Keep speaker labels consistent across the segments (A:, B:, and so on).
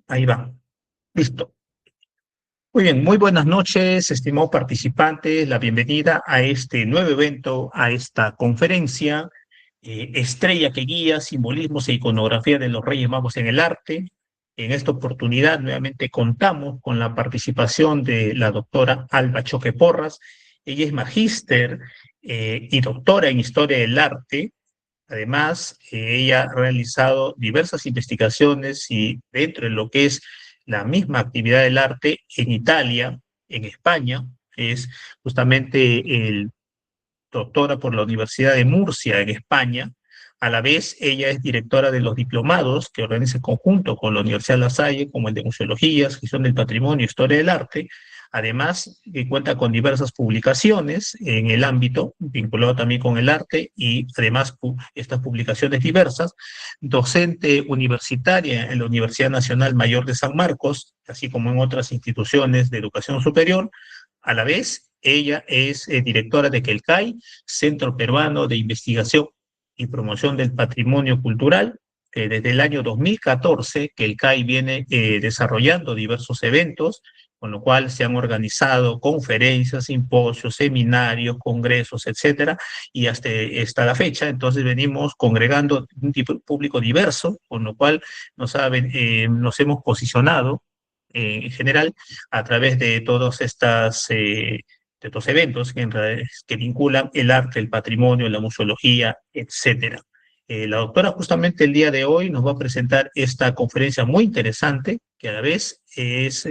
A: Ahí va. Listo. Muy bien, muy buenas noches, estimados participantes. La bienvenida a este nuevo evento, a esta conferencia, Estrella que guía, simbolismos e iconografía de los Reyes Magos en el arte. En esta oportunidad nuevamente contamos con la participación de la doctora Alba Choque Porras. Ella es magíster y doctora en Historia del Arte. Además, ella ha realizado diversas investigaciones y dentro de lo que es la misma actividad del arte en Italia, en España, es justamente el doctora por la Universidad de Murcia en España. A la vez, ella es directora de los diplomados que organiza en conjunto con la Universidad La Salle, como el de Museologías, Gestión del Patrimonio, Historia del Arte. Además, cuenta con diversas publicaciones en el ámbito, vinculado también con el arte, y además estas publicaciones diversas, docente universitaria en la Universidad Nacional Mayor de San Marcos, así como en otras instituciones de educación superior. A la vez, ella es directora de CELCAI, Centro Peruano de Investigación y Promoción del Patrimonio Cultural. Desde el año 2014, CELCAI viene desarrollando diversos eventos, con lo cual se han organizado conferencias, simposios, seminarios, congresos, etcétera, y hasta la fecha, entonces venimos congregando un tipo de público diverso, con lo cual nos hemos posicionado en general a través de todos de estos eventos que vinculan el arte, el patrimonio, la museología, etcétera. La doctora justamente el día de hoy nos va a presentar esta conferencia muy interesante, que a la vez es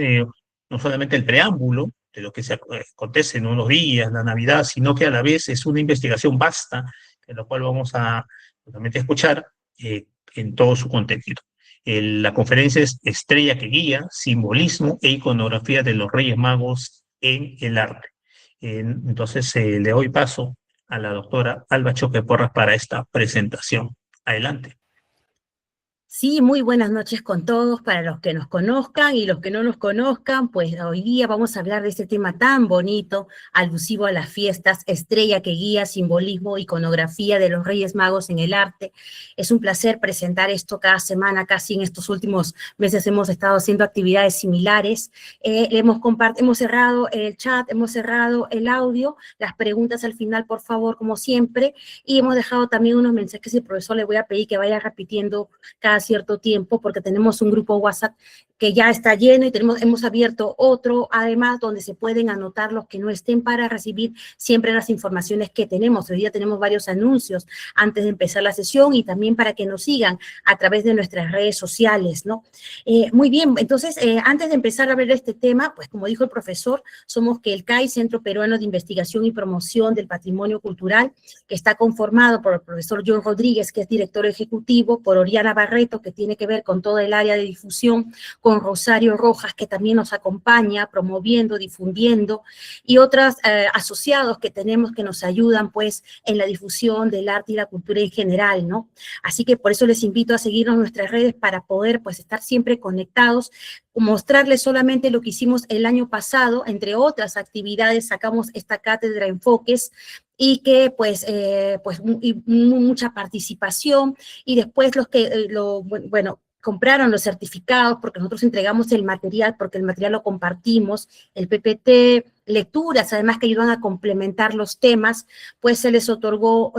A: no solamente el preámbulo de lo que se acontece en unos días, la Navidad, sino que a la vez es una investigación vasta, en la cual vamos a justamente escuchar en todo su contenido. La conferencia es Estrella que guía, simbolismo e iconografía de los Reyes Magos en el arte. Entonces le doy paso a la doctora Alba Choque Porras para esta presentación. Adelante.
B: Sí, muy buenas noches con todos, para los que nos conozcan y los que no nos conozcan, pues hoy día vamos a hablar de este tema tan bonito, alusivo a las fiestas, estrella que guía, simbolismo, iconografía de los Reyes Magos en el arte. Es un placer presentar esto cada semana, casi en estos últimos meses hemos estado haciendo actividades similares. Hemos cerrado el chat, hemos cerrado el audio, las preguntas al final, por favor, como siempre, y hemos dejado también unos mensajes y el profesor le voy a pedir que vaya repitiendo cada cierto tiempo, porque tenemos un grupo WhatsApp que ya está lleno y hemos abierto otro, además, donde se pueden anotar los que no estén para recibir siempre las informaciones que tenemos. Hoy día tenemos varios anuncios antes de empezar la sesión y también para que nos sigan a través de nuestras redes sociales, ¿no? Muy bien, entonces, antes de empezar a ver este tema, pues como dijo el profesor, somos CELCAI, Centro Peruano de Investigación y Promoción del Patrimonio Cultural, que está conformado por el profesor John Rodríguez, que es director ejecutivo, por Oriana Barreto, que tiene que ver con todo el área de difusión, con Rosario Rojas, que también nos acompaña promoviendo, difundiendo, y otros asociados que tenemos que nos ayudan pues en la difusión del arte y la cultura en general, ¿no? Así que por eso les invito a seguirnos en nuestras redes para poder pues estar siempre conectados, mostrarles solamente lo que hicimos el año pasado, entre otras actividades sacamos esta cátedra Enfoques, y que mucha participación, y después los que, compraron los certificados, porque nosotros entregamos el material, porque el material lo compartimos, el PPT, lecturas, además que ayudan a complementar los temas, pues se les otorgó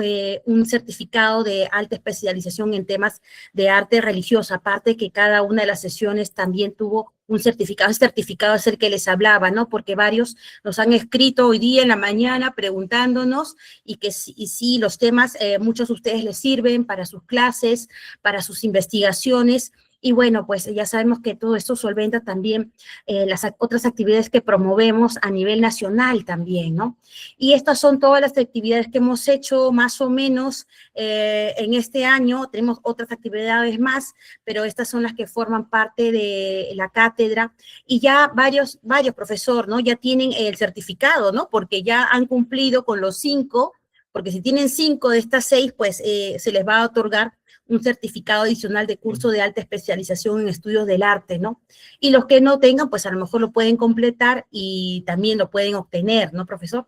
B: un certificado de alta especialización en temas de arte religioso, aparte que cada una de las sesiones también tuvo un certificado. Ese certificado es el que les hablaba, ¿no? Porque varios nos han escrito hoy día en la mañana preguntándonos y sí, los temas, muchos de ustedes les sirven para sus clases, para sus investigaciones, y bueno, pues ya sabemos que todo esto solventa también las otras actividades que promovemos a nivel nacional también, ¿no? Y estas son todas las actividades que hemos hecho más o menos en este año. Tenemos otras actividades más, pero estas son las que forman parte de la cátedra, y ya varios profesores, ¿no? Ya tienen el certificado, ¿no? Porque ya han cumplido con los 5, porque si tienen 5 de estas 6, pues se les va a otorgar un certificado adicional de curso de alta especialización en estudios del arte, ¿no? Y los que no tengan, pues a lo mejor lo pueden completar y también lo pueden obtener, ¿no, profesor?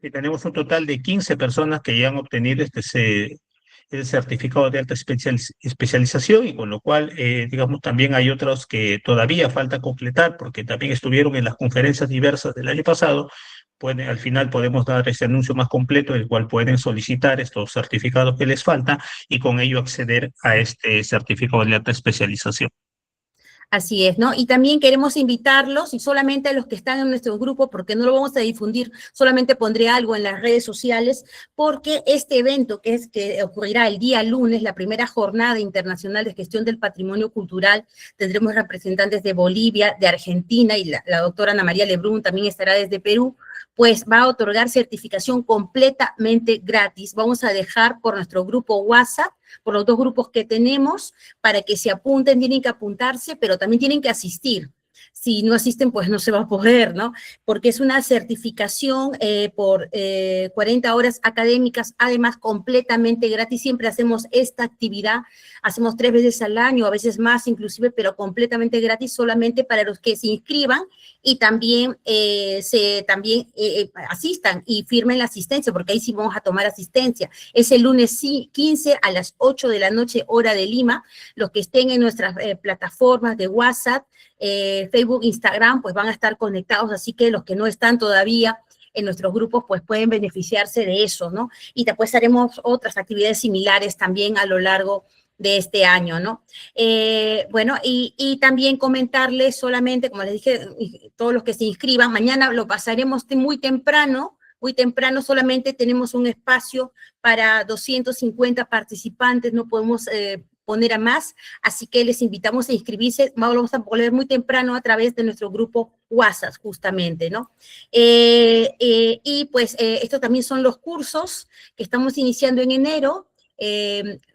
A: Y tenemos un total de 15 personas que ya han obtenido el certificado de alta especialización, y con lo cual, digamos, también hay otros que todavía falta completar, porque también estuvieron en las conferencias diversas del año pasado. Al final podemos dar ese anuncio más completo, el cual pueden solicitar estos certificados que les falta y con ello acceder a este certificado de alta especialización.
B: Así es, ¿no? Y también queremos invitarlos, y solamente a los que están en nuestro grupo, porque no lo vamos a difundir, solamente pondré algo en las redes sociales, porque este evento que ocurrirá el día lunes, la primera jornada internacional de gestión del patrimonio cultural, tendremos representantes de Bolivia, de Argentina, y la doctora Ana María Lebrun también estará desde Perú, pues va a otorgar certificación completamente gratis. Vamos a dejar por nuestro grupo WhatsApp, por los dos grupos que tenemos, para que se apunten. Tienen que apuntarse, pero también tienen que asistir. Si no asisten, pues no se va a poder, ¿no? Porque es una certificación por 40 horas académicas, además completamente gratis. Siempre hacemos esta actividad, hacemos 3 veces al año, a veces más inclusive, pero completamente gratis, solamente para los que se inscriban y también, asistan y firmen la asistencia, porque ahí sí vamos a tomar asistencia. Es el lunes 15 a las 8 de la noche, hora de Lima. Los que estén en nuestras plataformas de WhatsApp, Facebook, Instagram, pues van a estar conectados, así que los que no están todavía en nuestros grupos, pues pueden beneficiarse de eso, ¿no? Y después haremos otras actividades similares también a lo largo de este año, ¿no? Bueno, y también comentarles solamente, como les dije, todos los que se inscriban, mañana lo pasaremos muy temprano, solamente tenemos un espacio para 250 participantes, no podemos poner a más, así que les invitamos a inscribirse. Lo vamos a volver muy temprano a través de nuestro grupo WhatsApp, justamente, ¿no? Y pues estos también son los cursos que estamos iniciando en enero,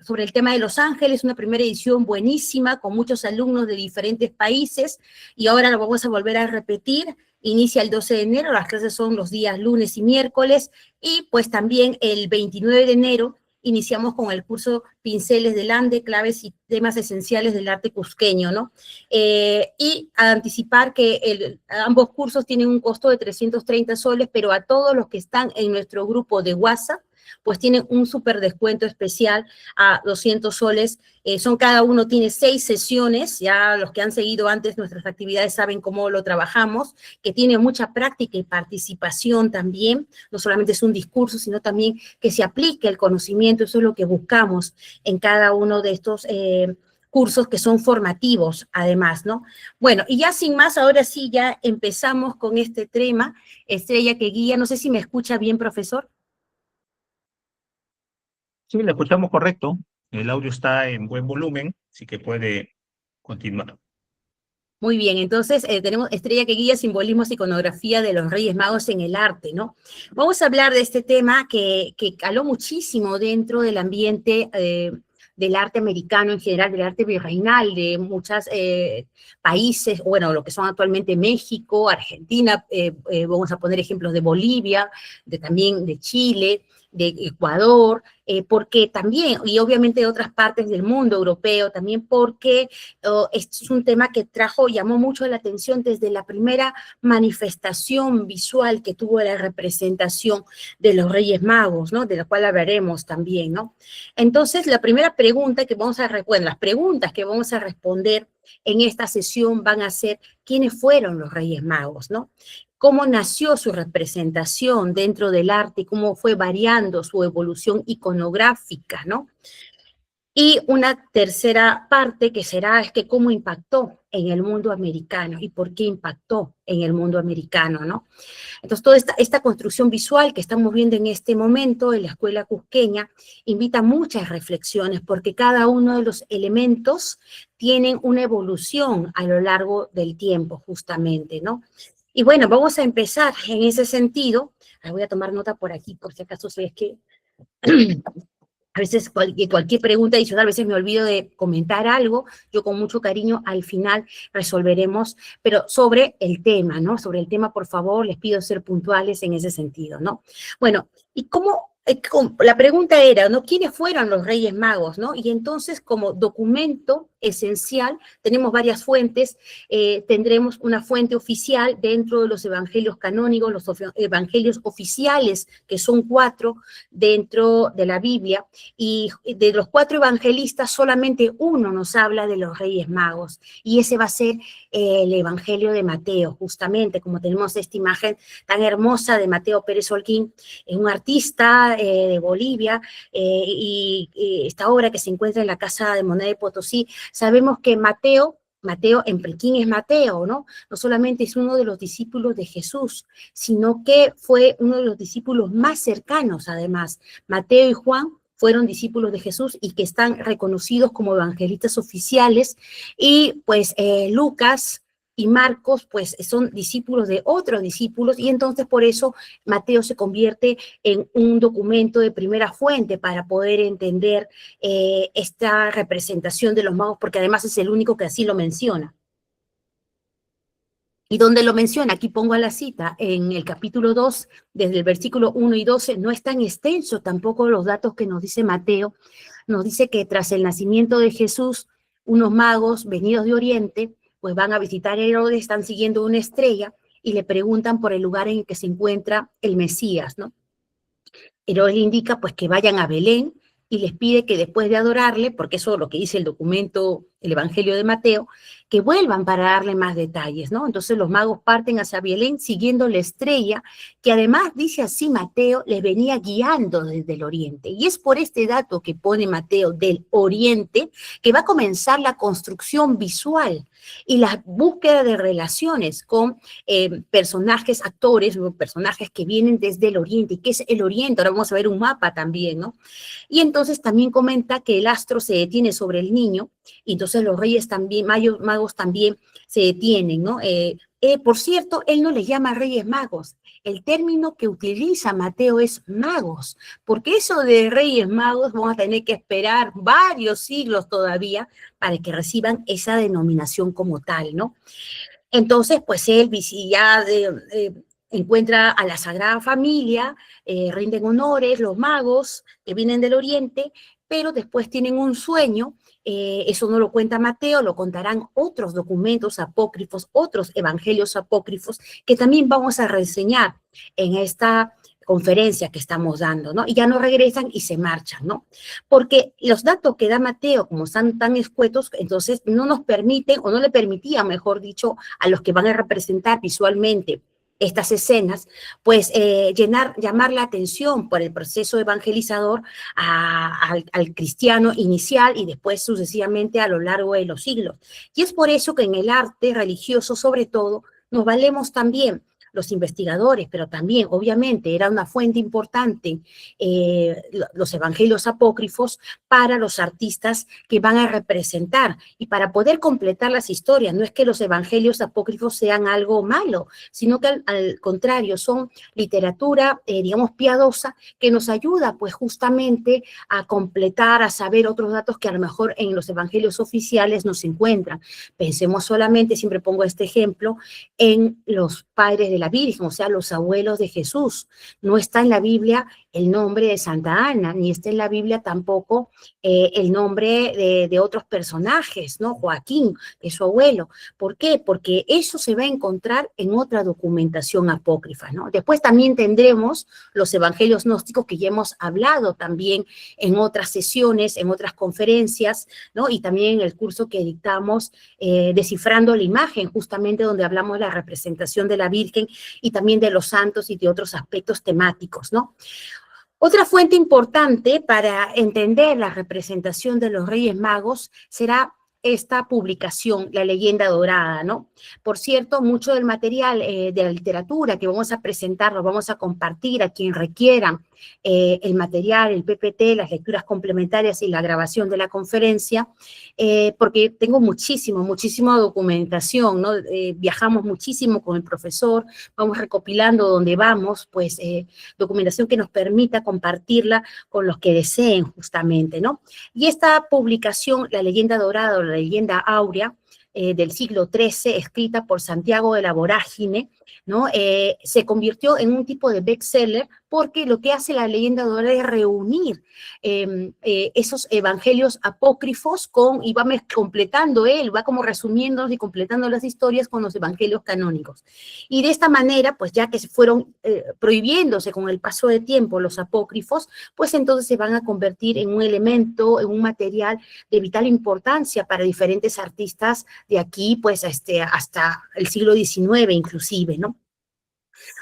B: sobre el tema de Los Ángeles, una primera edición buenísima, con muchos alumnos de diferentes países, y ahora lo vamos a volver a repetir. Inicia el 12 de enero, las clases son los días lunes y miércoles, y pues también el 29 de enero iniciamos con el curso Pinceles del Ande, claves y temas esenciales del arte cusqueño, ¿no? Y a anticipar que ambos cursos tienen un costo de 330 soles, pero a todos los que están en nuestro grupo de WhatsApp, pues tienen un súper descuento especial a 200 soles. Cada uno tiene 6 sesiones, ya los que han seguido antes nuestras actividades saben cómo lo trabajamos, que tiene mucha práctica y participación también, no solamente es un discurso, sino también que se aplique el conocimiento. Eso es lo que buscamos en cada uno de estos cursos, que son formativos además, ¿no? Bueno, y ya sin más, ahora sí ya empezamos con este tema, Estrella que Guía. No sé si me escucha bien, profesor.
A: Sí, le escuchamos correcto. El audio está en buen volumen, así que puede continuar.
B: Muy bien, entonces tenemos Estrella que Guía, simbolismos, iconografía de los Reyes Magos en el arte, ¿no? Vamos a hablar de este tema que caló muchísimo dentro del ambiente del arte americano en general, del arte virreinal, de muchos países, bueno, lo que son actualmente México, Argentina, vamos a poner ejemplos de Bolivia, también de Chile, de Ecuador, porque también, y obviamente de otras partes del mundo europeo, también porque es un tema que llamó mucho la atención desde la primera manifestación visual que tuvo la representación de los Reyes Magos, ¿no? De la cual hablaremos también, ¿no? Entonces, la primera pregunta las preguntas que vamos a responder en esta sesión van a ser: ¿quiénes fueron los Reyes Magos, no? ¿Cómo nació su representación dentro del arte y cómo fue variando su evolución iconográfica, ¿no? Y una tercera parte que es que cómo impactó en el mundo americano y por qué impactó en el mundo americano, ¿no? Entonces, toda esta construcción visual que estamos viendo en este momento en la Escuela Cusqueña invita a muchas reflexiones, porque cada uno de los elementos tienen una evolución a lo largo del tiempo, justamente, ¿no? Y bueno, vamos a empezar en ese sentido. Voy a tomar nota por aquí, por si acaso, si es que a veces cualquier pregunta adicional, a veces me olvido de comentar algo. Yo con mucho cariño al final resolveremos, pero sobre el tema, ¿no? Sobre el tema, por favor, les pido ser puntuales en ese sentido, ¿no? Bueno, ¿y la pregunta era, ¿no? ¿Quiénes fueron los Reyes Magos, no? Y entonces, como documento esencial. Tenemos varias fuentes, tendremos una fuente oficial dentro de los evangelios canónicos, los evangelios oficiales, que son 4 dentro de la Biblia, y de los 4 evangelistas solamente uno nos habla de los Reyes Magos, y ese va a ser el evangelio de Mateo, justamente, como tenemos esta imagen tan hermosa de Mateo Pérez Holguín, un artista de Bolivia, y esta obra que se encuentra en la Casa de Moneda de Potosí. Sabemos que Mateo en Pekín es Mateo, ¿no? No solamente es uno de los discípulos de Jesús, sino que fue uno de los discípulos más cercanos, además. Mateo y Juan fueron discípulos de Jesús y que están reconocidos como evangelistas oficiales, y pues Lucas y Marcos pues son discípulos de otros discípulos, y entonces por eso Mateo se convierte en un documento de primera fuente para poder entender esta representación de los magos, porque además es el único que así lo menciona. Y donde lo menciona, aquí pongo la cita, en el capítulo 2, desde el versículo 1 y 12, no es tan extenso tampoco los datos que nos dice Mateo. Nos dice que tras el nacimiento de Jesús, unos magos venidos de Oriente, pues van a visitar a Herodes, están siguiendo una estrella y le preguntan por el lugar en el que se encuentra el Mesías, ¿no? Herodes le indica pues que vayan a Belén y les pide que después de adorarle, porque eso es lo que dice el documento, el Evangelio de Mateo, que vuelvan para darle más detalles, ¿no? Entonces los magos parten hacia Belén siguiendo la estrella, que además, dice así Mateo, les venía guiando desde el oriente. Y es por este dato que pone Mateo del oriente que va a comenzar la construcción visual y la búsqueda de relaciones con personajes, actores, personajes que vienen desde el oriente. ¿Y qué es el oriente? Ahora vamos a ver un mapa también, ¿no? Y entonces también comenta que el astro se detiene sobre el niño, y entonces los reyes también, magos también se detienen, ¿no? Por cierto, él no les llama reyes magos. El término que utiliza Mateo es magos, porque eso de reyes magos vamos a tener que esperar varios siglos todavía para que reciban esa denominación como tal, ¿no? Entonces, pues él ya encuentra a la Sagrada Familia, rinden honores, los magos que vienen del Oriente, pero después tienen un sueño. Eso no lo cuenta Mateo, lo contarán otros documentos apócrifos, otros evangelios apócrifos, que también vamos a reseñar en esta conferencia que estamos dando, ¿no? Y ya no regresan y se marchan, ¿no? Porque los datos que da Mateo, como están tan escuetos, entonces no nos permiten, o no le permitía, mejor dicho, a los que van a representar visualmente estas escenas, pues llamar la atención por el proceso evangelizador al cristiano inicial y después sucesivamente a lo largo de los siglos. Y es por eso que en el arte religioso, sobre todo, nos valemos también los investigadores, pero también, obviamente, era una fuente importante los evangelios apócrifos para los artistas que van a representar y para poder completar las historias. No es que los evangelios apócrifos sean algo malo, sino que al contrario, son literatura, digamos, piadosa, que nos ayuda, pues, justamente a completar, a saber otros datos que a lo mejor en los evangelios oficiales no se encuentran. Pensemos solamente, siempre pongo este ejemplo, en los padres de la Virgen, o sea, los abuelos de Jesús. No está en la Biblia el nombre de Santa Ana, ni está en la Biblia tampoco el nombre de otros personajes, ¿no? Joaquín, que es su abuelo. ¿Por qué? Porque eso se va a encontrar en otra documentación apócrifa, ¿no? Después también tendremos los evangelios gnósticos, que ya hemos hablado también en otras sesiones, en otras conferencias, ¿no? Y también en el curso que dictamos, Descifrando la Imagen, justamente donde hablamos de la representación de la Virgen y también de los santos y de otros aspectos temáticos, ¿no? Otra fuente importante para entender la representación de los Reyes Magos será esta publicación, La Leyenda Dorada, ¿no? Por cierto, mucho del material de la literatura que vamos a presentar, lo vamos a compartir a quien requieran el material, el PPT, las lecturas complementarias y la grabación de la conferencia, porque tengo muchísima documentación, ¿no? Viajamos muchísimo con el profesor, vamos recopilando donde vamos, pues, documentación que nos permita compartirla con los que deseen justamente, ¿no? Y esta publicación, La Leyenda Dorada o La Leyenda Áurea, del siglo XIII, escrita por Santiago de la Vorágine, ¿no? Se convirtió en un tipo de bestseller porque lo que hace la leyenda dorada es reunir esos evangelios apócrifos y va completando él, va como resumiendo y completando las historias con los evangelios canónicos. Y de esta manera, pues ya que se fueron prohibiéndose con el paso de tiempo los apócrifos, pues entonces se van a convertir en un elemento, en un material de vital importancia para diferentes artistas de aquí, pues hasta el siglo XIX inclusive, ¿no?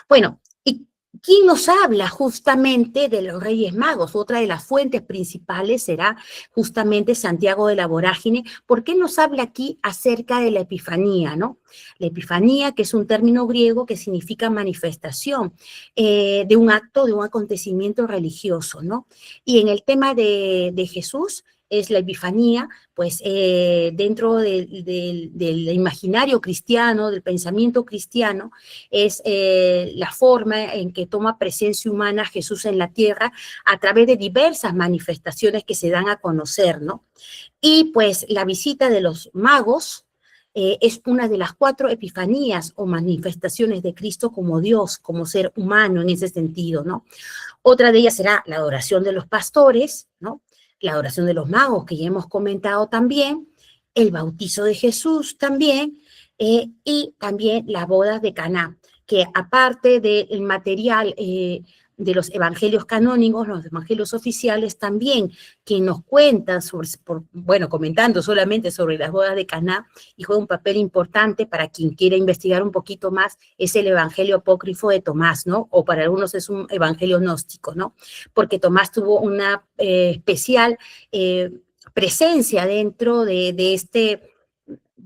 B: Bueno, ¿y quién nos habla justamente de los Reyes Magos? Otra de las fuentes principales será justamente Santiago de la Vorágine. ¿Por qué nos habla aquí acerca de la Epifanía, no? La Epifanía, que es un término griego que significa manifestación de un acto, de un acontecimiento religioso, ¿no? Y en el tema de Jesús, es la Epifanía, pues dentro del imaginario cristiano, del pensamiento cristiano, es la forma en que toma presencia humana Jesús en la tierra a través de diversas manifestaciones que se dan a conocer, ¿no? Y pues la visita de los magos es una de las 4 epifanías o manifestaciones de Cristo como Dios, como ser humano en ese sentido, ¿no? Otra de ellas será la adoración de los pastores, ¿no? La adoración de los magos, que ya hemos comentado también, el bautizo de Jesús también, y también las bodas de Caná, que aparte del material de los evangelios canónicos, los evangelios oficiales también, que nos cuentan comentando solamente sobre las bodas de Caná, y juega un papel importante para quien quiera investigar un poquito más, es el evangelio apócrifo de Tomás, ¿no? O para algunos es un evangelio gnóstico, ¿no? Porque Tomás tuvo una especial presencia dentro de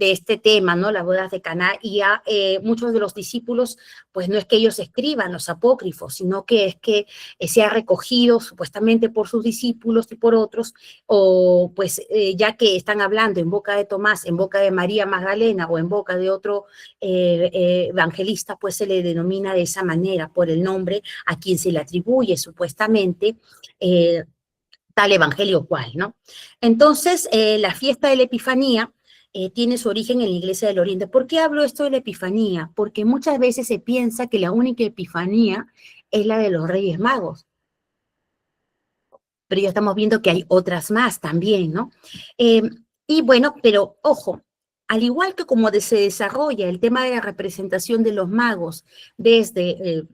B: este tema, ¿no? Las bodas de Caná, y ya muchos de los discípulos, pues no es que ellos escriban los apócrifos, sino que es que se ha recogido supuestamente por sus discípulos y por otros, o pues ya que están hablando en boca de Tomás, en boca de María Magdalena o en boca de otro evangelista, pues se le denomina de esa manera, por el nombre a quien se le atribuye supuestamente tal evangelio cual, ¿no? Entonces, la fiesta de la Epifanía tiene su origen en la Iglesia del Oriente. ¿Por qué hablo esto de la Epifanía? Porque muchas veces se piensa que la única Epifanía es la de los Reyes Magos, pero ya estamos viendo que hay otras más también, ¿no? Y bueno, pero ojo, al igual que como se desarrolla el tema de la representación de los magos desde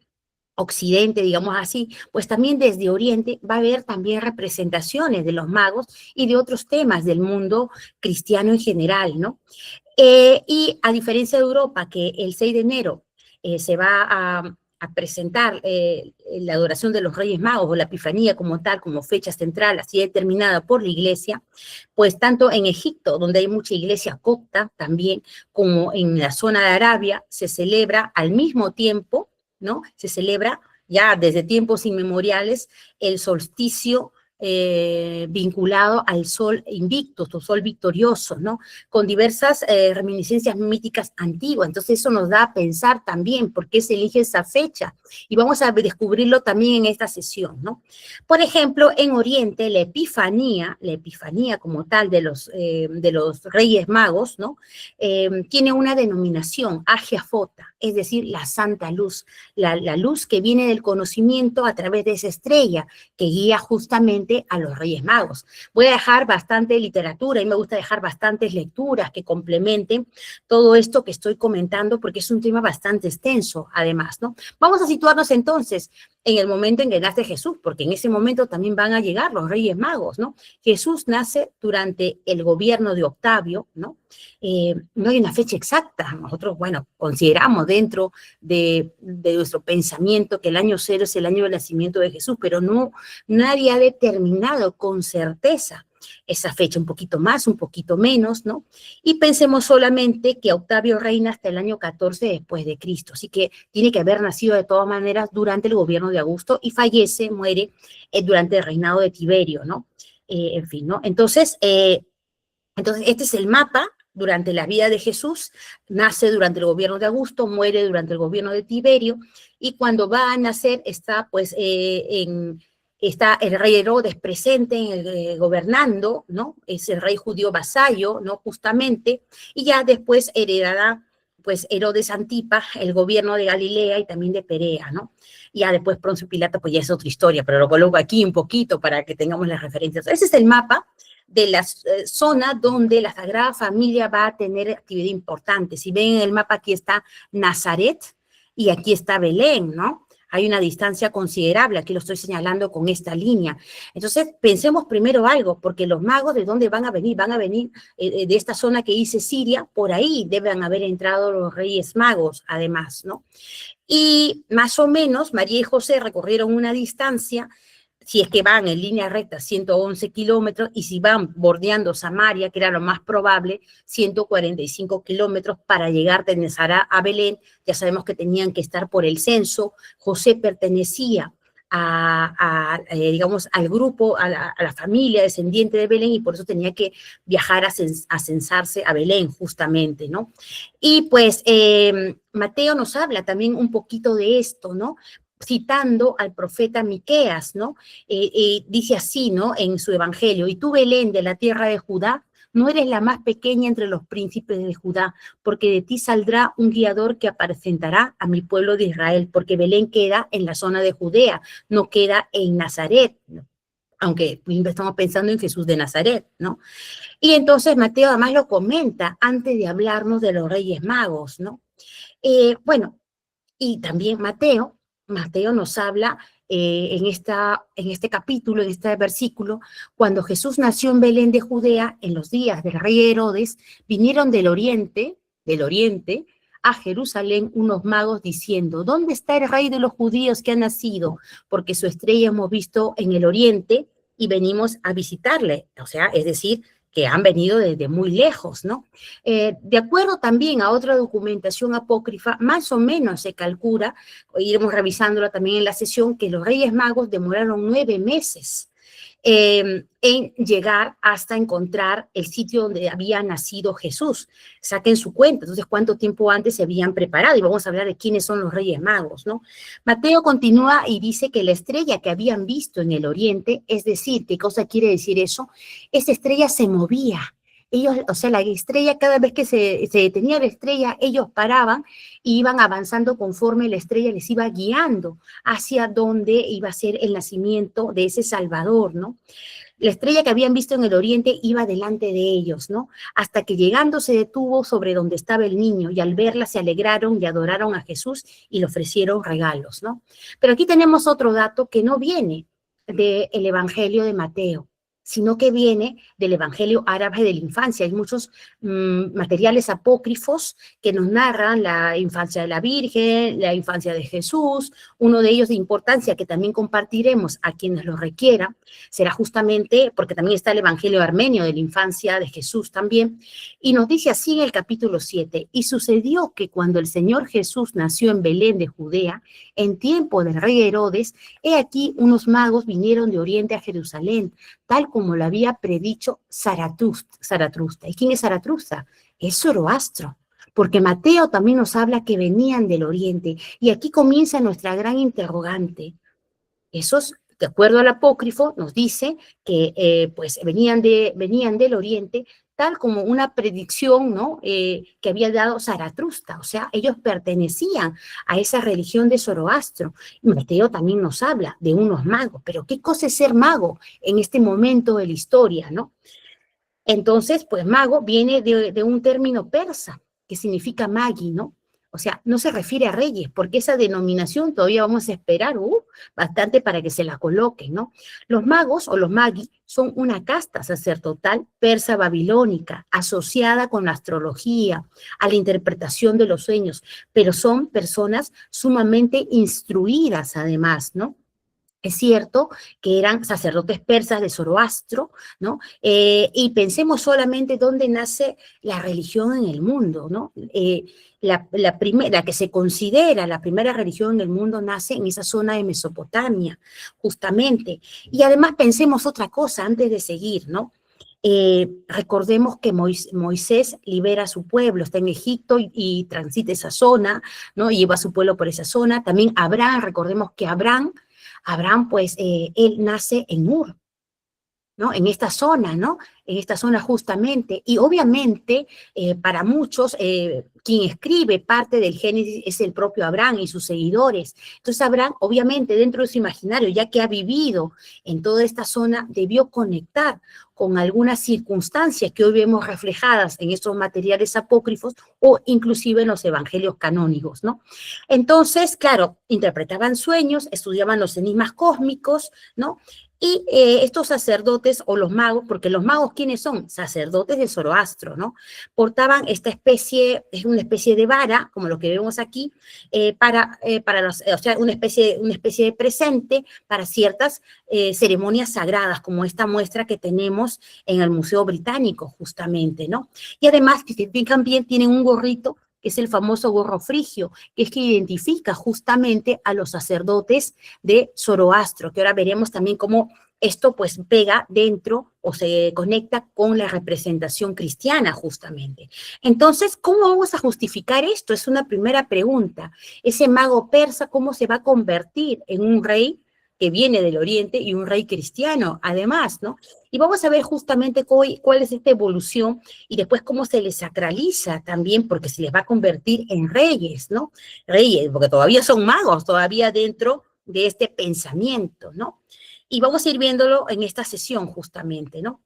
B: Occidente, digamos así, pues también desde Oriente va a haber también representaciones de los magos y de otros temas del mundo cristiano en general, ¿no? Y a diferencia de Europa, que el 6 de enero se va a presentar la adoración de los Reyes Magos o la Epifanía como tal, como fecha central, así determinada por la Iglesia, pues tanto en Egipto, donde hay mucha iglesia copta también, como en la zona de Arabia, se celebra al mismo tiempo, ¿no? Se celebra ya desde tiempos inmemoriales el solsticio vinculado al sol invicto, o sol victorioso, ¿no? Con diversas reminiscencias míticas antiguas. Entonces eso nos da a pensar también por qué se elige esa fecha. Y vamos a descubrirlo también en esta sesión, ¿no? Por ejemplo, en Oriente, la Epifanía como tal de los Reyes Magos, ¿no? Tiene una denominación, Agia Fota, es decir, la santa luz, la luz que viene del conocimiento a través de esa estrella que guía justamente a los Reyes Magos. Voy a dejar bastante literatura y me gusta dejar bastantes lecturas que complementen todo esto que estoy comentando porque es un tema bastante extenso, además, ¿no? Vamos a situarnos entonces en el momento en que nace Jesús, porque en ese momento también van a llegar los Reyes Magos, ¿no? Jesús nace durante el gobierno de Octavio, ¿no? No hay una fecha exacta. Nosotros, bueno, consideramos dentro de nuestro pensamiento que el año 0 es el año del nacimiento de Jesús, pero no, nadie ha determinado con certeza esa fecha, un poquito más, un poquito menos, ¿no? Y pensemos solamente que Octavio reina hasta el año 14 después de Cristo, así que tiene que haber nacido de todas maneras durante el gobierno de Augusto y muere durante el reinado de Tiberio, ¿no? En fin, ¿no? Entonces, este es el mapa durante la vida de Jesús, nace durante el gobierno de Augusto, muere durante el gobierno de Tiberio, y cuando va a nacer está pues está el rey Herodes presente gobernando, ¿no? Es el rey judío vasallo, ¿no? Justamente, y ya después heredará pues Herodes Antipa el gobierno de Galilea y también de Perea, ¿no? Y ya después Poncio Pilato, pues ya es otra historia, pero lo coloco aquí un poquito para que tengamos las referencias. Ese es el mapa de la zona donde la Sagrada Familia va a tener actividad importante. Si ven en el mapa, aquí está Nazaret y aquí está Belén, ¿no? Hay una distancia considerable, aquí lo estoy señalando con esta línea. Entonces, pensemos primero algo, porque los magos, ¿de dónde van a venir? Van a venir de esta zona que dice Siria, por ahí deben haber entrado los Reyes Magos, además, ¿no? Y más o menos, María y José recorrieron una distancia, si es que van en línea recta, 111 kilómetros, y si van bordeando Samaria, que era lo más probable, 145 kilómetros para llegar de Nezará a Belén. Ya sabemos que tenían que estar por el censo. José pertenecía digamos, al grupo, a la familia descendiente de Belén, y por eso tenía que viajar a censarse a Belén, justamente, ¿no? Y pues Mateo nos habla también un poquito de esto, ¿no? Citando al profeta Miqueas, ¿no? Dice así, ¿no? En su evangelio: y tú, Belén, de la tierra de Judá, no eres la más pequeña entre los príncipes de Judá, porque de ti saldrá un guiador que apacentará a mi pueblo de Israel, porque Belén queda en la zona de Judea, no queda en Nazaret, ¿no? Aunque estamos pensando en Jesús de Nazaret, ¿no? Y entonces Mateo además lo comenta antes de hablarnos de los Reyes Magos, ¿no? Bueno, y también Mateo nos habla en este capítulo, en este versículo: cuando Jesús nació en Belén de Judea, en los días del rey Herodes, vinieron del oriente, a Jerusalén unos magos diciendo: ¿dónde está el rey de los judíos que ha nacido? Porque su estrella hemos visto en el oriente y venimos a visitarle. O sea, es decir, que han venido desde muy lejos, ¿no? De acuerdo también a otra documentación apócrifa, más o menos se calcula, iremos revisándola también en la sesión, que los Reyes Magos demoraron 9 meses en llegar hasta encontrar el sitio donde había nacido Jesús. Saquen su cuenta, entonces, cuánto tiempo antes se habían preparado, y vamos a hablar de quiénes son los Reyes Magos, ¿no? Mateo continúa y dice que la estrella que habían visto en el oriente, es decir, ¿qué cosa quiere decir eso? Esa estrella se movía. Ellos, o sea, la estrella, cada vez que se detenía la estrella, ellos paraban y iban avanzando conforme la estrella les iba guiando hacia donde iba a ser el nacimiento de ese Salvador, ¿no? La estrella que habían visto en el oriente iba delante de ellos, ¿no? Hasta que llegando se detuvo sobre donde estaba el niño, y al verla se alegraron y adoraron a Jesús y le ofrecieron regalos, ¿no? Pero aquí tenemos otro dato que no viene del Evangelio de Mateo, sino que viene del Evangelio árabe de la infancia. Hay muchos materiales apócrifos que nos narran la infancia de la Virgen, la infancia de Jesús. Uno de ellos de importancia, que también compartiremos a quienes lo requieran, será justamente, porque también está el Evangelio armenio de la infancia de Jesús también, y nos dice así en el capítulo 7: y sucedió que cuando el Señor Jesús nació en Belén de Judea, en tiempo del rey Herodes, he aquí unos magos vinieron de oriente a Jerusalén, tal como lo había predicho Zaratustra. ¿Y quién es Zaratustra? Es Zoroastro, porque Mateo también nos habla que venían del oriente. Y aquí comienza nuestra gran interrogante. Esos, de acuerdo al apócrifo, nos dice que pues venían del oriente, tal como una predicción, ¿no? Que había dado Zaratustra. O sea, ellos pertenecían a esa religión de Zoroastro. Mateo también nos habla de unos magos, pero ¿qué cosa es ser mago en este momento de la historia, ¿no? Entonces, pues mago viene de un término persa que significa magi, ¿no? O sea, no se refiere a reyes, porque esa denominación todavía vamos a esperar bastante para que se la coloquen, ¿no? Los magos o los magi son una casta sacerdotal persa babilónica asociada con la astrología, a la interpretación de los sueños, pero son personas sumamente instruidas además, ¿no? Es cierto que eran sacerdotes persas de Zoroastro, ¿no? Y pensemos solamente dónde nace la religión en el mundo, ¿no? La que se considera la primera religión en el mundo nace en esa zona de Mesopotamia, justamente. Y además pensemos otra cosa antes de seguir, ¿no? Recordemos que Moisés libera a su pueblo, está en Egipto y transita esa zona, ¿no? Y lleva a su pueblo por esa zona. También Abraham, recordemos que Abraham, pues, él nace en Ur, ¿no? En esta zona, ¿no? en esta zona justamente, y obviamente para muchos quien escribe parte del Génesis es el propio Abraham y sus seguidores. Entonces Abraham, obviamente, dentro de su imaginario, ya que ha vivido en toda esta zona, debió conectar con algunas circunstancias que hoy vemos reflejadas en estos materiales apócrifos o inclusive en los evangelios canónicos, ¿no? Entonces, claro, interpretaban sueños, estudiaban los enigmas cósmicos, ¿no? Y estos sacerdotes o los magos, porque los magos, ¿quiénes son? Sacerdotes de Zoroastro, ¿no? Portaban esta especie, es una especie de vara, como lo que vemos aquí, o sea, una especie de presente para ciertas ceremonias sagradas, como esta muestra que tenemos en el Museo Británico, justamente, ¿no? Y además, que también tienen un gorrito, que es el famoso gorro frigio, que es que identifica justamente a los sacerdotes de Zoroastro, que ahora veremos también cómo esto pues pega dentro o se conecta con la representación cristiana justamente. Entonces, ¿cómo vamos a justificar esto? Es una primera pregunta. Ese mago persa, ¿cómo se va a convertir en un rey que viene del Oriente y un rey cristiano, además, ¿no? Y vamos a ver justamente cuál es esta evolución y después cómo se les sacraliza también, porque se les va a convertir en reyes, ¿no? Reyes, porque todavía son magos, todavía dentro de este pensamiento, ¿no? Y vamos a ir viéndolo en esta sesión justamente, ¿no?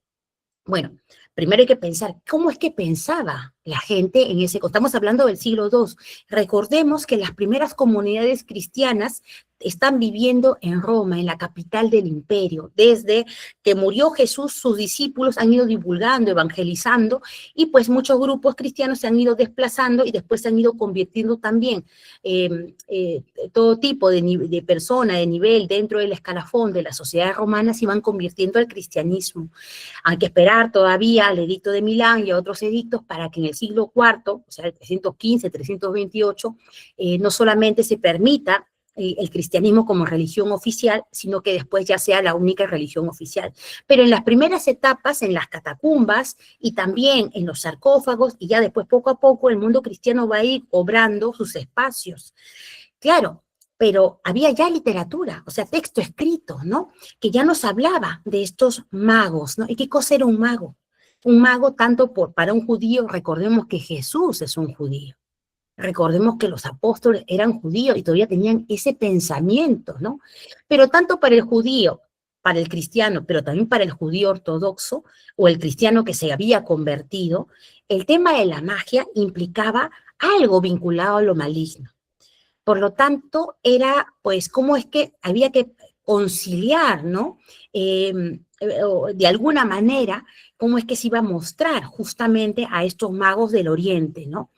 B: Bueno, primero hay que pensar, ¿cómo es que pensaba la gente en ese? Estamos hablando del siglo II. Recordemos que las primeras comunidades cristianas están viviendo en Roma, en la capital del imperio. Desde que murió Jesús, sus discípulos han ido divulgando, evangelizando, y pues muchos grupos cristianos se han ido desplazando y después se han ido convirtiendo también todo tipo de persona, de nivel dentro del escalafón de la sociedad romana se van convirtiendo al cristianismo. Hay que esperar todavía al edicto de Milán y a otros edictos para que en el siglo IV, o sea, el 315, 328, no solamente se permita el cristianismo como religión oficial, sino que después ya sea la única religión oficial. Pero en las primeras etapas, en las catacumbas y también en los sarcófagos, y ya después poco a poco el mundo cristiano va a ir obrando sus espacios. Claro, pero había ya literatura, o sea, texto escrito, ¿no? Que ya nos hablaba de estos magos, ¿no? ¿Y qué cosa era un mago? Un mago tanto para un judío, recordemos que Jesús es un judío. Recordemos que los apóstoles eran judíos y todavía tenían ese pensamiento, ¿no? Pero tanto para el judío, para el cristiano, pero también para el judío ortodoxo o el cristiano que se había convertido, el tema de la magia implicaba algo vinculado a lo maligno. Por lo tanto, era, pues, cómo es que había que conciliar, ¿no? De alguna manera, cómo es que se iba a mostrar justamente a estos magos del Oriente, ¿no?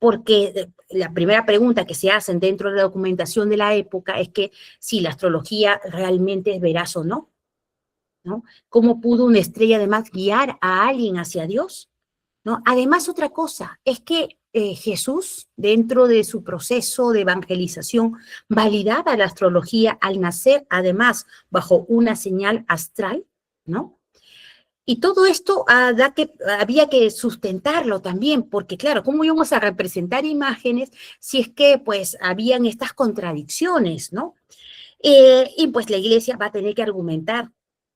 B: Porque la primera pregunta que se hacen dentro de la documentación de la época es que si la astrología realmente es veraz o no, ¿no? ¿Cómo pudo una estrella además guiar a alguien hacia Dios? ¿No? Además, otra cosa es que Jesús, dentro de su proceso de evangelización, validaba la astrología al nacer, además, bajo una señal astral, ¿no? Y todo esto había que sustentarlo también, porque claro, ¿cómo íbamos a representar imágenes si es que pues habían estas contradicciones, ¿no? Y pues la iglesia va a tener que argumentar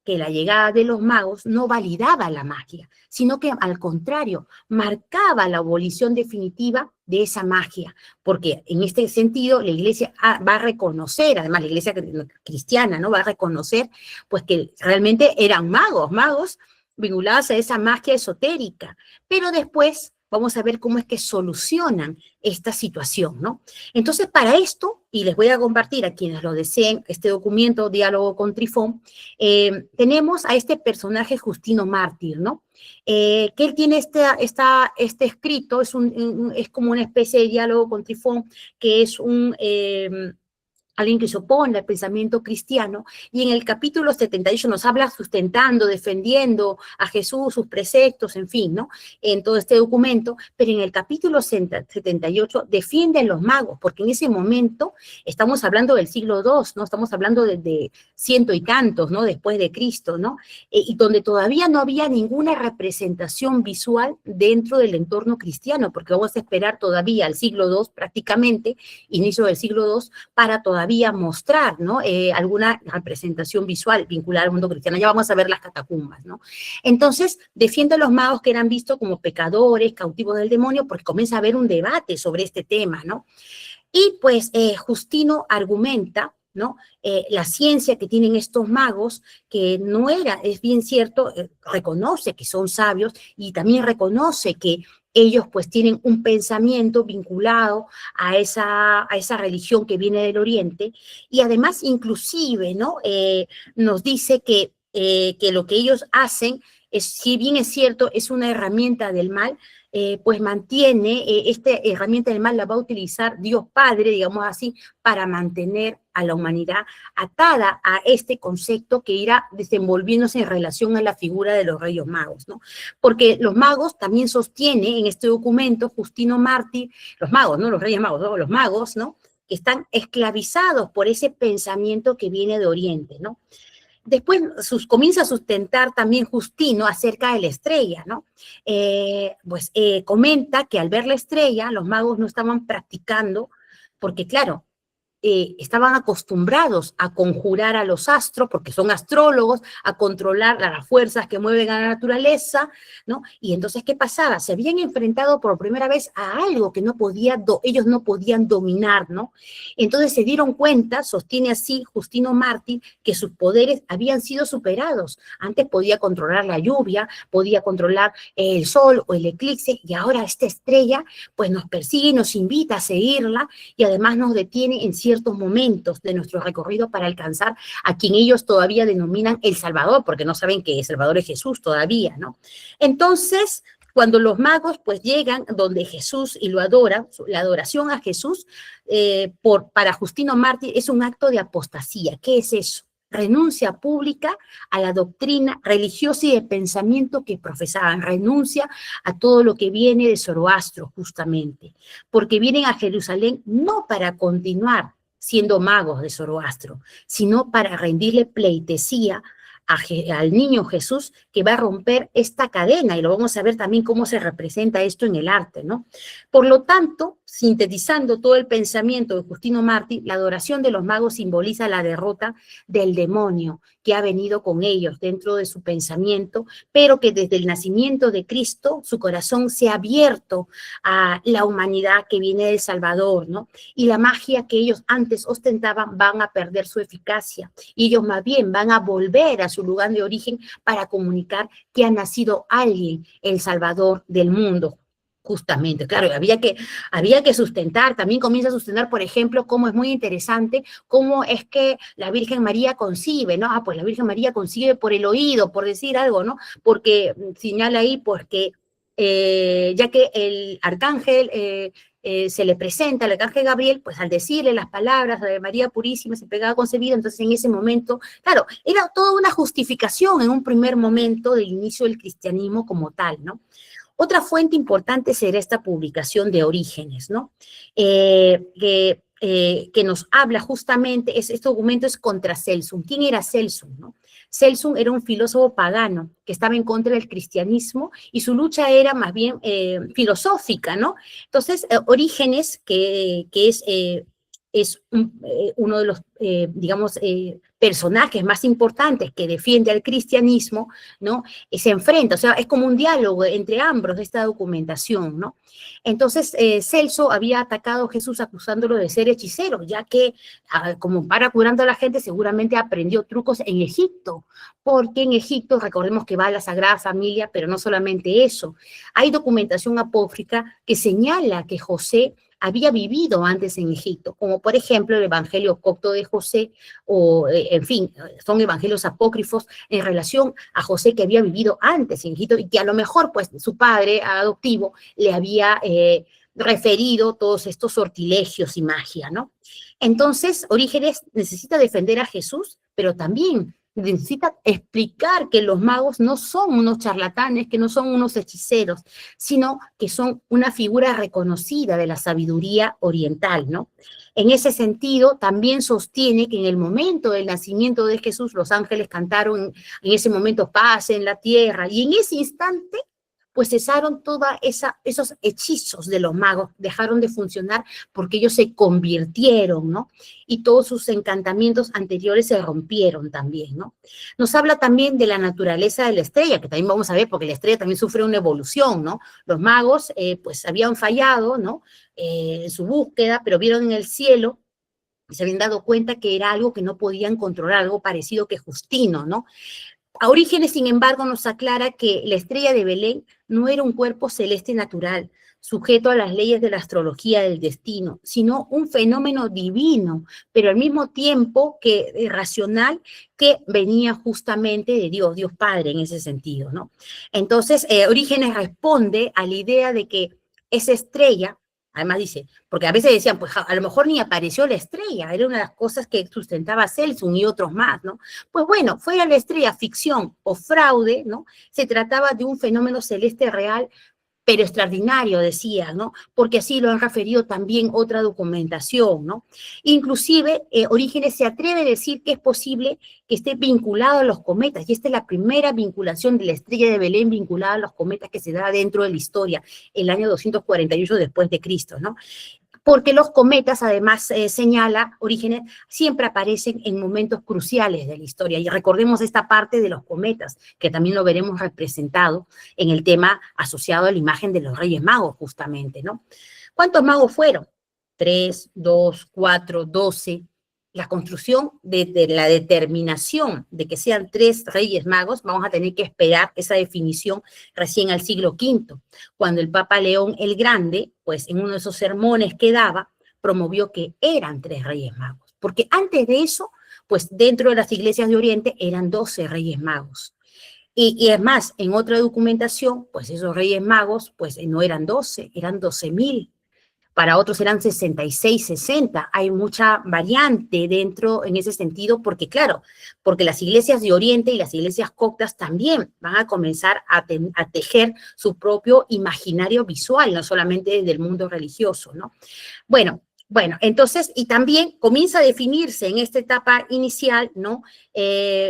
B: que la llegada de los magos no validaba la magia, sino que al contrario, marcaba la abolición definitiva de esa magia, porque en este sentido la iglesia va a reconocer, además la iglesia cristiana, ¿no? Va a reconocer pues que realmente eran magos vinculados a esa magia esotérica, pero después vamos a ver cómo es que solucionan esta situación, ¿no? Entonces, para esto, y les voy a compartir a quienes lo deseen, este documento, Diálogo con Trifón, tenemos a este personaje Justino Mártir, ¿no? Que él tiene este escrito, es como una especie de diálogo con Trifón, que es alguien que se opone al pensamiento cristiano, y en el capítulo 78 nos habla sustentando, defendiendo a Jesús, sus preceptos, en fin, ¿no? En todo este documento, pero en el capítulo 78 defienden los magos, porque en ese momento estamos hablando del siglo II, ¿no? Estamos hablando de ciento y tantos, ¿no? Después de Cristo, ¿no? Y donde todavía no había ninguna representación visual dentro del entorno cristiano, porque vamos a esperar todavía al siglo II prácticamente, inicio del siglo II, para todavía todavía mostrar, ¿no? Alguna representación visual vinculada al mundo cristiano. Ya vamos a ver las catacumbas, ¿no? Entonces, defiende a los magos que eran vistos como pecadores, cautivos del demonio, porque comienza a haber un debate sobre este tema, ¿no? Y pues Justino argumenta, ¿no? La ciencia que tienen estos magos, que no era, es bien cierto, reconoce que son sabios y también reconoce que ellos pues tienen un pensamiento vinculado a esa religión que viene del Oriente, y además inclusive, ¿no? Nos dice que lo que ellos hacen, si bien es cierto, es una herramienta del mal, pues mantiene, esta herramienta del mal la va a utilizar Dios Padre, digamos así, para mantener a la humanidad atada a este concepto que irá desenvolviéndose en relación a la figura de los Reyes Magos, ¿no? Porque los magos también sostienen en este documento, Justino Mártir, los magos, no los Reyes Magos, no, los magos, ¿no? Que están esclavizados por ese pensamiento que viene de Oriente, ¿no? Después comienza a sustentar también Justino acerca de la estrella, ¿no? Comenta que al ver la estrella, los magos no estaban practicando, porque claro, estaban acostumbrados a conjurar a los astros, porque son astrólogos, a controlar las fuerzas que mueven a la naturaleza, ¿no? Y entonces, ¿qué pasaba? Se habían enfrentado por primera vez a algo que ellos no podían dominar, ¿no? Entonces se dieron cuenta, sostiene así Justino Mártir, que sus poderes habían sido superados. Antes podía controlar la lluvia, podía controlar el sol o el eclipse, y ahora esta estrella pues nos persigue y nos invita a seguirla, y además nos detiene en ciertos momentos de nuestro recorrido para alcanzar a quien ellos todavía denominan el Salvador, porque no saben que el Salvador es Jesús todavía, ¿no? Entonces, cuando los magos pues llegan donde Jesús y lo adoran, la adoración a Jesús para Justino Mártir es un acto de apostasía. ¿Qué es eso? Renuncia pública a la doctrina religiosa y de pensamiento que profesaban, renuncia a todo lo que viene de Zoroastro, justamente, porque vienen a Jerusalén no para continuar siendo magos de Zoroastro, sino para rendirle pleitesía al niño Jesús, que va a romper esta cadena, y lo vamos a ver también cómo se representa esto en el arte, ¿no? Por lo tanto, sintetizando todo el pensamiento de Justino Mártir, la adoración de los magos simboliza la derrota del demonio que ha venido con ellos dentro de su pensamiento, pero que desde el nacimiento de Cristo su corazón se ha abierto a la humanidad que viene del Salvador, ¿no? Y la magia que ellos antes ostentaban van a perder su eficacia, y ellos más bien van a volver a su lugar de origen para comunicar que ha nacido alguien, el Salvador del mundo. Justamente, claro, había que sustentar, también comienza a sustentar, por ejemplo, cómo es muy interesante, cómo es que la Virgen María concibe, ¿no? Pues la Virgen María concibe por el oído, por decir algo, ¿no? Porque señala ahí, porque ya que el arcángel se le presenta, al arcángel Gabriel, pues al decirle las palabras de María Purísima se pegaba concebida, entonces en ese momento, claro, era toda una justificación en un primer momento del inicio del cristianismo como tal, ¿no? Otra fuente importante será esta publicación de Orígenes, ¿no? Que nos habla justamente, este documento es contra Celso. ¿Quién era Celso, no? Celso era un filósofo pagano que estaba en contra del cristianismo y su lucha era más bien filosófica, ¿no? Entonces, Orígenes, que es uno de los, digamos, personajes más importantes que defiende al cristianismo, ¿no? Se enfrenta, o sea, es como un diálogo entre ambos de esta documentación, ¿no? Entonces, Celso había atacado a Jesús acusándolo de ser hechicero, ya que, como para curando a la gente, seguramente aprendió trucos en Egipto, porque en Egipto, recordemos que va a la Sagrada Familia, pero no solamente eso, hay documentación apócrifa que señala que José había vivido antes en Egipto, como por ejemplo el Evangelio Copto de José, o en fin, son evangelios apócrifos en relación a José que había vivido antes en Egipto y que a lo mejor pues su padre adoptivo le había referido todos estos sortilegios y magia, ¿no? Entonces, Orígenes necesita defender a Jesús, pero también necesita explicar que los magos no son unos charlatanes, que no son unos hechiceros, sino que son una figura reconocida de la sabiduría oriental, ¿no? En ese sentido, también sostiene que en el momento del nacimiento de Jesús, los ángeles cantaron en ese momento paz en la tierra, y en ese instante pues cesaron todos esos hechizos de los magos, dejaron de funcionar porque ellos se convirtieron, ¿no? Y todos sus encantamientos anteriores se rompieron también, ¿no? Nos habla también de la naturaleza de la estrella, que también vamos a ver, porque la estrella también sufre una evolución, ¿no? Los magos, pues, habían fallado, ¿no? En su búsqueda, pero vieron en el cielo y se habían dado cuenta que era algo que no podían controlar, algo parecido que Justino, ¿no? A Orígenes, sin embargo, nos aclara que la estrella de Belén no era un cuerpo celeste natural, sujeto a las leyes de la astrología del destino, sino un fenómeno divino, pero al mismo tiempo que racional, que venía justamente de Dios, Dios Padre en ese sentido, ¿no? Entonces, Orígenes responde a la idea de que esa estrella, además dice, porque a veces decían, pues a lo mejor ni apareció la estrella, era una de las cosas que sustentaba Celsun y otros más, ¿no? Pues bueno, fuera la estrella ficción o fraude, ¿no? Se trataba de un fenómeno celeste real, pero extraordinario, decía, ¿no? Porque así lo han referido también otra documentación, ¿no? Inclusive, Orígenes se atreve a decir que es posible que esté vinculado a los cometas, y esta es la primera vinculación de la estrella de Belén vinculada a los cometas que se da dentro de la historia, el año 248 después de Cristo, ¿no? Porque los cometas, además, señala Orígenes, siempre aparecen en momentos cruciales de la historia. Y recordemos esta parte de los cometas, que también lo veremos representado en el tema asociado a la imagen de los Reyes Magos, justamente, ¿no? ¿Cuántos magos fueron? 3, 2, 4, 12. La construcción de la determinación de que sean 3 Reyes Magos, vamos a tener que esperar esa definición recién al siglo V, cuando el Papa León el Grande, pues en uno de esos sermones que daba, promovió que eran 3 Reyes Magos, porque antes de eso, pues dentro de las iglesias de Oriente eran 12 Reyes Magos. Y es más, en otra documentación, pues esos Reyes Magos, pues no eran 12, eran 12.000. Para otros eran 66, 60. Hay mucha variante dentro en ese sentido, porque claro, porque las iglesias de Oriente y las iglesias coptas también van a comenzar a tejer su propio imaginario visual, no solamente desde el mundo religioso, ¿no? Bueno, entonces, y también comienza a definirse en esta etapa inicial, ¿no?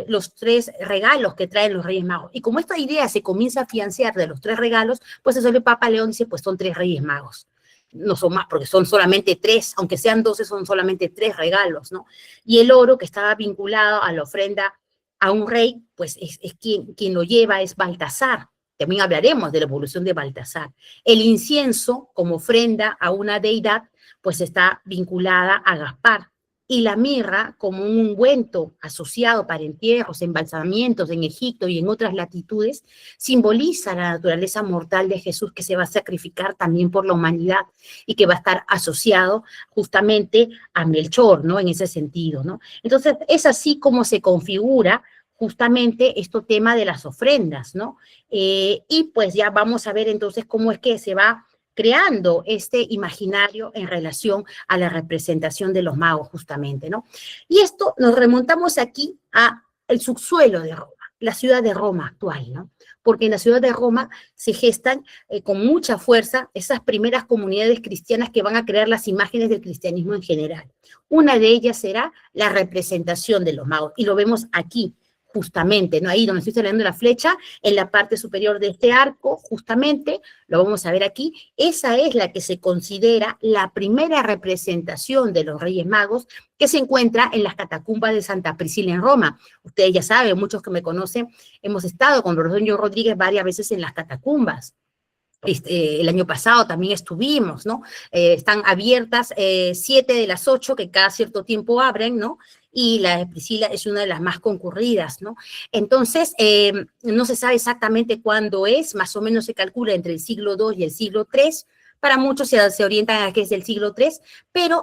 B: Los 3 regalos que traen los Reyes Magos. Y como esta idea se comienza a afianzar de los 3 regalos, pues eso el Papa León dice, pues son 3 Reyes Magos. No son más, porque son solamente 3, aunque sean 12, son solamente 3 regalos, ¿no? Y el oro que estaba vinculado a la ofrenda a un rey, pues es quien lo lleva es Baltasar. También hablaremos de la evolución de Baltasar. El incienso, como ofrenda a una deidad, pues está vinculada a Gaspar. Y la mirra, como un ungüento asociado para entierros, embalsamientos en Egipto y en otras latitudes, simboliza la naturaleza mortal de Jesús que se va a sacrificar también por la humanidad y que va a estar asociado justamente a Melchor, ¿no? En ese sentido, ¿no? Entonces, es así como se configura justamente este tema de las ofrendas, ¿no? Y pues ya vamos a ver entonces cómo es que se va creando este imaginario en relación a la representación de los magos, justamente, ¿no? Y esto nos remontamos aquí al subsuelo de Roma, la ciudad de Roma actual, ¿no? Porque en la ciudad de Roma se gestan con mucha fuerza esas primeras comunidades cristianas que van a crear las imágenes del cristianismo en general. Una de ellas será la representación de los magos, y lo vemos aquí, justamente, ¿no? Ahí donde estoy señalando la flecha, en la parte superior de este arco, justamente, lo vamos a ver aquí, esa es la que se considera la primera representación de los Reyes Magos que se encuentra en las catacumbas de Santa Priscila en Roma. Ustedes ya saben, muchos que me conocen, hemos estado con el profesor John Rodríguez varias veces en las catacumbas. El año pasado también estuvimos, ¿no? Están abiertas 7 de las 8 que cada cierto tiempo abren, ¿no? Y la de Priscila es una de las más concurridas, ¿no? Entonces, no se sabe exactamente cuándo es, más o menos se calcula entre el siglo II y el siglo III. Para muchos se orientan a que es del siglo III, pero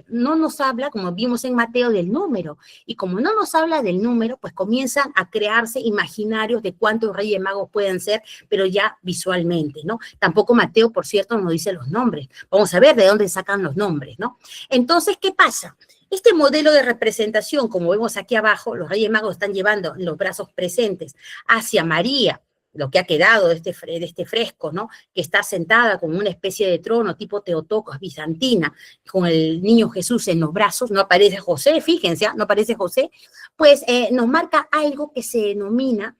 B: no nos habla, como vimos en Mateo, del número. Y como no nos habla del número, pues comienzan a crearse imaginarios de cuántos Reyes Magos pueden ser, pero ya visualmente, ¿no? Tampoco Mateo, por cierto, nos dice los nombres. Vamos a ver de dónde sacan los nombres, ¿no? Entonces, ¿qué pasa? Este modelo de representación, como vemos aquí abajo, los Reyes Magos están llevando en los brazos presentes hacia María, lo que ha quedado de este fresco, ¿no? Que está sentada como una especie de trono tipo Teotocos bizantina, con el niño Jesús en los brazos, no aparece José, fíjense, no aparece José, pues nos marca algo que se denomina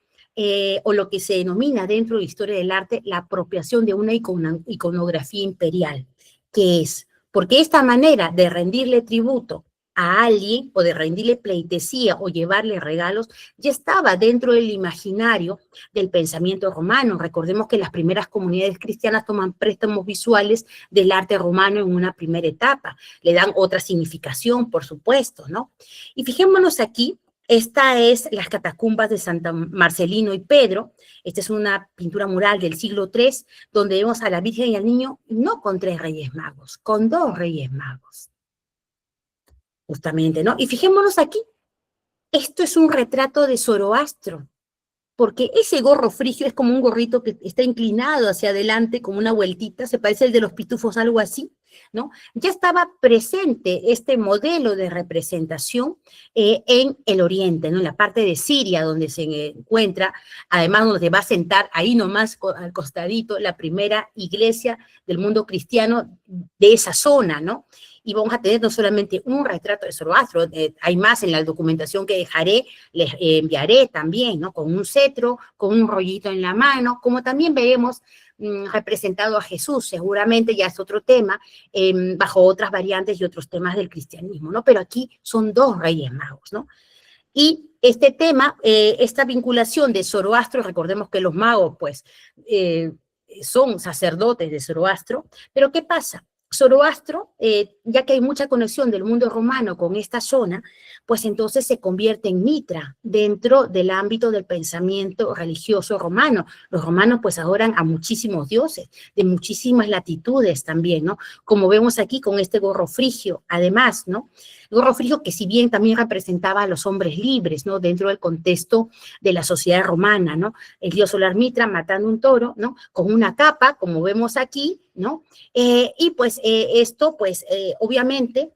B: o lo que se denomina dentro de la historia del arte la apropiación de una iconografía imperial, que es, porque esta manera de rendirle tributo a alguien o de rendirle pleitesía o llevarle regalos ya estaba dentro del imaginario del pensamiento romano. Recordemos que las primeras comunidades cristianas toman préstamos visuales del arte romano en una primera etapa, le dan otra significación, por supuesto, ¿no? Y fijémonos aquí. Esta es las catacumbas de Santa Marcelino y Pedro. Esta es una pintura mural del siglo III, donde vemos a la Virgen y al Niño no con 3 Reyes Magos, con 2 Reyes Magos. Justamente, ¿no? Y fijémonos aquí, esto es un retrato de Zoroastro, porque ese gorro frigio es como un gorrito que está inclinado hacia adelante, como una vueltita, se parece al de los pitufos, algo así, ¿no? Ya estaba presente este modelo de representación en el Oriente, ¿no? En la parte de Siria, donde se encuentra, además donde se va a sentar ahí nomás al costadito, la primera iglesia del mundo cristiano de esa zona, ¿no? Y vamos a tener no solamente un retrato de Zoroastro, hay más en la documentación que dejaré, les enviaré también, ¿no? Con un cetro, con un rollito en la mano, como también veremos representado a Jesús, seguramente ya es otro tema, bajo otras variantes y otros temas del cristianismo, ¿no? Pero aquí son 2 Reyes Magos, ¿no? Y este tema, esta vinculación de Zoroastro, recordemos que los magos, pues, son sacerdotes de Zoroastro, pero ¿qué pasa? Zoroastro, ya que hay mucha conexión del mundo romano con esta zona, pues entonces se convierte en Mitra dentro del ámbito del pensamiento religioso romano. Los romanos pues adoran a muchísimos dioses, de muchísimas latitudes también, ¿no? Como vemos aquí con este gorro frigio, además, ¿no? Gorro frigio que si bien también representaba a los hombres libres, ¿no? Dentro del contexto de la sociedad romana, ¿no? El dios solar Mitra matando un toro, ¿no? Con una capa, como vemos aquí, ¿no? Y pues esto, pues obviamente,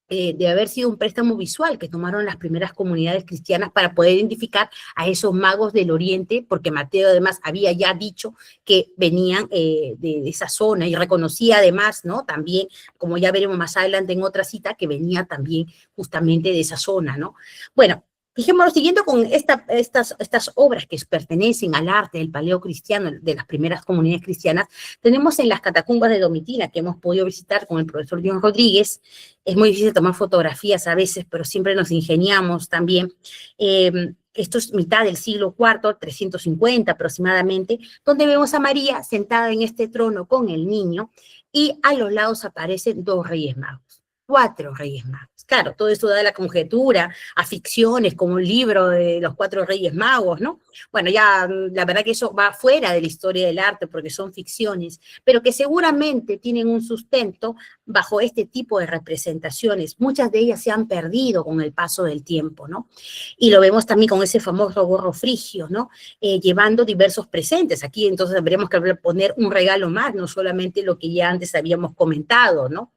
B: de haber sido un préstamo visual que tomaron las primeras comunidades cristianas para poder identificar a esos magos del Oriente, porque Mateo además había ya dicho que venían de esa zona y reconocía además, ¿no? También, como ya veremos más adelante en otra cita, que venía también justamente de esa zona, ¿no? Bueno, fijémonos, siguiendo con estas obras que pertenecen al arte del paleocristiano, de las primeras comunidades cristianas, tenemos en las catacumbas de Domitila, que hemos podido visitar con el profesor John Rodríguez. Es muy difícil tomar fotografías a veces, pero siempre nos ingeniamos también. Esto es mitad del siglo IV, 350 aproximadamente, donde vemos a María sentada en este trono con el niño, y a los lados aparecen 2 Reyes Magos, 4 Reyes Magos. Claro, todo esto da la conjetura a ficciones como un libro de los 4 Reyes Magos, ¿no? Bueno, ya la verdad que eso va fuera de la historia del arte porque son ficciones, pero que seguramente tienen un sustento bajo este tipo de representaciones. Muchas de ellas se han perdido con el paso del tiempo, ¿no? Y lo vemos también con ese famoso gorro frigio, ¿no? Llevando diversos presentes. Aquí entonces veremos que poner un regalo más, no solamente lo que ya antes habíamos comentado, ¿no?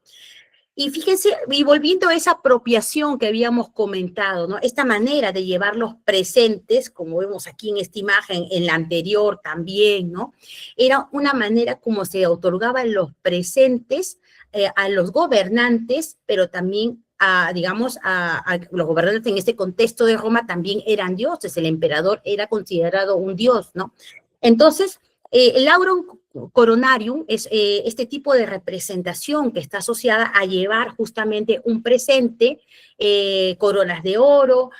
B: Y fíjense, y volviendo a esa apropiación que habíamos comentado, ¿no? Esta manera de llevar los presentes, como vemos aquí en esta imagen, en la anterior también, ¿no? Era una manera como se otorgaban los presentes a los gobernantes, pero también digamos, a los gobernantes en este contexto de Roma también eran dioses, el emperador era considerado un dios, ¿no? Entonces, el aurum coronarium es este tipo de representación que está asociada a llevar justamente un presente, coronas de oro,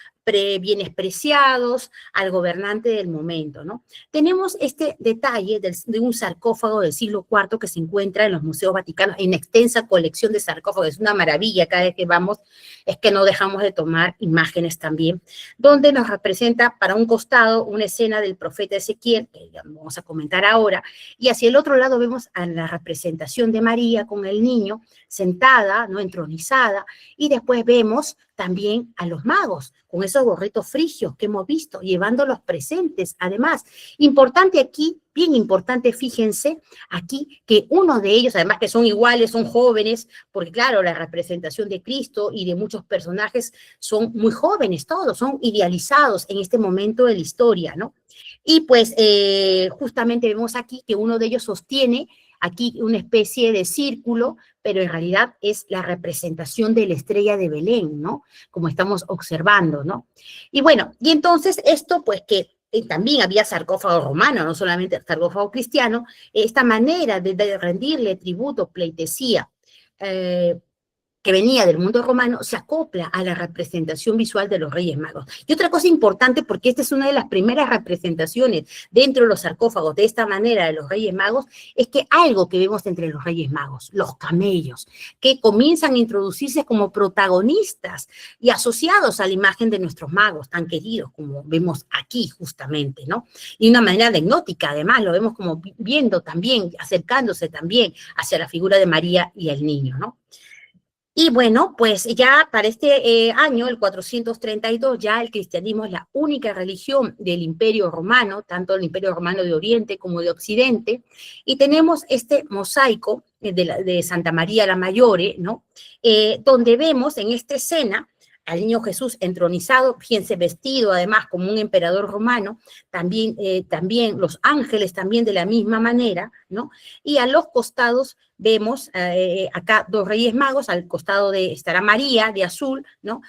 B: bienes preciados al gobernante del momento, ¿no? Tenemos este detalle de un sarcófago del siglo IV que se encuentra en los museos vaticanos, en extensa colección de sarcófagos. Es una maravilla cada vez que vamos, es que no dejamos de tomar imágenes también, donde nos representa para un costado una escena del profeta Ezequiel, que ya vamos a comentar ahora, y hacia el otro lado vemos a la representación de María con el niño sentada, ¿no? Entronizada, y después vemos también a los magos, con esos gorritos frigios que hemos visto, llevando los presentes. Además, importante aquí, bien importante, fíjense aquí, que uno de ellos, además que son iguales, son jóvenes, porque claro, la representación de Cristo y de muchos personajes son muy jóvenes todos, son idealizados en este momento de la historia, ¿no? Y pues justamente vemos aquí que uno de ellos sostiene aquí una especie de círculo, pero en realidad es la representación de la estrella de Belén, ¿no? Como estamos observando, ¿no? Y bueno, y entonces esto pues que también había sarcófago romano, no solamente sarcófago cristiano, esta manera de rendirle tributo, pleitesía, que venía del mundo romano, se acopla a la representación visual de los Reyes Magos. Y otra cosa importante, porque esta es una de las primeras representaciones dentro de los sarcófagos de esta manera de los Reyes Magos, es que algo que vemos entre los Reyes Magos, los camellos, que comienzan a introducirse como protagonistas y asociados a la imagen de nuestros magos tan queridos, como vemos aquí justamente, ¿no? Y de una manera anecdótica, además, lo vemos como viendo también, acercándose también hacia la figura de María y el niño, ¿no? Y bueno, pues ya para este año, el 432, ya el cristianismo es la única religión del Imperio Romano, tanto el Imperio Romano de Oriente como de Occidente, y tenemos este mosaico de Santa María la Mayore, ¿no? Donde vemos en esta escena al niño Jesús entronizado, fíjense, vestido además como un emperador romano, también los ángeles también de la misma manera, ¿no? Y a los costados vemos acá dos reyes magos, al costado estará María de azul, ¿no?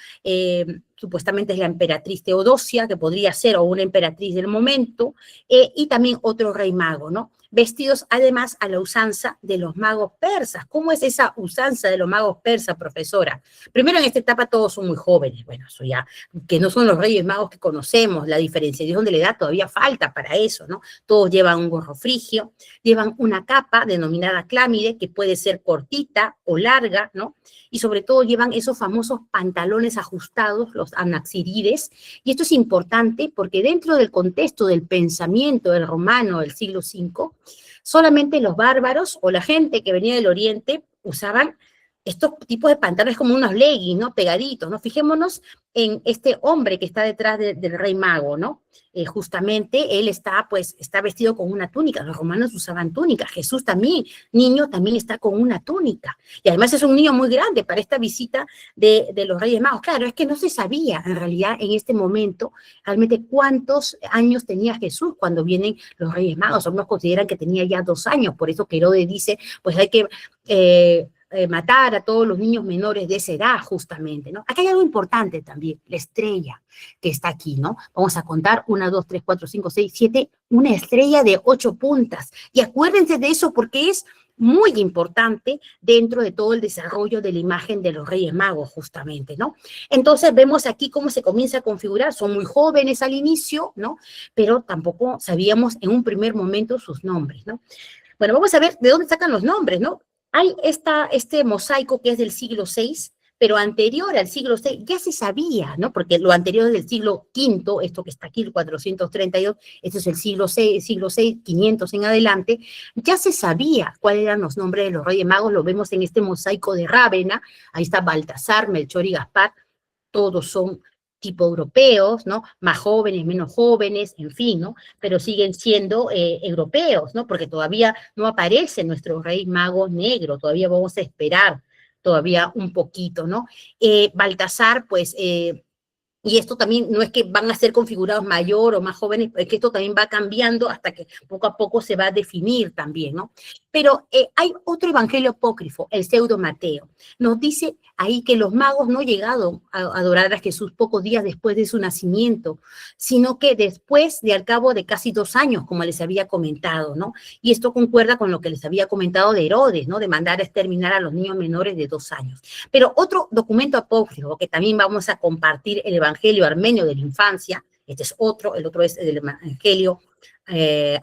B: Supuestamente es la emperatriz Teodosia, que podría ser o una emperatriz del momento, y también otro rey mago, ¿no? Vestidos además a la usanza de los magos persas. ¿Cómo es esa usanza de los magos persas, profesora? Primero, en esta etapa todos son muy jóvenes, bueno, eso ya, que no son los reyes magos que conocemos, la diferenciación de la edad todavía falta para eso, ¿no? Todos llevan un gorro frigio, llevan una capa denominada clámide, que puede ser cortita o larga, ¿no? Y sobre todo llevan esos famosos pantalones ajustados, los anaxirides, y esto es importante porque dentro del contexto del pensamiento del romano del siglo V, solamente los bárbaros o la gente que venía del Oriente usaban estos tipos de pantalones como unos leggings, ¿no? Pegaditos, ¿no? Fijémonos en este hombre que está detrás del rey mago, ¿no? Justamente él está vestido con una túnica. Los romanos usaban túnica. Jesús también, niño, también está con una túnica. Y además es un niño muy grande para esta visita de los Reyes Magos. Claro, es que no se sabía en realidad en este momento realmente cuántos años tenía Jesús cuando vienen los Reyes Magos. Algunos consideran que tenía ya 2 años, por eso que Herodes dice, pues hay que matar a todos los niños menores de esa edad, justamente, ¿no? Acá hay algo importante también, la estrella que está aquí, ¿no? Vamos a contar 1, 2, 3, 4, 5, 6, 7, una estrella de 8 puntas. Y acuérdense de eso porque es muy importante dentro de todo el desarrollo de la imagen de los Reyes Magos, justamente, ¿no? Entonces vemos aquí cómo se comienza a configurar, son muy jóvenes al inicio, ¿no? Pero tampoco sabíamos en un primer momento sus nombres, ¿no? Bueno, vamos a ver de dónde sacan los nombres, ¿no? Hay este mosaico que es del siglo VI, pero anterior al siglo VI ya se sabía, ¿no? Porque lo anterior es del siglo V, esto que está aquí, el 432, esto es el siglo VI, 500 en adelante, ya se sabía cuáles eran los nombres de los Reyes Magos, lo vemos en este mosaico de Rávena, ahí está Baltasar, Melchor y Gaspar, todos son tipo europeos, ¿no? Más jóvenes, menos jóvenes, en fin, ¿no? Pero siguen siendo europeos, ¿no? Porque todavía no aparece nuestro rey mago negro, todavía vamos a esperar todavía un poquito, ¿no? Baltasar, pues, y esto también no es que van a ser configurados mayor o más jóvenes, es que esto también va cambiando hasta que poco a poco se va a definir también, ¿no? Pero hay otro evangelio apócrifo, el pseudo Mateo. Nos dice ahí que los magos no llegaron a adorar a Jesús pocos días después de su nacimiento, sino que después de al cabo de casi 2 años, como les había comentado, ¿no? Y esto concuerda con lo que les había comentado de Herodes, ¿no? De mandar a exterminar a los niños menores de 2 años. Pero otro documento apócrifo que también vamos a compartir, el Evangelio Armenio de la Infancia, este es otro, el otro es el Evangelio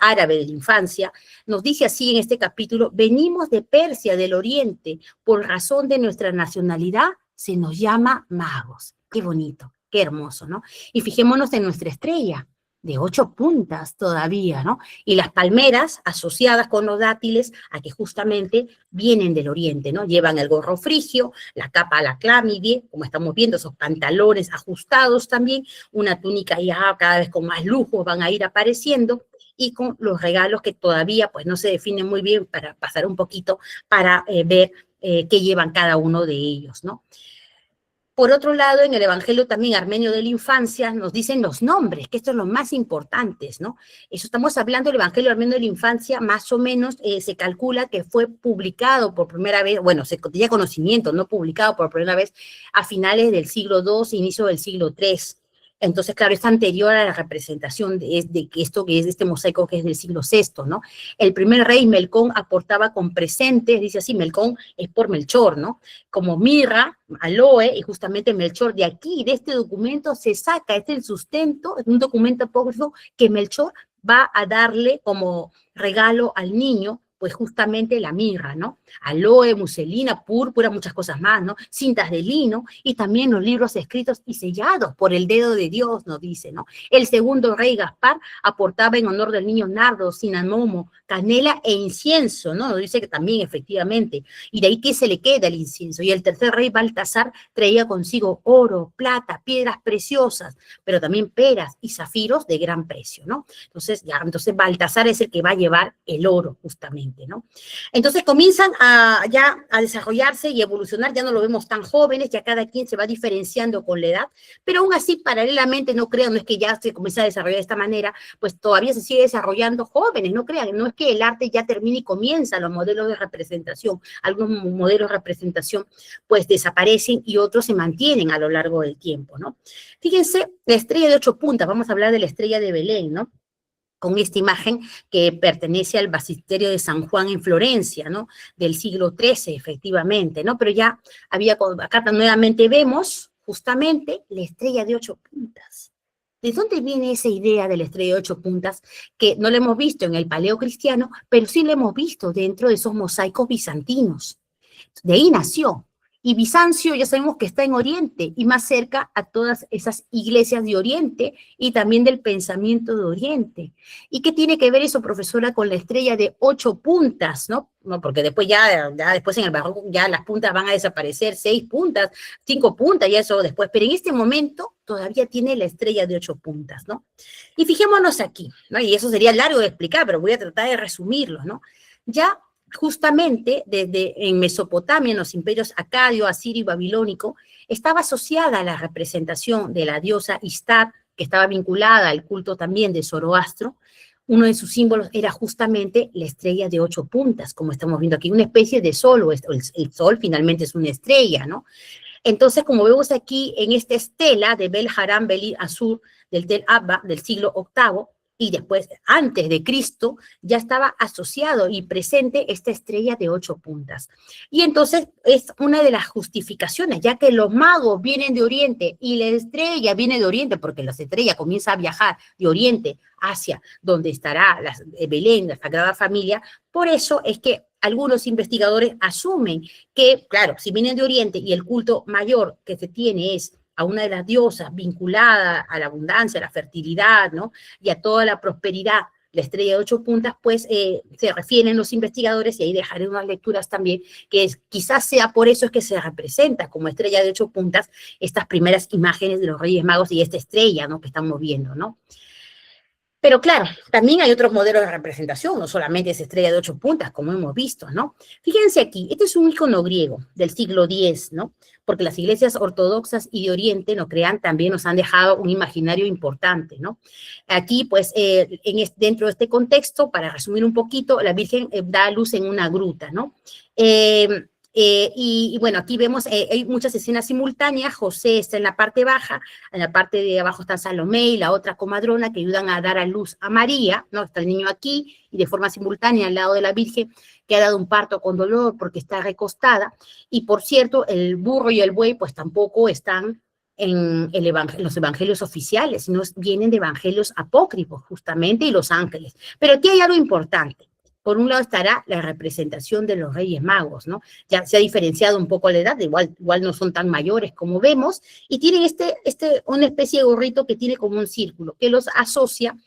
B: árabe de la infancia, nos dice así en este capítulo: venimos de Persia, del Oriente, por razón de nuestra nacionalidad, se nos llama magos. Qué bonito, qué hermoso, ¿no? Y fijémonos en nuestra estrella, de 8 puntas todavía, ¿no? Y las palmeras asociadas con los dátiles a que justamente vienen del Oriente, ¿no? Llevan el gorro frigio, la capa a la clámide, como estamos viendo, esos pantalones ajustados también, una túnica ya cada vez con más lujo van a ir apareciendo, y con los regalos que todavía pues no se definen muy bien, para pasar un poquito para ver qué llevan cada uno de ellos, ¿no? Por otro lado, en el Evangelio también armenio de la infancia nos dicen los nombres, que esto es lo más importante, ¿no? Eso estamos hablando del Evangelio armenio de la infancia, más o menos se calcula que fue publicado por primera vez, bueno, se tenía conocimiento, no publicado por primera vez a finales del siglo II, inicio del siglo III. Entonces, claro, es anterior a la representación de esto que es este mosaico que es del siglo VI, ¿no? El primer rey, Melcón, aportaba con presentes, dice así, Melcón es por Melchor, ¿no? Como mirra, aloe, y justamente Melchor, de aquí, de este documento, se saca, este es el sustento, es un documento apócrifo que Melchor va a darle como regalo al niño, pues justamente la mirra, ¿no? Aloe, muselina, púrpura, muchas cosas más, ¿no? Cintas de lino y también los libros escritos y sellados por el dedo de Dios, nos dice, ¿no? El segundo rey Gaspar aportaba en honor del niño nardo, cinamomo, canela e incienso, ¿no? Nos dice que también efectivamente, y de ahí que se le queda el incienso. Y el tercer rey Baltasar traía consigo oro, plata, piedras preciosas, pero también peras y zafiros de gran precio, ¿no? Entonces, entonces Baltasar es el que va a llevar el oro, justamente, ¿no? Entonces comienzan ya a desarrollarse y evolucionar, ya no lo vemos tan jóvenes, ya cada quien se va diferenciando con la edad, pero aún así, paralelamente, no crean, no es que ya se comienza a desarrollar de esta manera, pues todavía se sigue desarrollando jóvenes, no crean, no es que el arte ya termine y comienza los modelos de representación, algunos modelos de representación pues desaparecen y otros se mantienen a lo largo del tiempo, ¿no? Fíjense, la estrella de 8 puntas, vamos a hablar de la estrella de Belén, ¿no? Con esta imagen que pertenece al Basisterio de San Juan en Florencia, ¿no? Del siglo XIII, efectivamente, ¿no? Pero ya había, acá nuevamente vemos justamente la estrella de 8 puntas. ¿De dónde viene esa idea de la estrella de 8 puntas? Que no la hemos visto en el paleocristiano, pero sí la hemos visto dentro de esos mosaicos bizantinos. De ahí nació. Y Bizancio ya sabemos que está en Oriente y más cerca a todas esas iglesias de Oriente y también del pensamiento de Oriente. ¿Y qué tiene que ver eso, profesora, con la estrella de 8 puntas, no? No, porque después ya después en el barroco ya las puntas van a desaparecer, 6 puntas, 5 puntas y eso después, pero en este momento todavía tiene la estrella de 8 puntas, ¿no? Y fijémonos aquí, ¿no? Y eso sería largo de explicar, pero voy a tratar de resumirlo, ¿no? Ya justamente desde en Mesopotamia, en los imperios acadio, asirio y babilónico, estaba asociada a la representación de la diosa Istar, que estaba vinculada al culto también de Zoroastro. Uno de sus símbolos era justamente la estrella de 8 puntas, como estamos viendo aquí, una especie de sol, o el sol finalmente es una estrella, ¿no? Entonces, como vemos aquí en esta estela de Bel Haram Beli Azur del Tel Abba del siglo VIII, y después, antes de Cristo, ya estaba asociado y presente esta estrella de 8 puntas. Y entonces es una de las justificaciones, ya que los magos vienen de Oriente y la estrella viene de Oriente, porque la estrella comienza a viajar de Oriente hacia donde estará Belén, la Sagrada Familia, por eso es que algunos investigadores asumen que, claro, si vienen de Oriente y el culto mayor que se tiene es a una de las diosas vinculada a la abundancia, a la fertilidad, ¿no? Y a toda la prosperidad, la estrella de 8 puntas, pues se refieren los investigadores, y ahí dejaré unas lecturas también, que quizás sea por eso es que se representa como estrella de 8 puntas estas primeras imágenes de los Reyes Magos y esta estrella, ¿no? Que estamos viendo, ¿no? Pero claro, también hay otros modelos de representación, no solamente esa estrella de 8 puntas, como hemos visto, ¿no? Fíjense aquí, este es un icono griego del siglo X, ¿no? Porque las iglesias ortodoxas y de Oriente, no crean, también nos han dejado un imaginario importante, ¿no? Aquí, pues, dentro de este contexto, para resumir un poquito, la Virgen da a luz en una gruta, ¿no? Y bueno, aquí vemos, hay muchas escenas simultáneas. José está en la parte baja, en la parte de abajo está Salomé y la otra comadrona que ayudan a dar a luz a María, ¿no? Está el niño aquí y de forma simultánea al lado de la Virgen, que ha dado un parto con dolor porque está recostada. Y por cierto, el burro y el buey pues tampoco están en los evangelios oficiales, sino vienen de evangelios apócrifos justamente y los ángeles. Pero aquí hay algo importante. Por un lado estará la representación de los Reyes Magos, ¿no? Ya se ha diferenciado un poco la edad, igual no son tan mayores como vemos, y tienen una especie de gorrito que tiene como un círculo, que los asocia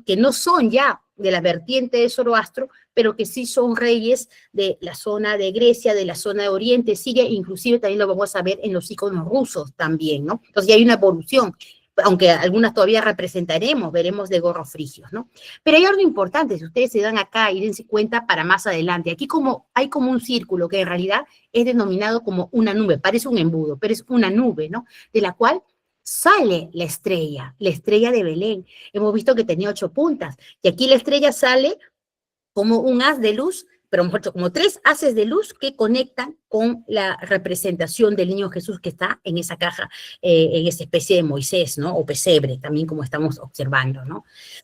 B: que no son ya de la vertiente de Zoroastro, pero que sí son reyes de la zona de Grecia, de la zona de Oriente, Siria, inclusive también lo vamos a ver en los iconos rusos también, ¿no? Entonces ya hay una evolución, aunque algunas todavía representaremos, veremos de gorros frigios, ¿no? Pero hay algo importante, si ustedes se dan acá y dense cuenta para más adelante, aquí hay como un círculo que en realidad es denominado como una nube, parece un embudo, pero es una nube, ¿no? De la cual sale la estrella de Belén. Hemos visto que tenía 8 puntas, y aquí la estrella sale como un haz de luz, pero mejor dicho, como 3 haces de luz que conectan con la representación del niño Jesús que está en esa caja, en esa especie de Moisés, ¿no? O pesebre, también como estamos observando, ¿no?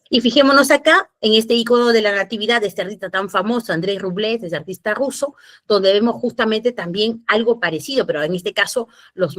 B: Y fijémonos acá, en este icono de la natividad de este artista tan famoso, Andrés Rublev, este artista ruso, donde vemos justamente también algo parecido, pero en este caso los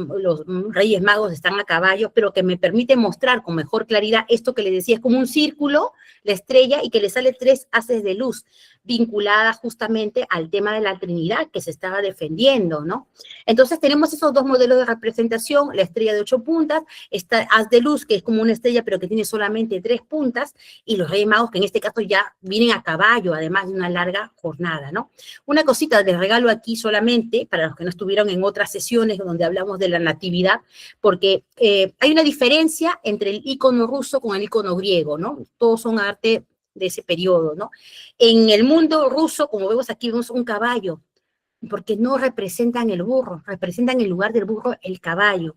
B: Reyes Magos están a caballo, pero que me permite mostrar con mejor claridad esto que les decía, es como un círculo, la estrella, y que le sale 3 haces de luz, vinculada justamente al tema de la Trinidad que se estaba defendiendo, ¿no? Entonces tenemos esos dos modelos de representación, la estrella de 8 puntas, esta haz de luz que es como una estrella pero que tiene solamente 3 puntas, y los Reyes Magos que en este caso ya vienen a caballo, además de una larga jornada, ¿no? Una cosita les regalo aquí solamente, para los que no estuvieron en otras sesiones donde hablamos de la natividad, porque hay una diferencia entre el icono ruso con el icono griego, ¿no? Todos son arte de ese periodo, ¿no? En el mundo ruso, como vemos aquí, vemos un caballo, porque no representan el burro, representan en lugar del burro el caballo.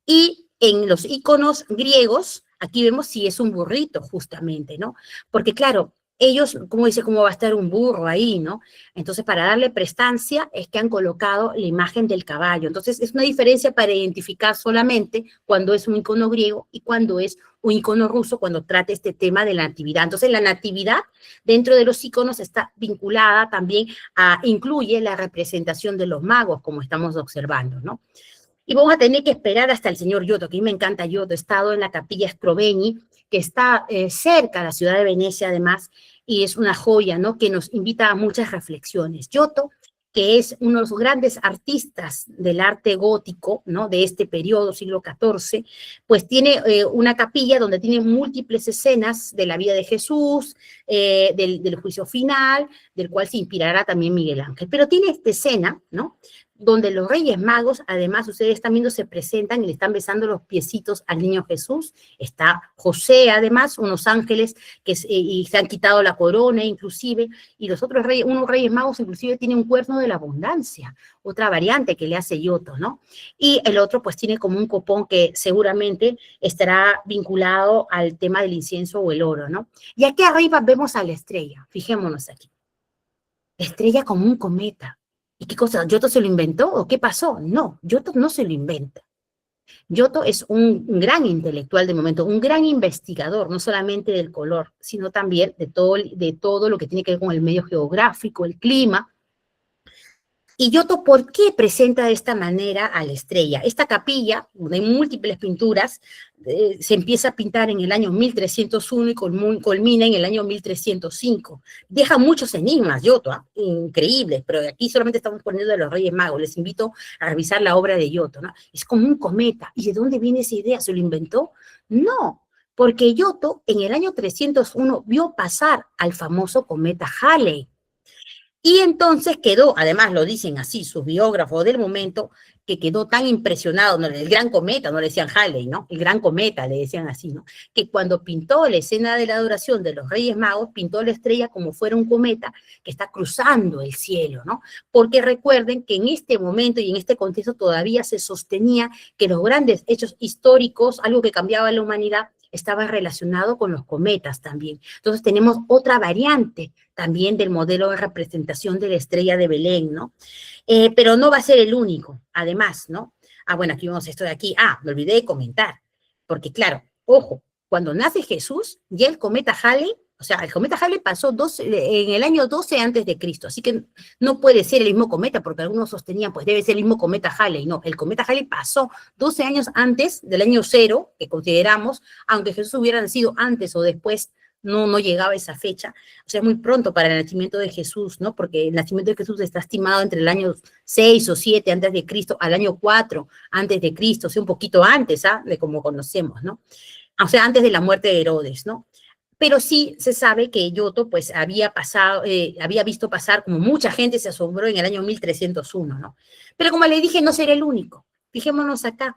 B: Y en los iconos griegos, aquí vemos si es un burrito, justamente, ¿no? Porque claro, ellos, ¿cómo dice cómo va a estar un burro ahí, no? Entonces, para darle prestancia es que han colocado la imagen del caballo. Entonces, es una diferencia para identificar solamente cuando es un icono griego y cuando es un icono ruso, cuando trata este tema de la natividad. Entonces, la natividad dentro de los iconos está vinculada también incluye la representación de los magos, como estamos observando, ¿no? Y vamos a tener que esperar hasta el señor Giotto, que a mí me encanta Giotto. He estado en la Capilla Scrovegni, que está cerca de la ciudad de Venecia, además, y es una joya, ¿no? Que nos invita a muchas reflexiones. Giotto, que es uno de los grandes artistas del arte gótico, ¿no? De este periodo, siglo XIV, pues tiene una capilla donde tiene múltiples escenas de la vida de Jesús, del juicio final, del cual se inspirará también Miguel Ángel. Pero tiene esta escena, ¿no? Donde los Reyes Magos, además, ustedes están viendo, se presentan y le están besando los piecitos al niño Jesús. Está José, además, unos ángeles y se han quitado la corona, inclusive, y los otros reyes, unos Reyes Magos, inclusive, tienen un cuerno de la abundancia, otra variante que le hace Giotto, ¿no? Y el otro, pues, tiene como un copón que seguramente estará vinculado al tema del incienso o el oro, ¿no? Y aquí arriba vemos a la estrella, fijémonos aquí. La estrella como un cometa. ¿Y qué cosa? ¿Giotto se lo inventó o qué pasó? No, Giotto no se lo inventa. Giotto es un gran intelectual de momento, un gran investigador, no solamente del color, sino también de todo lo que tiene que ver con el medio geográfico, el clima. Y Giotto, ¿por qué presenta de esta manera a la estrella? Esta capilla, de múltiples pinturas, se empieza a pintar en el año 1301 y culmina en el año 1305. Deja muchos enigmas, Giotto, increíbles, pero aquí solamente estamos poniendo de los Reyes Magos. Les invito a revisar la obra de Giotto, ¿no? Es como un cometa. ¿Y de dónde viene esa idea? ¿Se lo inventó? No, porque Giotto en el año 301 vio pasar al famoso cometa Halley. Y entonces quedó, además lo dicen así, sus biógrafos del momento, que quedó tan impresionado, ¿no? El gran cometa, no le decían Halley, ¿no? El gran cometa, le decían así, ¿no? Que cuando pintó la escena de la adoración de los Reyes Magos, pintó la estrella como fuera un cometa que está cruzando el cielo, ¿no? Porque recuerden que en este momento y en este contexto todavía se sostenía que los grandes hechos históricos, algo que cambiaba la humanidad, estaba relacionado con los cometas también. Entonces tenemos otra variante también del modelo de representación de la estrella de Belén, ¿no? Pero no va a ser el único, además, ¿no? Bueno, aquí vemos esto de aquí. Me olvidé de comentar, porque claro, ojo, cuando nace Jesús, ya el cometa Halley, o sea, el cometa Halley pasó en el año 12 antes de Cristo, así que no puede ser el mismo cometa, porque algunos sostenían, pues debe ser el mismo cometa Halley. No, el cometa Halley pasó 12 años antes del año 0, que consideramos, aunque Jesús hubiera nacido antes o después, no llegaba a esa fecha. O sea, es muy pronto para el nacimiento de Jesús, ¿no? Porque el nacimiento de Jesús está estimado entre el año 6 o 7 antes de Cristo al año 4 antes de Cristo, o sea, un poquito antes, de como conocemos, ¿no? O sea, antes de la muerte de Herodes, ¿no? Pero sí se sabe que Giotto, pues, había visto pasar, como mucha gente se asombró en el año 1301, ¿no? Pero como le dije, no será el único. Fijémonos acá.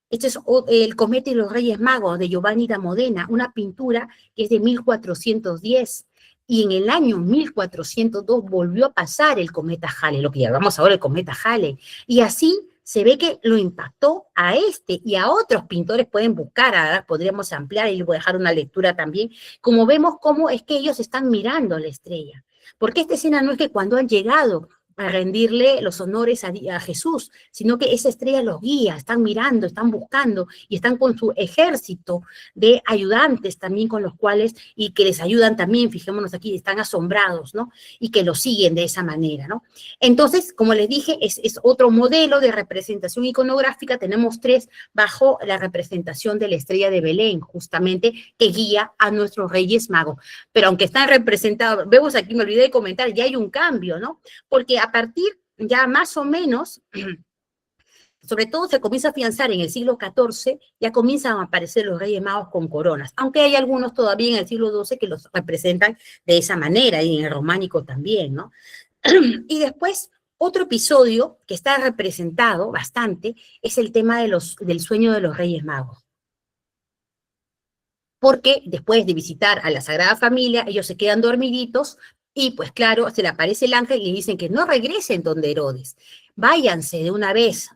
B: Este es el cometa y los Reyes Magos de Giovanni da Modena, una pintura que es de 1410. Y en el año 1402 volvió a pasar el cometa Halley, lo que llamamos ahora el cometa Halley. Y así se ve que lo impactó a este y a otros pintores. Pueden buscar, podríamos ampliar, y les voy a dejar una lectura también, como vemos cómo es que ellos están mirando la estrella. Porque esta escena no es que cuando han llegado a rendirle los honores a Jesús, sino que esa estrella los guía, están mirando, están buscando y están con su ejército de ayudantes también con los cuales, y que les ayudan también, fijémonos aquí, están asombrados, ¿no? Y que los siguen de esa manera, ¿no? Entonces, como les dije, es otro modelo de representación iconográfica, tenemos tres bajo la representación de la estrella de Belén, justamente, que guía a nuestros Reyes Magos. Pero aunque están representados, vemos aquí, me olvidé de comentar, ya hay un cambio, ¿no? Porque a partir ya más o menos, sobre todo se comienza a afianzar en el siglo XIV, ya comienzan a aparecer los Reyes Magos con coronas, aunque hay algunos todavía en el siglo XII que los representan de esa manera, y en el románico también, ¿no? Y después, otro episodio que está representado bastante es el tema del sueño de los Reyes Magos. Porque después de visitar a la Sagrada Familia, ellos se quedan dormiditos y pues claro, se le aparece el ángel y le dicen que no regresen donde Herodes, váyanse de una vez,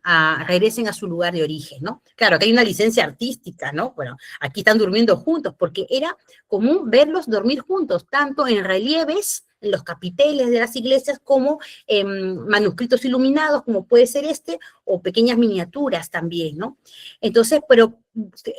B: regresen a su lugar de origen, ¿no? Claro, que hay una licencia artística, ¿no? Bueno, aquí están durmiendo juntos, porque era común verlos dormir juntos, tanto en relieves, en los capiteles de las iglesias, como en manuscritos iluminados, como puede ser este, o pequeñas miniaturas también, ¿no? Entonces, pero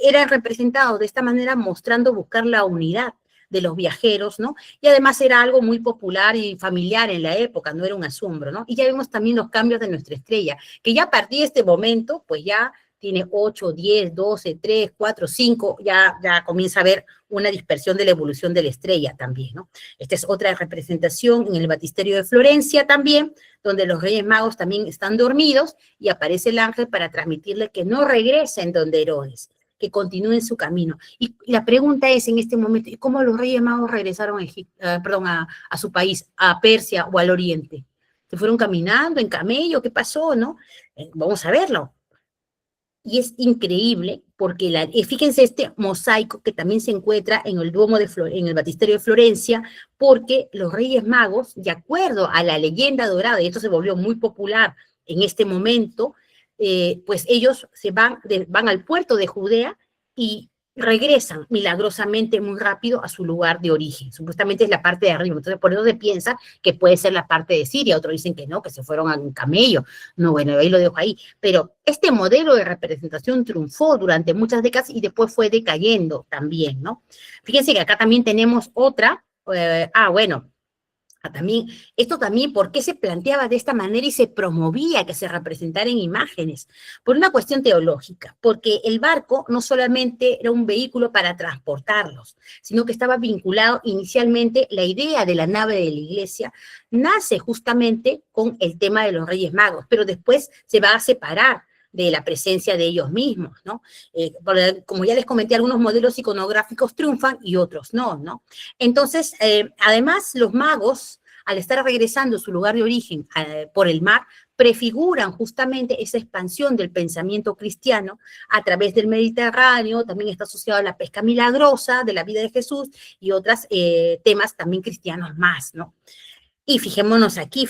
B: era representado de esta manera, mostrando buscar la unidad de los viajeros, ¿no? Y además era algo muy popular y familiar en la época, no era un asombro, ¿no? Y ya vemos también los cambios de nuestra estrella, que ya a partir de este momento, pues ya tiene 8, 10, 12, 3, 4, 5, ya comienza a haber una dispersión de la evolución de la estrella también, ¿no? Esta es otra representación en el Baptisterio de Florencia también, donde los Reyes Magos también están dormidos y aparece el ángel para transmitirle que no regresen donde Herodes, que continúen su camino. Y la pregunta es en este momento, ¿y cómo los Reyes Magos regresaron a su país, a Persia o al Oriente? ¿Se fueron caminando en camello? ¿Qué pasó, no? Vamos a verlo. Y es increíble porque, fíjense este mosaico que también se encuentra en el Duomo en el Baptisterio de Florencia, porque los Reyes Magos, de acuerdo a la leyenda dorada, y esto se volvió muy popular en este momento, pues ellos van al puerto de Judea y regresan milagrosamente muy rápido a su lugar de origen. Supuestamente es la parte de arriba, entonces por eso se piensa que puede ser la parte de Siria, otros dicen que no, que se fueron a un camello. No, bueno, ahí lo dejo ahí. Pero este modelo de representación triunfó durante muchas décadas y después fue decayendo también, ¿no? Fíjense que acá también tenemos otra, bueno, también, esto también, ¿por qué se planteaba de esta manera y se promovía que se representara en imágenes? Por una cuestión teológica, porque el barco no solamente era un vehículo para transportarlos, sino que estaba vinculado inicialmente, la idea de la nave de la iglesia nace justamente con el tema de los Reyes Magos, pero después se va a separar de la presencia de ellos mismos, ¿no? Como ya les comenté, algunos modelos iconográficos triunfan y otros no, ¿no? Entonces, además, los magos, al estar regresando a su lugar de origen por el mar, prefiguran justamente esa expansión del pensamiento cristiano a través del Mediterráneo, también está asociado a la pesca milagrosa de la vida de Jesús y otros temas también cristianos más, ¿no? Y fijémonos aquí,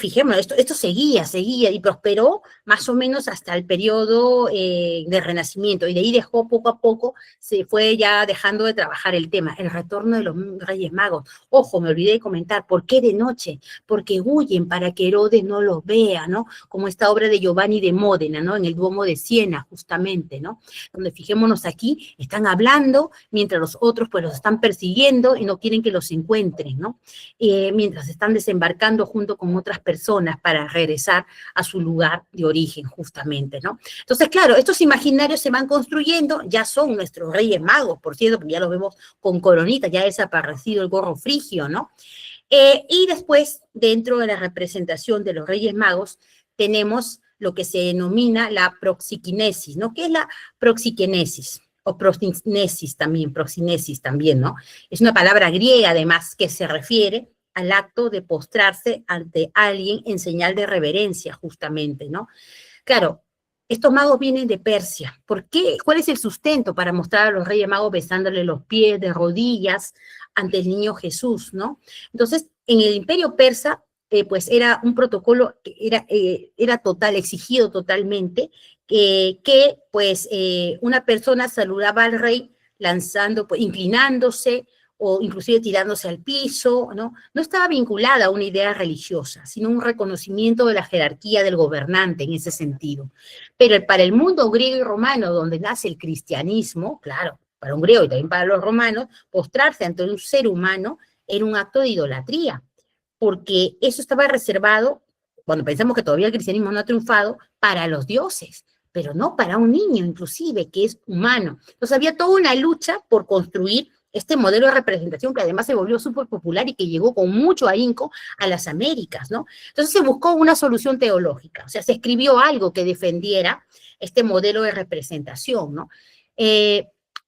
B: esto seguía y prosperó más o menos hasta el periodo del Renacimiento, y de ahí dejó poco a poco, se fue ya dejando de trabajar el tema, el retorno de los Reyes Magos. Ojo, me olvidé de comentar, ¿por qué de noche? Porque huyen para que Herodes no los vea, ¿no? Como esta obra de Giovanni de Módena, ¿no? En el Duomo de Siena, justamente, ¿no? Donde fijémonos aquí, están hablando, mientras los otros pues los están persiguiendo y no quieren que los encuentren, ¿no? Mientras están desembarcando junto con otras personas para regresar a su lugar de origen, justamente, ¿no? Entonces, claro, estos imaginarios se van construyendo, ya son nuestros Reyes Magos, por cierto, porque ya los vemos con coronita, ya ha desaparecido el gorro frigio, ¿no? Y después, dentro de la representación de los Reyes Magos, tenemos lo que se denomina la proxikinesis, ¿no? ¿Qué es la proxikinesis? O proxinesis también, ¿no? Es una palabra griega, además, que se refiere al acto de postrarse ante alguien en señal de reverencia, justamente, ¿no? Claro, estos magos vienen de Persia. ¿Por qué? ¿Cuál es el sustento para mostrar a los Reyes Magos besándole los pies de rodillas ante el niño Jesús, ¿no? Entonces, en el Imperio Persa, pues era un protocolo que era total, exigido totalmente, pues una persona saludaba al rey lanzando, pues, inclinándose, o inclusive tirándose al piso, ¿no? No estaba vinculada a una idea religiosa, sino un reconocimiento de la jerarquía del gobernante en ese sentido. Pero para el mundo griego y romano, donde nace el cristianismo, claro, para un griego y también para los romanos, postrarse ante un ser humano era un acto de idolatría, porque eso estaba reservado, cuando pensamos que todavía el cristianismo no ha triunfado, para los dioses, pero no para un niño inclusive, que es humano. Entonces había toda una lucha por construir este modelo de representación que además se volvió súper popular y que llegó con mucho ahínco a las Américas, ¿no? Entonces se buscó una solución teológica, o sea, se escribió algo que defendiera este modelo de representación, ¿no?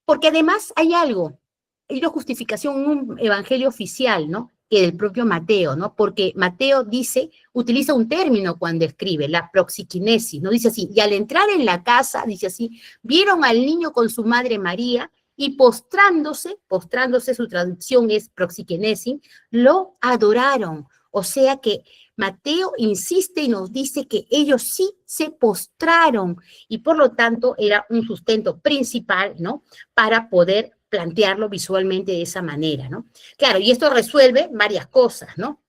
B: Porque además hay algo, hay una justificación, un evangelio oficial, ¿no? Que del propio Mateo, ¿no? Porque Mateo dice, utiliza un término cuando escribe, la proxiquinesis, ¿no? Dice así, y al entrar en la casa, dice así, vieron al niño con su madre María y postrándose, su traducción es proxiquinesis, lo adoraron. O sea que Mateo insiste y nos dice que ellos sí se postraron y por lo tanto era un sustento principal, ¿no? Para poder plantearlo visualmente de esa manera, ¿no? Claro, y esto resuelve varias cosas, ¿no?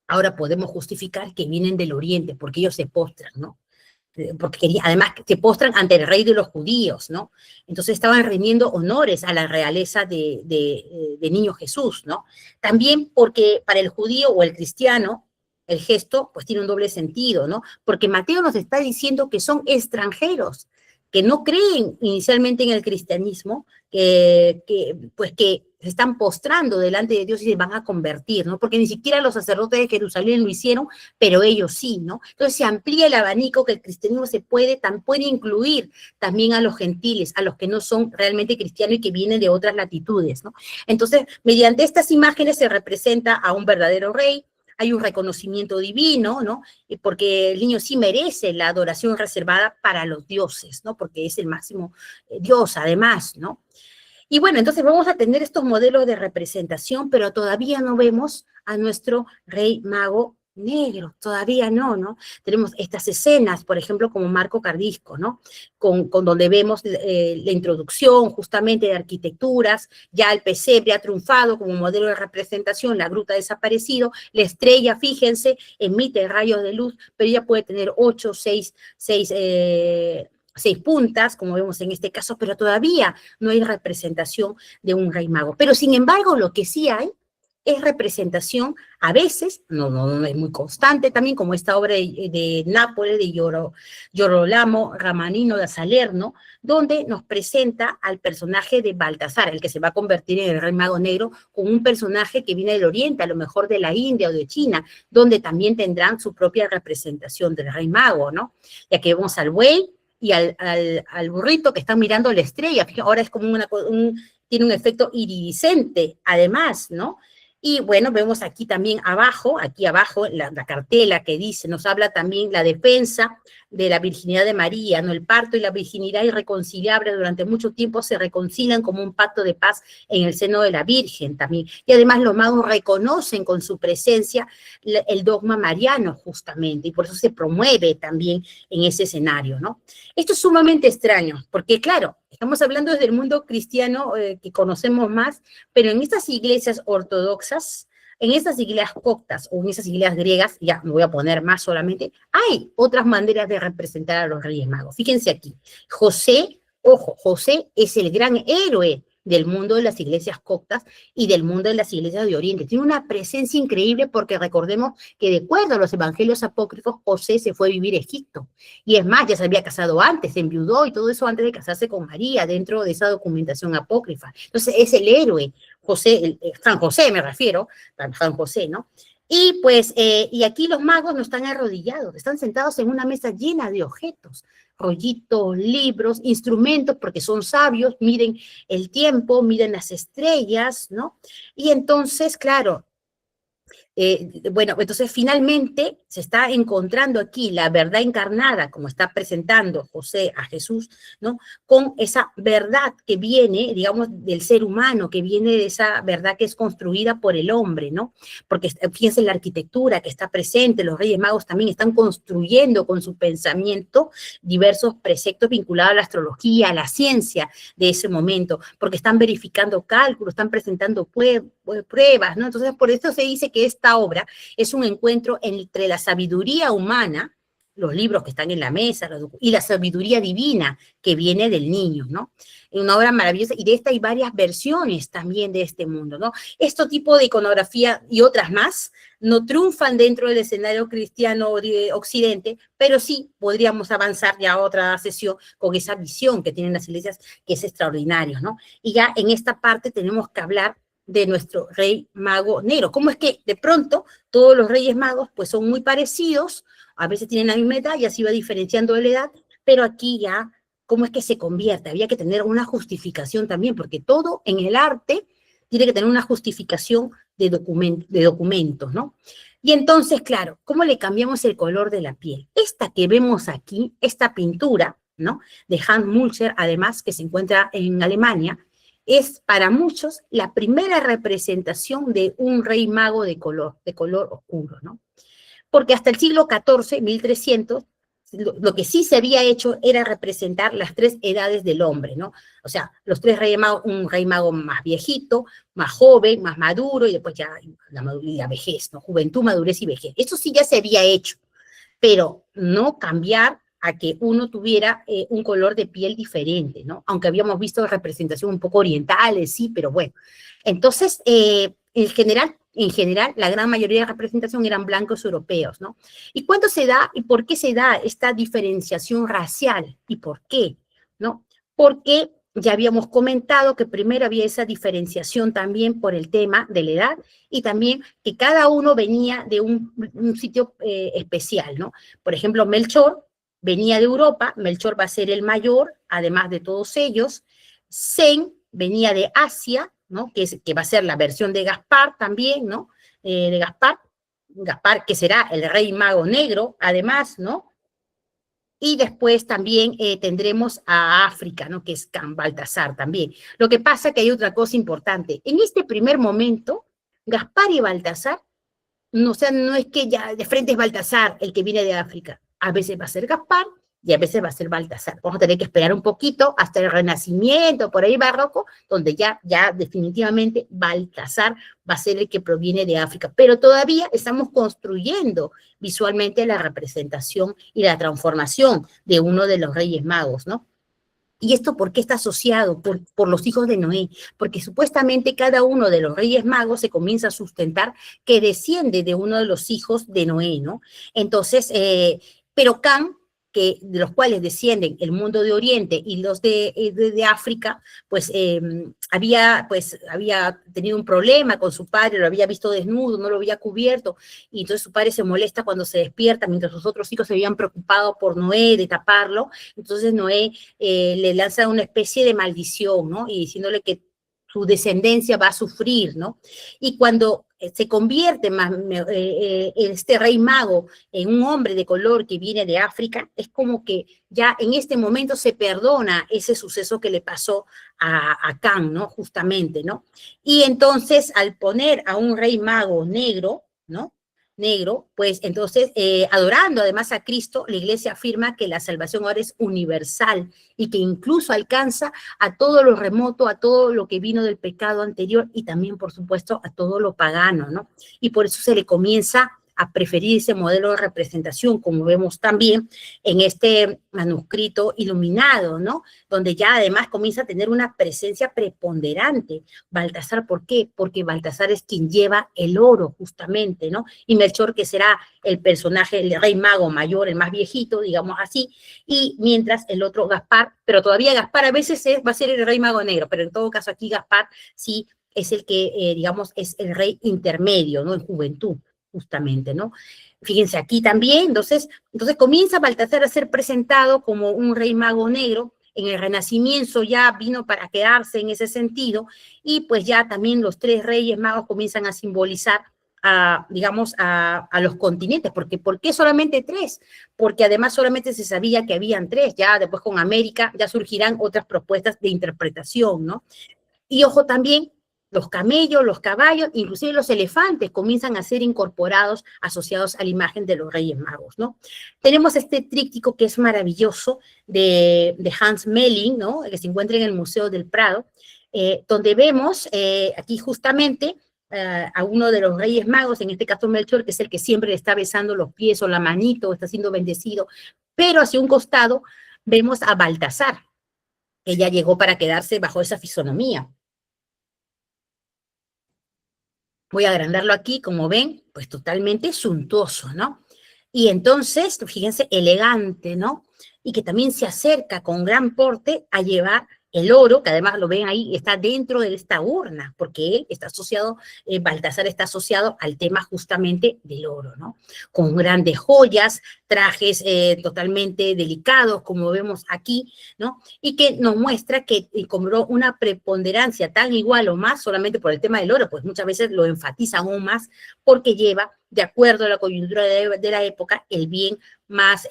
B: Ahora podemos justificar que vienen del Oriente, porque ellos se postran, ¿no? Porque además se postran ante el rey de los judíos, ¿no? Entonces estaban rindiendo honores a la realeza de Niño Jesús, ¿no? También porque para el judío o el cristiano, el gesto pues tiene un doble sentido, ¿no? Porque Mateo nos está diciendo que son extranjeros, que no creen inicialmente en el cristianismo, pues que se están postrando delante de Dios y se van a convertir, ¿no? Porque ni siquiera los sacerdotes de Jerusalén lo hicieron, pero ellos sí, ¿no? Entonces se amplía el abanico que el cristianismo puede incluir también a los gentiles, a los que no son realmente cristianos y que vienen de otras latitudes, ¿no? Entonces, mediante estas imágenes se representa a un verdadero rey, hay un reconocimiento divino, ¿no? Porque el niño sí merece la adoración reservada para los dioses, ¿no? Porque es el máximo Dios, además, ¿no? Y bueno, entonces vamos a tener estos modelos de representación, pero todavía no vemos a nuestro rey mago negro, todavía no, ¿no? Tenemos estas escenas, por ejemplo, como Marco Cardisco, ¿no? Con donde vemos la introducción justamente de arquitecturas, ya el pesebre ha triunfado como modelo de representación, la gruta ha desaparecido, la estrella, fíjense, emite rayos de luz, pero ella puede tener 8, 6 puntas, como vemos en este caso, pero todavía no hay representación de un rey mago. Pero sin embargo, lo que sí hay es representación, a veces, no es muy constante también, como esta obra de Nápoles, de Girolamo Ramanino da Salerno, donde nos presenta al personaje de Baltasar, el que se va a convertir en el rey mago negro, con un personaje que viene del Oriente, a lo mejor de la India o de China, donde también tendrán su propia representación del rey mago, ¿no? Ya que vemos al buey y al burrito que están mirando la estrella, ahora es como tiene un efecto iridiscente, además, ¿no? Y bueno, vemos aquí también abajo, la cartela que dice, nos habla también la defensa de la virginidad de María, ¿no? El parto y la virginidad irreconciliable durante mucho tiempo se reconcilian como un pacto de paz en el seno de la Virgen también. Y además los magos reconocen con su presencia el dogma mariano justamente, y por eso se promueve también en ese escenario, ¿no? Esto es sumamente extraño, porque claro, estamos hablando desde el mundo cristiano que conocemos más, pero en estas iglesias ortodoxas, en estas iglesias coptas o en esas iglesias griegas, ya me voy a poner más solamente, hay otras maneras de representar a los Reyes Magos. Fíjense aquí, José, ojo, José es el gran héroe del mundo de las iglesias coptas y del mundo de las iglesias de Oriente. Tiene una presencia increíble porque recordemos que de acuerdo a los evangelios apócrifos, José se fue a vivir a Egipto. Y es más, ya se había casado antes, se enviudó y todo eso antes de casarse con María, dentro de esa documentación apócrifa. Entonces es el héroe, José, San José me refiero, San José, ¿no? Y pues, y aquí los magos no están arrodillados, están sentados en una mesa llena de objetos, rollitos, libros, instrumentos, porque son sabios, miden el tiempo, miden las estrellas, ¿no? Y entonces, claro, Bueno, entonces finalmente se está encontrando aquí la verdad encarnada, como está presentando José a Jesús, ¿no? Con esa verdad que viene, digamos, del ser humano, que viene de esa verdad que es construida por el hombre, ¿no? Porque fíjense la arquitectura que está presente, los Reyes Magos también están construyendo con su pensamiento diversos preceptos vinculados a la astrología, a la ciencia de ese momento, porque están verificando cálculos, están presentando pruebas, ¿no? Entonces, por eso se dice que esta obra es un encuentro entre la sabiduría humana, los libros que están en la mesa, y la sabiduría divina que viene del niño, ¿no? Una obra maravillosa, y de esta hay varias versiones también de este mundo, ¿no? Este tipo de iconografía y otras más no triunfan dentro del escenario cristiano de Occidente, pero sí podríamos avanzar ya a otra sesión con esa visión que tienen las iglesias, que es extraordinario, ¿no? Y ya en esta parte tenemos que hablar de nuestro rey mago negro. ¿Cómo es que de pronto todos los reyes magos pues son muy parecidos, a veces tienen la misma edad, ya se iba diferenciando de la edad, pero aquí ya, ¿cómo es que se convierte? Había que tener una justificación también, porque todo en el arte tiene que tener una justificación de documentos, ¿no? Y entonces, claro, ¿cómo le cambiamos el color de la piel? Esta que vemos aquí, esta pintura, ¿no? De Hans Mulzer, además, que se encuentra en Alemania, es para muchos la primera representación de un rey mago de color oscuro, ¿no? Porque hasta el siglo XIV, 1300, lo que sí se había hecho era representar las tres edades del hombre, ¿no? O sea, los tres reyes magos, un rey mago más viejito, más joven, más maduro, y después ya la vejez, ¿no? Juventud, madurez y vejez. Eso sí ya se había hecho, pero no cambiar a que uno tuviera un color de piel diferente, ¿no? Aunque habíamos visto representación un poco orientales, sí, pero bueno. Entonces, en general, la gran mayoría de representación eran blancos europeos, ¿no? ¿Y cuándo se da y por qué se da esta diferenciación racial? ¿Y por qué? ¿No? Porque ya habíamos comentado que primero había esa diferenciación también por el tema de la edad y también que cada uno venía de un sitio especial, ¿no? Por ejemplo, Melchor venía de Europa, Melchor va a ser el mayor, además de todos ellos. Zen venía de Asia, ¿no? Que va a ser la versión de Gaspar también, ¿no? De Gaspar, que será el rey mago negro, además, ¿no? Y después también tendremos a África, ¿no? Que es Can Baltasar también. Lo que pasa es que hay otra cosa importante. En este primer momento, Gaspar y Baltasar, no, o sea, no es que ya de frente es Baltasar el que viene de África. A veces va a ser Gaspar y a veces va a ser Baltasar. Vamos a tener que esperar un poquito hasta el Renacimiento, por ahí barroco, donde ya definitivamente Baltasar va a ser el que proviene de África. Pero todavía estamos construyendo visualmente la representación y la transformación de uno de los Reyes Magos, ¿no? ¿Y esto por qué está asociado? Por los hijos de Noé, porque supuestamente cada uno de los reyes magos se comienza a sustentar que desciende de uno de los hijos de Noé, ¿no? Entonces, pero Cam, de los cuales descienden el mundo de Oriente y los de África, pues, había tenido un problema con su padre, lo había visto desnudo, no lo había cubierto, y entonces su padre se molesta cuando se despierta, mientras los otros hijos se habían preocupado por Noé, de taparlo. Entonces Noé le lanza una especie de maldición, ¿no? Y diciéndole que su descendencia va a sufrir, ¿no? Y cuando se convierte este rey mago en un hombre de color que viene de África, es como que ya en este momento se perdona ese suceso que le pasó a Can, ¿no? Justamente, ¿no? Y entonces al poner a un rey mago negro, ¿no? Negro, pues entonces, adorando además a Cristo, la iglesia afirma que la salvación ahora es universal y que incluso alcanza a todo lo remoto, a todo lo que vino del pecado anterior y también, por supuesto, a todo lo pagano, ¿no? Y por eso se le comienza a preferir ese modelo de representación, como vemos también en este manuscrito iluminado, ¿no? Donde ya además comienza a tener una presencia preponderante. Baltasar, ¿por qué? Porque Baltasar es quien lleva el oro, justamente, ¿no? Y Melchor, que será el personaje, el rey mago mayor, el más viejito, digamos así, y mientras el otro Gaspar, pero todavía Gaspar a veces va a ser el rey mago negro, pero en todo caso aquí Gaspar sí es el que, digamos, es el rey intermedio, ¿no? En juventud, justamente, ¿no? Fíjense aquí también, entonces comienza Baltasar a ser presentado como un rey mago negro. En el Renacimiento ya vino para quedarse en ese sentido, y pues ya también los tres reyes magos comienzan a simbolizar digamos, a los continentes. Porque, ¿por qué solamente 3? Porque además solamente se sabía que habían 3, ya después con América ya surgirán otras propuestas de interpretación, ¿no? Y ojo también, los camellos, los caballos, inclusive los elefantes comienzan a ser incorporados, asociados a la imagen de los Reyes Magos, ¿no? Tenemos este tríptico que es maravilloso de Hans Melling, ¿no? Que se encuentra en el Museo del Prado, donde vemos aquí justamente a uno de los Reyes Magos, en este caso Melchor, que es el que siempre le está besando los pies o la manito, está siendo bendecido, pero hacia un costado vemos a Baltasar, que ya llegó para quedarse bajo esa fisonomía. Voy a agrandarlo aquí, como ven, pues totalmente suntuoso, ¿no? Y entonces, fíjense, elegante, ¿no? Y que también se acerca con gran porte a llevar el oro, que además lo ven ahí, está dentro de esta urna, porque él está asociado, Baltasar está asociado al tema justamente del oro, ¿no? Con grandes joyas, trajes totalmente delicados, como vemos aquí, ¿no? Y que nos muestra que cobró una preponderancia tan igual o más solamente por el tema del oro, pues muchas veces lo enfatiza aún más porque lleva, de acuerdo a la coyuntura de la época, el bien más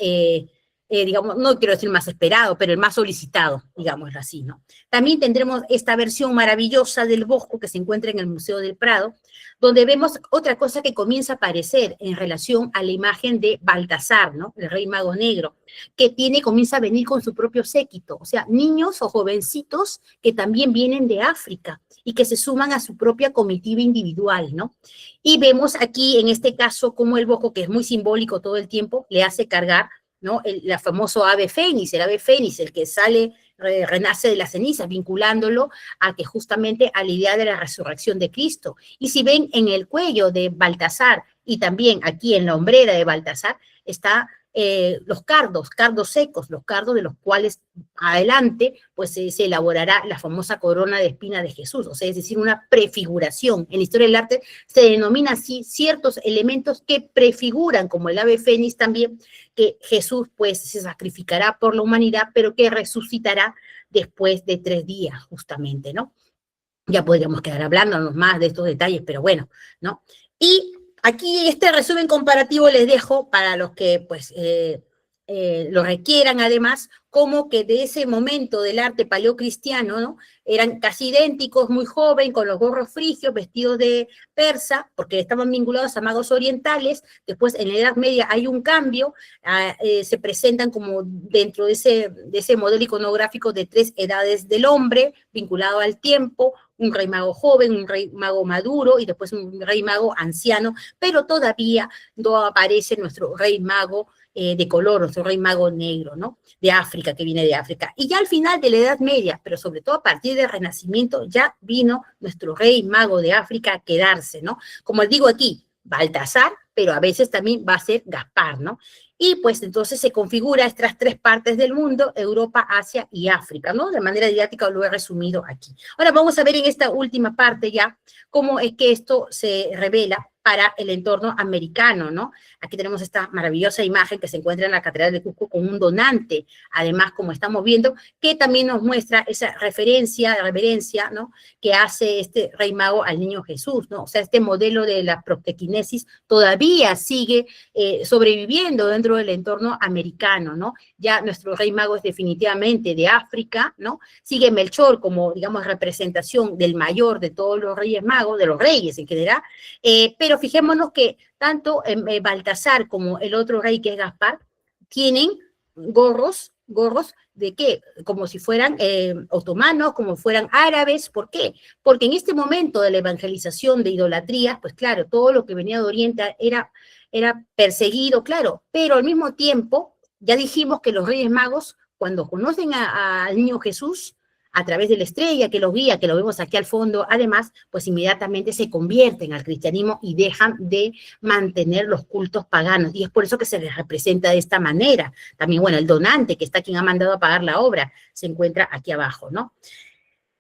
B: digamos, no quiero decir más esperado, pero el más solicitado, digámoslo así, ¿no? También tendremos esta versión maravillosa del Bosco que se encuentra en el Museo del Prado, donde vemos otra cosa que comienza a aparecer en relación a la imagen de Baltasar, ¿no? El rey mago negro, que comienza a venir con su propio séquito, o sea, niños o jovencitos que también vienen de África y que se suman a su propia comitiva individual, ¿no? Y vemos aquí, en este caso, cómo el Bosco, que es muy simbólico todo el tiempo, le hace cargar, ¿no? El famoso ave fénix, el que sale, renace de las cenizas, vinculándolo a que justamente a la idea de la resurrección de Cristo. Y si ven en el cuello de Baltasar y también aquí en la hombrera de Baltasar, está los cardos secos, los cardos de los cuales adelante pues se elaborará la famosa corona de espina de Jesús, o sea, es decir, una prefiguración. En la historia del arte se denomina así ciertos elementos que prefiguran, como el ave fénix también, que Jesús pues se sacrificará por la humanidad, pero que resucitará después de 3 días, justamente, ¿no? Ya podríamos quedar hablándonos más de estos detalles, pero bueno, ¿no? Y aquí este resumen comparativo les dejo para los que pues lo requieran además, como que de ese momento del arte paleocristiano, ¿no? Eran casi idénticos, muy joven, con los gorros frigios, vestidos de persa, porque estaban vinculados a magos orientales. Después en la Edad Media hay un cambio, se presentan como dentro de ese modelo iconográfico de 3 edades del hombre, vinculado al tiempo, un rey mago joven, un rey mago maduro y después un rey mago anciano, pero todavía no aparece nuestro rey mago de color, nuestro rey mago negro, ¿no? De África, que viene de África. Y ya al final de la Edad Media, pero sobre todo a partir del Renacimiento, ya vino nuestro rey mago de África a quedarse, ¿no? Como digo aquí, Baltasar, pero a veces también va a ser Gaspar, ¿no? Y pues entonces se configura estas 3 partes del mundo, Europa, Asia y África, ¿no? De manera didáctica lo he resumido aquí. Ahora vamos a ver en esta última parte ya cómo es que esto se revela para el entorno americano, ¿no? Aquí tenemos esta maravillosa imagen que se encuentra en la Catedral de Cusco con un donante, además, como estamos viendo, que también nos muestra esa reverencia, ¿no? Que hace este rey mago al niño Jesús, ¿no? O sea, este modelo de la protequinesis todavía sigue sobreviviendo dentro del entorno americano, ¿no? Ya nuestro rey mago es definitivamente de África, ¿no? Sigue Melchor como, digamos, representación del mayor de todos los reyes magos, de los reyes en general, pero fijémonos que tanto Baltasar como el otro rey que es Gaspar tienen gorros de qué, como si fueran otomanos, como fueran árabes. ¿Por qué? Porque en este momento de la evangelización de idolatría, pues claro, todo lo que venía de Oriente era perseguido, claro, pero al mismo tiempo, ya dijimos que los Reyes Magos, cuando conocen al niño Jesús, a través de la estrella que los guía, que lo vemos aquí al fondo, además, pues inmediatamente se convierten al cristianismo y dejan de mantener los cultos paganos. Y es por eso que se les representa de esta manera. También, bueno, el donante, que está quien ha mandado a pagar la obra, se encuentra aquí abajo, ¿no?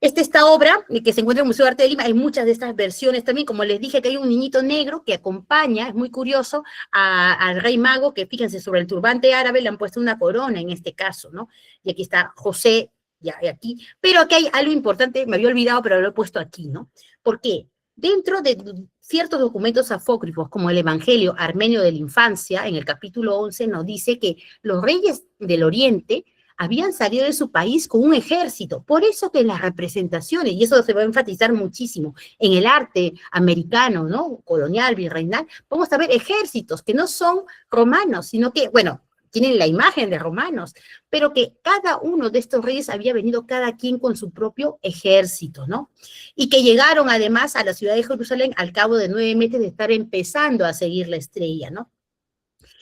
B: Esta obra, que se encuentra en el Museo de Arte de Lima, hay muchas de estas versiones también, como les dije que hay un niñito negro que acompaña, es muy curioso, al rey mago, que fíjense, sobre el turbante árabe le han puesto una corona en este caso, ¿no? Y aquí está José, ya aquí, pero aquí hay algo importante, me había olvidado, pero lo he puesto aquí, ¿no? ¿Por qué? Dentro de ciertos documentos apócrifos, como el Evangelio Armenio de la Infancia, en el capítulo 11 nos dice que los reyes del Oriente habían salido de su país con un ejército. Por eso que las representaciones, y eso se va a enfatizar muchísimo, en el arte americano, ¿no? Colonial, virreinal, vamos a ver ejércitos que no son romanos, sino que, bueno, tienen la imagen de romanos, pero que cada uno de estos reyes había venido cada quien con su propio ejército, ¿no? Y que llegaron además a la ciudad de Jerusalén al cabo de 9 meses de estar empezando a seguir la estrella, ¿no?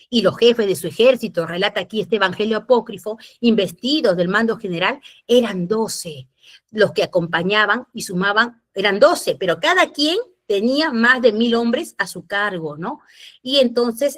B: Y los jefes de su ejército, relata aquí este evangelio apócrifo, investidos del mando general, eran 12. Los que acompañaban y sumaban eran 12, pero cada quien tenía más de 1000 hombres a su cargo, ¿no? Y entonces,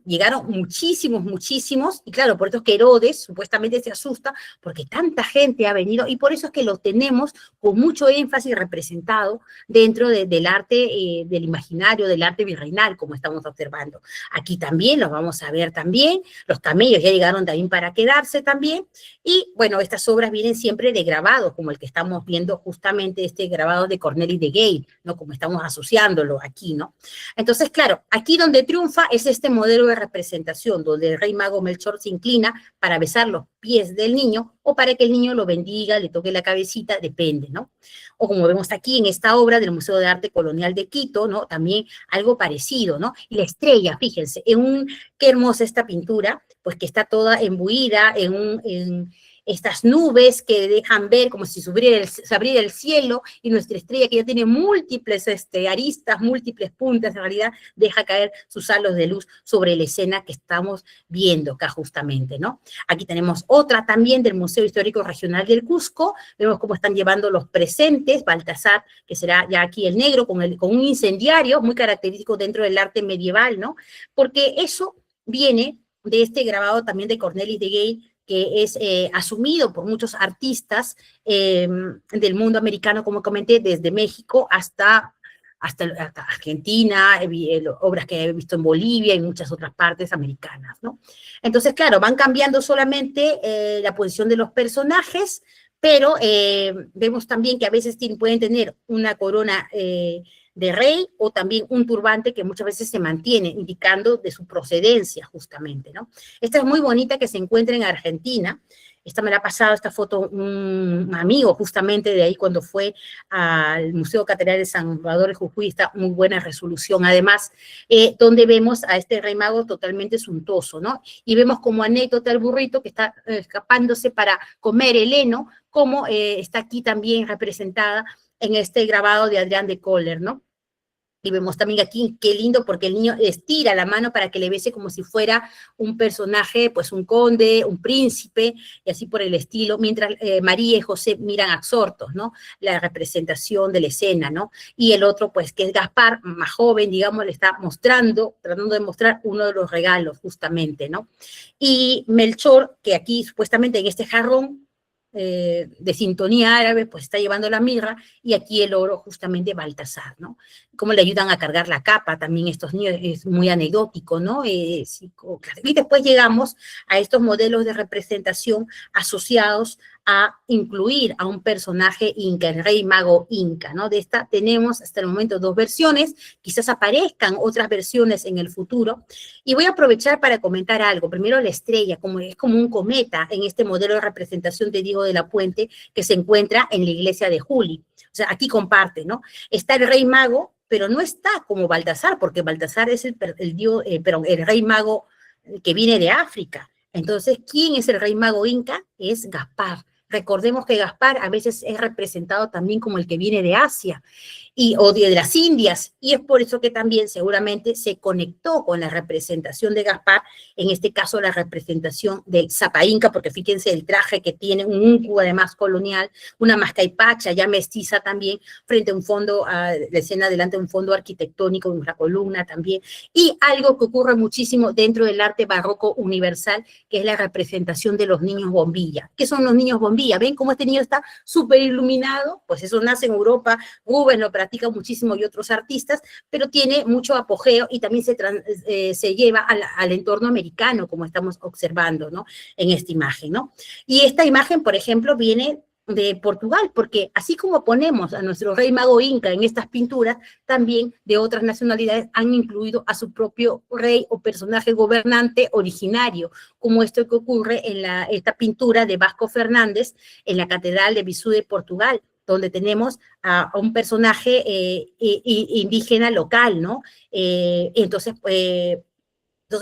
B: llegaron muchísimos, y claro, por eso es que Herodes supuestamente se asusta, porque tanta gente ha venido, y por eso es que lo tenemos con mucho énfasis representado dentro del arte, del imaginario, del arte virreinal, como estamos observando. Aquí también los vamos a ver también, los camellos ya llegaron también para quedarse también, y bueno, estas obras vienen siempre de grabados, como el que estamos viendo justamente, este grabado de Cornelis de Gale, ¿no? Como estamos asociándolo aquí, ¿no? Entonces, claro, aquí donde triunfa es este modelo de representación, donde el rey mago Melchor se inclina para besar los pies del niño o para que el niño lo bendiga, le toque la cabecita, depende, ¿no? O como vemos aquí en esta obra del Museo de Arte Colonial de Quito, ¿no? También algo parecido, ¿no? Y la estrella, fíjense, qué hermosa esta pintura, pues que está toda embuida en estas nubes que dejan ver como si se abriera el cielo, y nuestra estrella, que ya tiene múltiples aristas, múltiples puntas, en realidad deja caer sus halos de luz sobre la escena que estamos viendo acá justamente, ¿no? Aquí tenemos otra también del Museo Histórico Regional del Cusco, vemos cómo están llevando los presentes, Baltasar, que será ya aquí el negro, con un incendiario muy característico dentro del arte medieval, ¿no? Porque eso viene de este grabado también de Cornelis de Gale, que es asumido por muchos artistas del mundo americano, como comenté, desde México hasta Argentina, obras que he visto en Bolivia y muchas otras partes americanas, ¿no? Entonces, claro, van cambiando solamente la posición de los personajes, pero vemos también que a veces pueden tener una corona de rey o también un turbante que muchas veces se mantiene, indicando de su procedencia justamente, ¿no? Esta es muy bonita, que se encuentra en Argentina. Esta me la ha pasado, esta foto, un amigo justamente de ahí cuando fue al Museo Catedral de San Salvador de Jujuy. Está muy buena resolución, además, donde vemos a este rey mago totalmente suntuoso, ¿no? Y vemos como anécdota el burrito que está escapándose para comer el heno, como está aquí también representada en este grabado de Adrián de Kohler, ¿no? Y vemos también aquí, qué lindo, porque el niño estira la mano para que le bese como si fuera un personaje, pues un conde, un príncipe, y así por el estilo, mientras María y José miran absortos, ¿no? La representación de la escena, ¿no? Y el otro, pues, que es Gaspar, más joven, digamos, le está tratando de mostrar uno de los regalos, justamente, ¿no? Y Melchor, que aquí supuestamente en este jarrón, de sintonía árabe, pues está llevando la mirra, y aquí el oro justamente Baltasar, ¿no? Cómo le ayudan a cargar la capa también estos niños, es muy anecdótico, ¿no? Y después llegamos a estos modelos de representación asociados a incluir a un personaje inca, el rey mago inca, ¿no? De esta tenemos hasta el momento 2 versiones, quizás aparezcan otras versiones en el futuro, y voy a aprovechar para comentar algo. Primero, la estrella, es como un cometa en este modelo de representación de Diego de la Puente, que se encuentra en la iglesia de Juli. O sea, aquí comparte, ¿no? Está el rey mago, pero no está como Baltasar, porque Baltasar es el rey mago que viene de África. Entonces, ¿quién es el rey mago inca? Es Gaspar. Recordemos que Gaspar a veces es representado también como el que viene de Asia o de las Indias, y es por eso que también seguramente se conectó con la representación de Gaspar, en este caso la representación del Zapa Inca, porque fíjense el traje que tiene, un úncubo además colonial, una mascaipacha ya mestiza también, frente a un fondo, la escena delante de un fondo arquitectónico, una columna también, y algo que ocurre muchísimo dentro del arte barroco universal, que es la representación de los niños bombilla. ¿Qué son los niños bombilla? ¿Ven cómo este niño está súper iluminado? Pues eso nace en Europa, Rubens lo practica muchísimo y otros artistas, pero tiene mucho apogeo y también se lleva al entorno americano, como estamos observando, ¿no? En esta imagen, ¿no? Y esta imagen, por ejemplo, viene de Portugal, porque así como ponemos a nuestro rey mago inca en estas pinturas, también de otras nacionalidades han incluido a su propio rey o personaje gobernante originario, como esto que ocurre en esta pintura de Vasco Fernández en la Catedral de Viseu de Portugal, donde tenemos a un personaje indígena local, ¿no? Entonces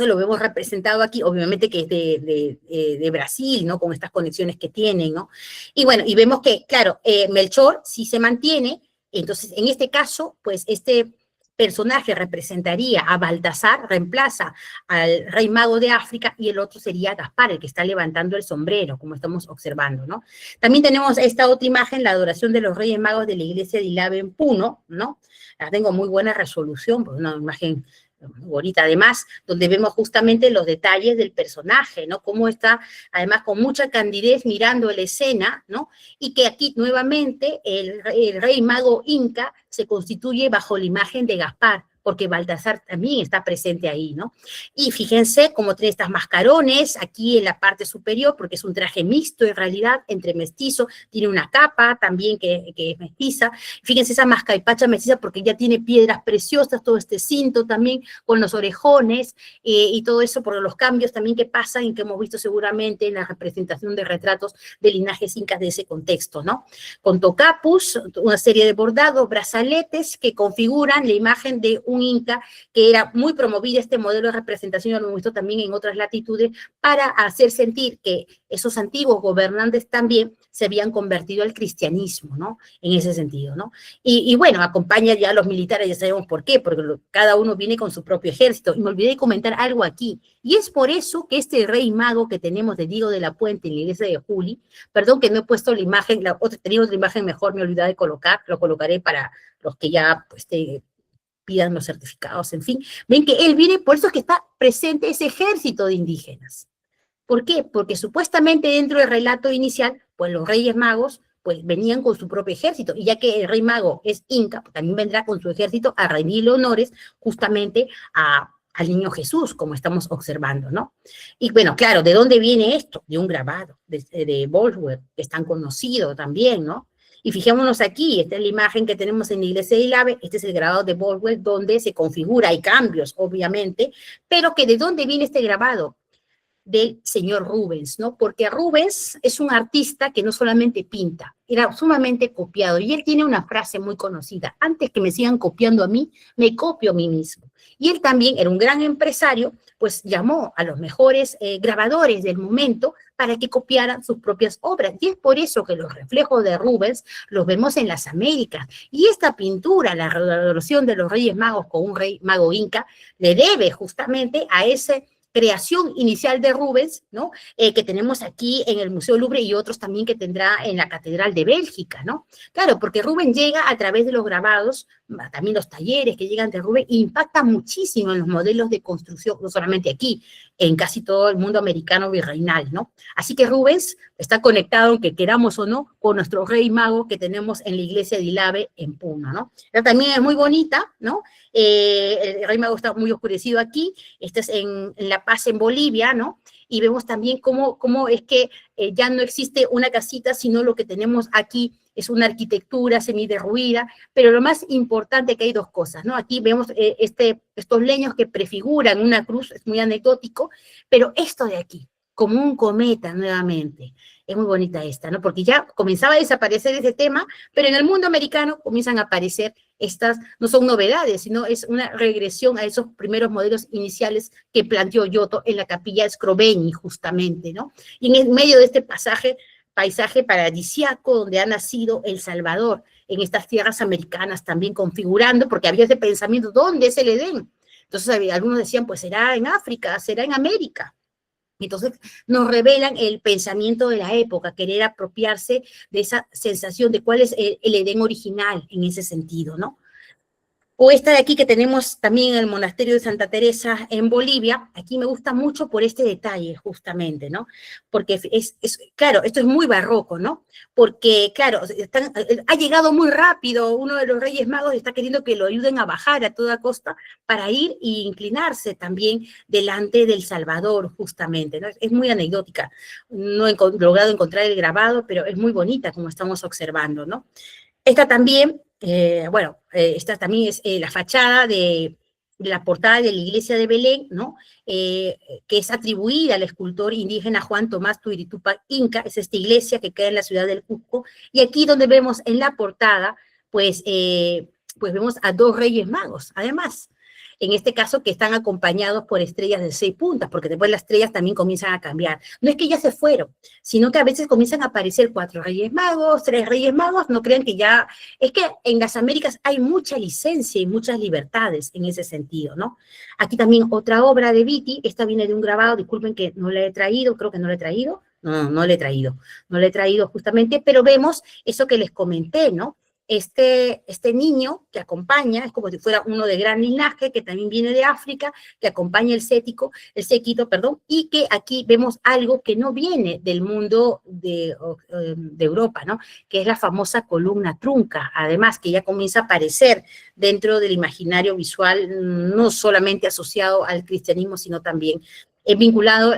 B: lo vemos representado aquí, obviamente que es de Brasil, ¿no? Con estas conexiones que tienen, ¿no? Y bueno, y vemos que, claro, Melchor sí se mantiene, entonces en este caso, pues este personaje representaría a Baltasar, reemplaza al rey mago de África, y el otro sería Gaspar, el que está levantando el sombrero, como estamos observando, ¿no? También tenemos esta otra imagen, la adoración de los reyes magos de la iglesia de Ilave en Puno, ¿no? La tengo muy buena resolución, pues una imagen bonita, además, donde vemos justamente los detalles del personaje, ¿no? Cómo está, además, con mucha candidez mirando la escena, ¿no? Y que aquí, nuevamente, el rey mago inca se constituye bajo la imagen de Gaspar, porque Baltasar también está presente ahí, ¿no? Y fíjense cómo tiene estas mascarones aquí en la parte superior, porque es un traje mixto en realidad, entre mestizo, tiene una capa también que es mestiza. Fíjense esa mascaripacha mestiza porque ya tiene piedras preciosas, todo este cinto también con los orejones y todo eso por los cambios también que pasan y que hemos visto seguramente en la representación de retratos de linajes incas de ese contexto, ¿no? Con tocapus, una serie de bordados, brazaletes que configuran la imagen de un inca que era muy promovida este modelo de representación, lo hemos visto también en otras latitudes, para hacer sentir que esos antiguos gobernantes también se habían convertido al cristianismo, ¿no? En ese sentido, ¿no? Y bueno, acompaña ya a los militares, ya sabemos por qué, porque cada uno viene con su propio ejército. Y me olvidé de comentar algo aquí, y es por eso que este rey mago que tenemos de Diego de la Puente en la iglesia de Juli, perdón que no he puesto la imagen, tenía otra imagen mejor, me olvidé de colocar, lo colocaré para los que ya pues, pidan los certificados, en fin, ven que él viene, por eso es que está presente ese ejército de indígenas. ¿Por qué? Porque supuestamente dentro del relato inicial, pues los reyes magos pues venían con su propio ejército, y ya que el rey mago es inca, pues también vendrá con su ejército a rendirle honores justamente al niño Jesús, como estamos observando, ¿no? Y bueno, claro, ¿de dónde viene esto? De un grabado, de Boswell, que es tan conocido también, ¿no? Y fijémonos aquí, esta es la imagen que tenemos en la iglesia de Ilave, este es el grabado de Boswell, donde se configura, hay cambios, obviamente, pero que ¿de dónde viene este grabado? Del señor Rubens, ¿no? Porque Rubens es un artista que no solamente pinta, era sumamente copiado, y él tiene una frase muy conocida: antes que me sigan copiando a mí, me copio a mí mismo. Y él también era un gran empresario, pues llamó a los mejores grabadores del momento para que copiaran sus propias obras, y es por eso que los reflejos de Rubens los vemos en las Américas, y esta pintura, la revolución de los Reyes Magos con un rey mago inca, le debe justamente a ese creación inicial de Rubens, ¿no? Que tenemos aquí en el Museo Louvre y otros también que tendrá en la Catedral de Bélgica, ¿no? Claro, porque Rubens llega a través de los grabados, también los talleres que llegan de Rubens, e impacta muchísimo en los modelos de construcción, no solamente aquí, en casi todo el mundo americano virreinal, ¿no? Así que Rubens está conectado, aunque queramos o no, con nuestro rey mago que tenemos en la iglesia de Ilave en Puno, ¿no? Ella también es muy bonita, ¿no? El rey mago está muy oscurecido aquí, este es en La Paz, en Bolivia, ¿no? Y vemos también cómo es que ya no existe una casita, sino lo que tenemos aquí es una arquitectura semiderruida, pero lo más importante es que hay dos cosas, ¿no? Aquí vemos estos leños que prefiguran una cruz, es muy anecdótico, pero esto de aquí, como un cometa nuevamente, es muy bonita esta, ¿no? Porque ya comenzaba a desaparecer ese tema, pero en el mundo americano comienzan a aparecer estas, no son novedades, sino es una regresión a esos primeros modelos iniciales que planteó Giotto en la capilla Scrovegni, justamente, ¿no? Y en medio de este paisaje paradisiaco donde ha nacido El Salvador, en estas tierras americanas también configurando, porque había ese pensamiento, ¿dónde es el Edén? Entonces algunos decían, pues será en África, será en América. Entonces nos revelan el pensamiento de la época, querer apropiarse de esa sensación de cuál es el Edén original en ese sentido, ¿no? O esta de aquí que tenemos también en el monasterio de Santa Teresa en Bolivia, aquí me gusta mucho por este detalle justamente, ¿no? Porque claro, esto es muy barroco, ¿no? Porque, claro, ha llegado muy rápido, uno de los Reyes Magos está queriendo que lo ayuden a bajar a toda costa para ir e inclinarse también delante del Salvador, justamente, ¿no? Es muy anecdótica, no he logrado encontrar el grabado, pero es muy bonita como estamos observando, ¿no? Esta también, esta también es la fachada de la portada de la iglesia de Belén, ¿no? Que es atribuida al escultor indígena Juan Tomás Tuiritupac Inca, es esta iglesia que queda en la ciudad del Cusco, y aquí donde vemos en la portada, pues vemos a dos reyes magos, además, en este caso que están acompañados por estrellas de 6 puntas, porque después las estrellas también comienzan a cambiar. No es que ya se fueron, sino que a veces comienzan a aparecer 4 reyes magos, 3 reyes magos, no crean que ya... Es que en las Américas hay mucha licencia y muchas libertades en ese sentido, ¿no? Aquí también otra obra de Vitti, esta viene de un grabado, disculpen que no la he traído, creo que no la he traído, no la he traído, no la he traído justamente, pero vemos eso que les comenté, ¿no? Este niño que acompaña, es como si fuera uno de gran linaje, que también viene de África, que acompaña el séquito, perdón, y que aquí vemos algo que no viene del mundo de Europa, ¿no? Que es la famosa columna trunca, además, que ya comienza a aparecer dentro del imaginario visual, no solamente asociado al cristianismo, sino también vinculado,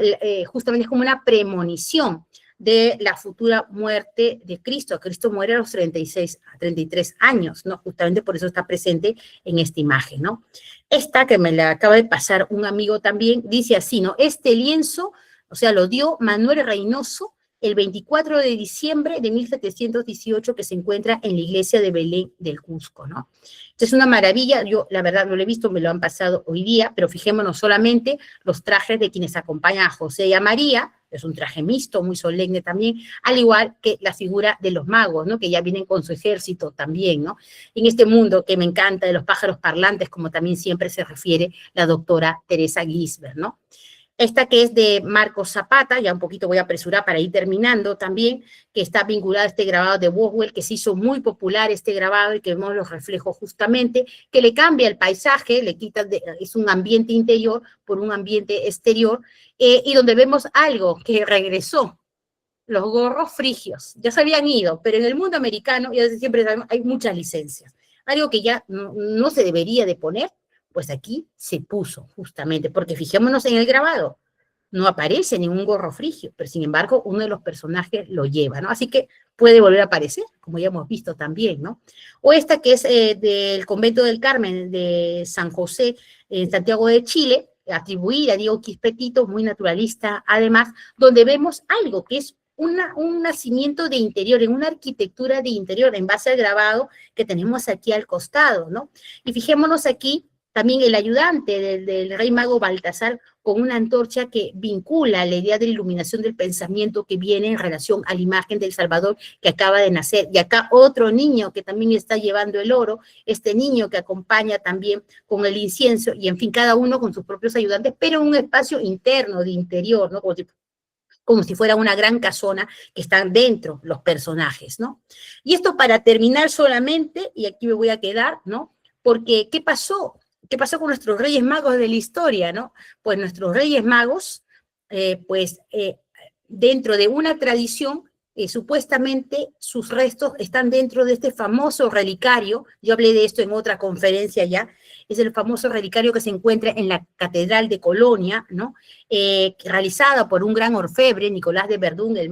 B: justamente es como una premonición de la futura muerte de Cristo. Cristo muere a los 33 años, ¿no? Justamente por eso está presente en esta imagen, ¿no? Esta que me la acaba de pasar un amigo también, dice así, ¿no? Este lienzo, o sea, lo dio Manuel Reynoso el 24 de diciembre de 1718, que se encuentra en la iglesia de Belén del Cusco, ¿no? Es una maravilla, yo la verdad no lo he visto, me lo han pasado hoy día, pero fijémonos solamente los trajes de quienes acompañan a José y a María, es un traje mixto, muy solemne también, al igual que la figura de los magos, ¿no? Que ya vienen con su ejército también, ¿no? En este mundo que me encanta de los pájaros parlantes, como también siempre se refiere la doctora Teresa Gisbert, ¿no? Esta que es de Marcos Zapata, ya un poquito voy a apresurar para ir terminando también, que está vinculada a este grabado de Boswell, que se hizo muy popular este grabado y que vemos los reflejos justamente, que le cambia el paisaje, le quita, es un ambiente interior por un ambiente exterior, y donde vemos algo que regresó, los gorros frigios, ya se habían ido, pero en el mundo americano, y desde siempre sabemos, hay muchas licencias, algo que ya no se debería de poner, pues aquí se puso justamente, porque fijémonos en el grabado, no aparece ningún gorro frigio, pero sin embargo uno de los personajes lo lleva, ¿no? Así que puede volver a aparecer, como ya hemos visto también, ¿no? O esta que es del convento del Carmen de San José en Santiago de Chile, atribuida a Diego Quispetito, muy naturalista, además, donde vemos algo que es un nacimiento de interior, en una arquitectura de interior, en base al grabado que tenemos aquí al costado, ¿no? Y fijémonos aquí también el ayudante del rey mago Baltasar con una antorcha que vincula la idea de la iluminación del pensamiento que viene en relación a la imagen del Salvador que acaba de nacer. Y acá otro niño que también está llevando el oro, este niño que acompaña también con el incienso, y en fin, cada uno con sus propios ayudantes, pero en un espacio interno, de interior, ¿no? Como si fuera una gran casona que están dentro los personajes, ¿no? Y esto para terminar solamente, y aquí me voy a quedar, ¿no? Porque, ¿qué pasó? ¿Qué pasó con nuestros Reyes Magos de la historia, no? Pues nuestros Reyes Magos, dentro de una tradición, supuestamente sus restos están dentro de este famoso relicario, yo hablé de esto en otra conferencia ya, es el famoso relicario que se encuentra en la Catedral de Colonia, ¿no? Realizada por un gran orfebre, Nicolás de Verdún, el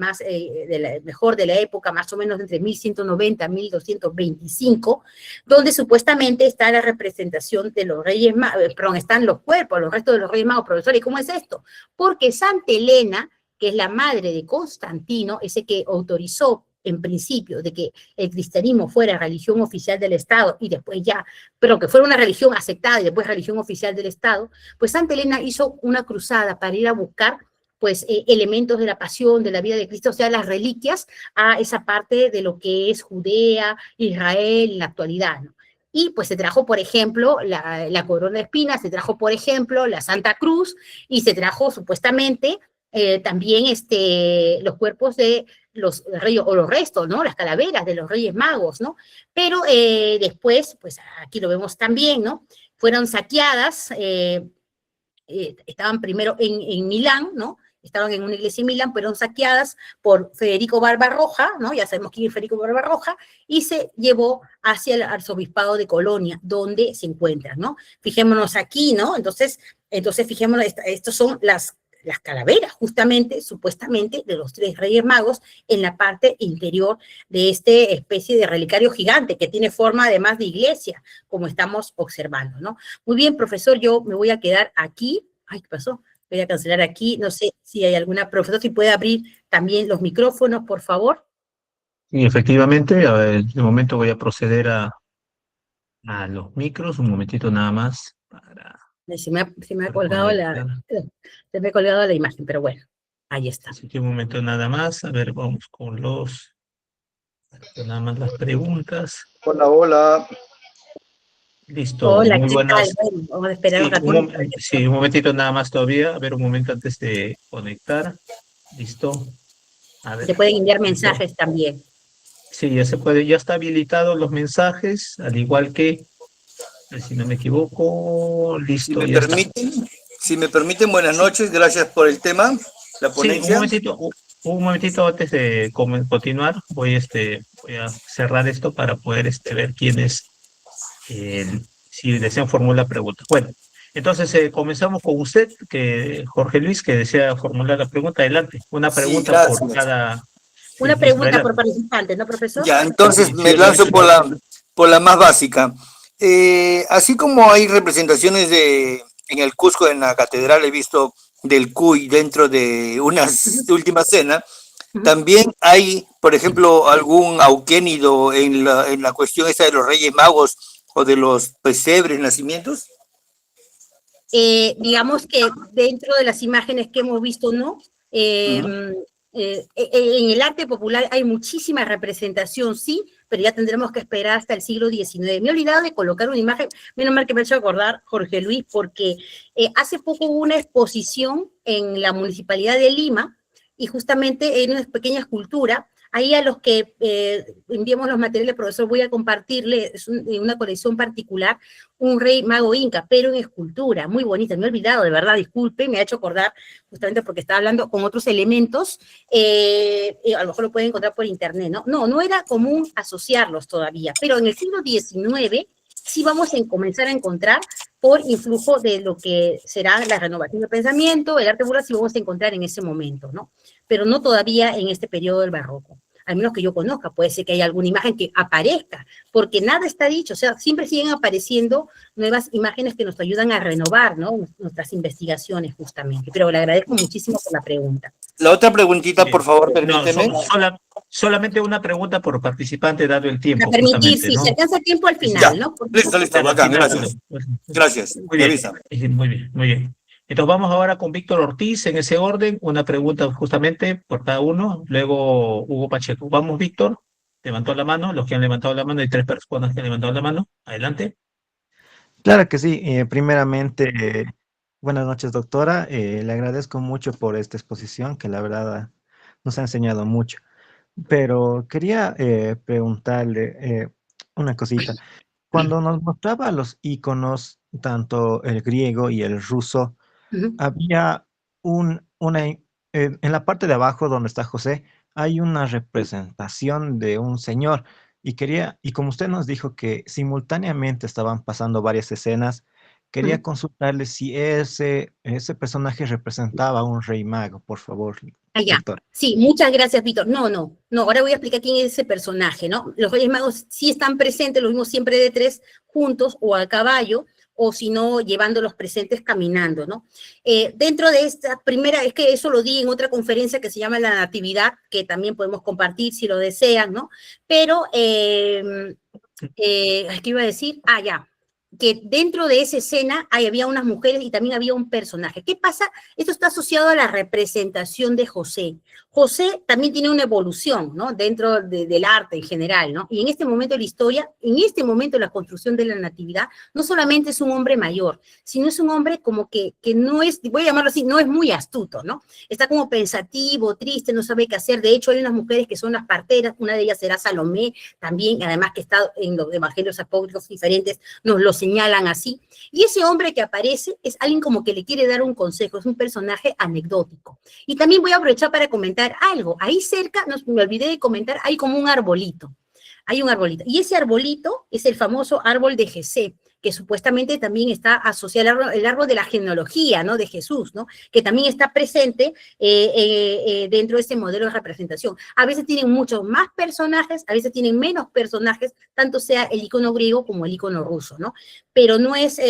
B: mejor de la época, más o menos entre 1190 y 1225, donde supuestamente está la representación de los Reyes Magos, perdón, están los cuerpos, los restos de los Reyes Magos. Profesor, ¿y cómo es esto? Porque Santa Elena, que es la madre de Constantino, ese que autorizó en principio de que el cristianismo fuera religión oficial del Estado y después ya, pero que fuera una religión aceptada y después religión oficial del Estado, pues Santa Elena hizo una cruzada para ir a buscar pues elementos de la pasión, de la vida de Cristo, o sea, las reliquias a esa parte de lo que es Judea, Israel en la actualidad, ¿no? Y pues se trajo, por ejemplo, la corona de espinas, se trajo, por ejemplo, la Santa Cruz, y se trajo supuestamente también los cuerpos de los reyes, o los restos, ¿no? Las calaveras de los Reyes Magos, ¿no? Pero después, pues aquí lo vemos también, ¿no? Fueron saqueadas, estaban primero en Milán, ¿no? Estaban en una iglesia en Milán, fueron saqueadas por Federico Barbarroja, ¿no? Ya sabemos quién es Federico Barbarroja, y se llevó hacia el arzobispado de Colonia, donde se encuentran, ¿no? Fijémonos aquí, ¿no? Entonces fijémonos, estos son las calaveras, justamente, supuestamente, de los 3 Reyes Magos en la parte interior de esta especie de relicario gigante que tiene forma además de iglesia, como estamos observando, ¿no? Muy bien, profesor, yo me voy a quedar aquí. Ay, ¿qué pasó? Voy a cancelar aquí, no sé si hay alguna, profesor, si puede abrir también los micrófonos, por favor.
A: Y efectivamente, a ver, de momento voy a proceder a los micros, un momentito nada más
B: Se me ha
A: para
B: colgado
A: conectar.
B: se me ha colgado la imagen, pero bueno, ahí está.
A: Así que un momento nada más, a ver, vamos con nada más las preguntas.
C: Hola, hola.
A: Listo,
B: Hola,
A: muy
B: ¿qué tal?
A: buenas.
B: Bueno, vamos a esperar un
A: Sí,
B: ratito.
A: sí, un momentito nada más todavía, a ver, un momento antes de conectar. Listo, a
B: Se
A: ver,
B: pueden enviar
A: listo.
B: mensajes también.
A: Sí, ya se puede, ya está habilitado los mensajes, al igual que, si no me equivoco,
C: Si
A: listo,
C: me
A: ya está.
C: permiten, si me permiten, buenas
A: Sí,
C: noches, gracias por el tema, la
A: sí,
C: ponencia.
A: un momentito antes de continuar, voy a cerrar esto para poder ver quiénes, si desean formular preguntas. Bueno, entonces comenzamos con usted, Jorge Luis, que desea formular la pregunta. Adelante, una
C: Sí,
A: pregunta por
C: gracias.
A: cada. Sí,
B: Una
A: listo,
B: pregunta por
A: adelante.
B: participante, ¿no, profesor?
C: Ya, entonces
A: Sí, sí,
C: me lanzo por la más básica. Así como hay representaciones en el Cusco, en la catedral, he visto del Cuy dentro de una
B: Ujú,
C: última cena,
B: ujú.
C: también hay, por ejemplo, algún auquénido en la cuestión esa de los Reyes Magos o de los pesebres, nacimientos.
B: Digamos que dentro de las imágenes que hemos visto, ¿no?
C: Ujú.
B: En el arte popular hay muchísima representación, sí, pero ya tendremos que esperar hasta el siglo XIX. Me he olvidado de colocar una imagen, menos mal que me ha hecho acordar Jorge Luis, porque hace poco hubo una exposición en la Municipalidad de Lima y justamente en una pequeña escultura. Ahí a los que enviamos los materiales, profesor, voy a compartirle una colección particular, un rey mago inca, pero en escultura, muy bonita, me he olvidado, de verdad, disculpe, me ha hecho acordar, justamente porque estaba hablando con otros elementos, a lo mejor lo pueden encontrar por internet, ¿no? No era común asociarlos todavía, pero en el siglo XIX sí vamos a comenzar a encontrar por influjo de lo que será la renovación del pensamiento, el arte popular, sí vamos a encontrar en ese momento, ¿no? Pero no todavía en este periodo del barroco, al menos que yo conozca, puede ser que haya alguna imagen que aparezca, porque nada está dicho, o sea, siempre siguen apareciendo nuevas imágenes que nos ayudan a renovar, ¿no? Nuestras investigaciones, justamente. Pero le agradezco muchísimo por la pregunta.
C: La otra preguntita, por
A: Bien.
C: favor,
A: No,
C: permíteme.
A: solamente una pregunta por participante, dado el
B: Para
A: tiempo,
B: permitir,
A: justamente,
B: si se
A: ¿no?
B: alcanza tiempo al
A: Sí, sí, sí.
B: final,
C: Ya,
B: ¿no? Porque
C: listo,
A: Al
C: bacán,
A: final,
C: gracias.
A: pues,
C: Gracias,
A: muy
C: me
A: bien,
C: avisa.
A: muy bien, muy bien. Entonces vamos ahora con Víctor Ortiz en ese orden, una pregunta justamente por cada uno, luego Hugo Pacheco. Vamos, Víctor, levantó la mano, los que han levantado la mano, hay 3 personas que han levantado la mano, adelante.
D: Claro que sí. Primeramente, buenas noches, doctora. Le agradezco mucho por esta exposición, que la verdad nos ha enseñado mucho. Pero quería preguntarle una cosita. Cuando nos mostraba los iconos, tanto el griego y el ruso,
B: uh-huh.
D: había en la parte de abajo donde está José, hay una representación de un señor. Y como usted nos dijo que simultáneamente estaban pasando varias escenas, quería consultarle si ese personaje representaba a un rey mago, por favor,
B: Allá.
D: doctor.
B: Sí, muchas gracias, Víctor. No, ahora voy a explicar quién es ese personaje, ¿no? Los Reyes Magos sí están presentes, los vimos siempre de 3 juntos o a caballo, o si no, llevando los presentes caminando, ¿no? Dentro de esta primera, es que eso lo di en otra conferencia que se llama La Natividad, que también podemos compartir si lo desean, ¿no? Pero, ¿qué iba a decir? Ya. que dentro de esa escena había unas mujeres y también había un personaje. ¿Qué pasa? Esto está asociado a la representación de José. José también tiene una evolución, ¿no? Dentro del arte en general, ¿no? Y en este momento de la historia, en este momento de la construcción de la natividad, no solamente es un hombre mayor, sino es un hombre como que no es, voy a llamarlo así, no es muy astuto, ¿no? Está como pensativo, triste, no sabe qué hacer. De hecho, hay unas mujeres que son las parteras, una de ellas será Salomé, también, además que está en los evangelios apócrifos diferentes, nos lo señalan así. Y ese hombre que aparece es alguien como que le quiere dar un consejo, es un personaje anecdótico. Y también voy a aprovechar para comentar algo. Ahí cerca, me olvidé de comentar, hay como un arbolito. Hay un arbolito. Y ese arbolito es el famoso árbol de Jesé, que supuestamente también está asociado al árbol de la genealogía, ¿no? De Jesús, ¿no? Que también está presente dentro de este modelo de representación. A veces tienen muchos más personajes, a veces tienen menos personajes, tanto sea el icono griego como el icono ruso, ¿no? Pero no es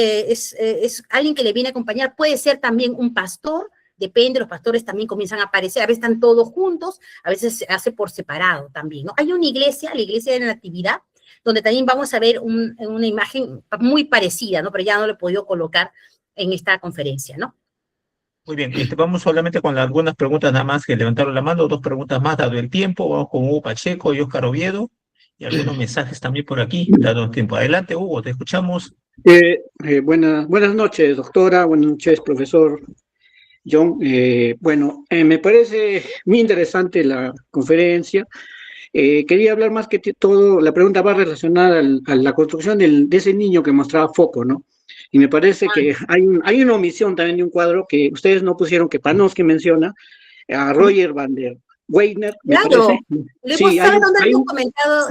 B: alguien que le viene a acompañar, puede ser también un pastor, depende, los pastores también comienzan a aparecer, a veces están todos juntos, a veces se hace por separado también, ¿no? Hay una iglesia, la iglesia de la Natividad, donde también vamos a ver una imagen muy parecida, ¿no? Pero ya no lo he podido colocar en esta conferencia, ¿no?
A: Muy bien, vamos solamente con algunas preguntas nada más que levantaron la mano, dos preguntas más, dado el tiempo. Vamos con Hugo Pacheco y Óscar Oviedo, y algunos mensajes también por aquí, dado el tiempo. Adelante, Hugo, te escuchamos.
E: Buenas noches, doctora. Buenas noches, profesor John. Me parece muy interesante la conferencia. Quería hablar más que todo, la pregunta va relacionada a la construcción de ese niño que mostraba foco, ¿no? Y me parece que hay una omisión también de un cuadro que ustedes no pusieron, que Panofsky menciona, a Roger van der Weyner, me
B: claro,
E: parece.
B: lo
E: Sí,
B: hemos comentado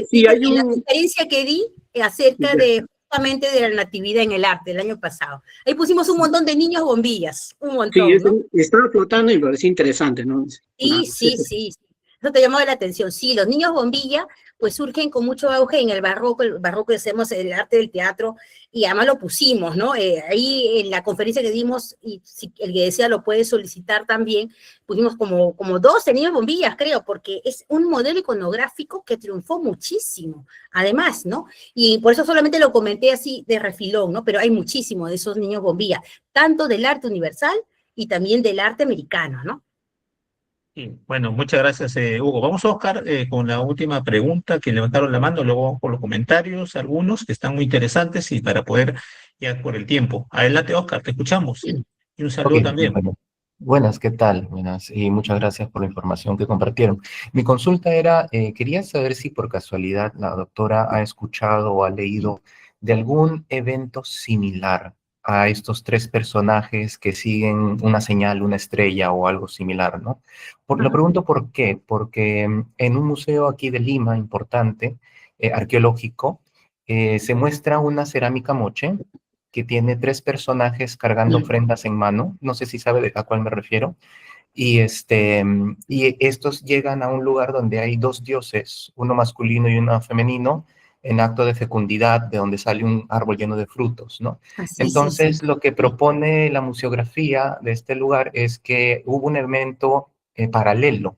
E: sí, hay
B: en la conferencia que di acerca de justamente de la natividad en el arte el año pasado. Ahí pusimos un montón de niños bombillas, un montón,
E: sí,
B: ¿no?
E: estaba flotando y me parecía interesante, ¿no?
B: Sí. Eso te llamó la atención. Sí, los niños bombilla, pues surgen con mucho auge en el barroco decimos el arte del teatro, y además lo pusimos, ¿no? Ahí en la conferencia que dimos, y si el que desea lo puede solicitar también, pusimos como 12 niños bombillas, creo, porque es un modelo iconográfico que triunfó muchísimo, además, ¿no? Y por eso solamente lo comenté así de refilón, ¿no? Pero hay muchísimos de esos niños bombillas, tanto del arte universal y también del arte americano, ¿no?
A: Sí, bueno, muchas gracias, Hugo. Vamos a Oscar con la última pregunta que levantaron la mano, luego vamos por los comentarios, algunos que están muy interesantes y para poder, ya por el tiempo. Adelante, Oscar, te escuchamos. Y un
F: Ok,
A: saludo también.
F: bueno. Buenas, ¿qué tal? Buenas, y muchas gracias por la información que compartieron. Mi consulta era, quería saber si por casualidad la doctora ha escuchado o ha leído de algún evento similar a estos tres personajes que siguen una señal, una estrella o algo similar, ¿no? Lo pregunto por qué, porque en un museo aquí de Lima importante, arqueológico, se muestra una cerámica moche que tiene tres personajes cargando ofrendas en mano, no sé si sabe a cuál me refiero, y estos llegan a un lugar donde hay dos dioses, uno masculino y uno femenino, en acto de fecundidad, de donde sale un árbol lleno de frutos, ¿no? Entonces, lo que propone la museografía de este lugar es que hubo un evento paralelo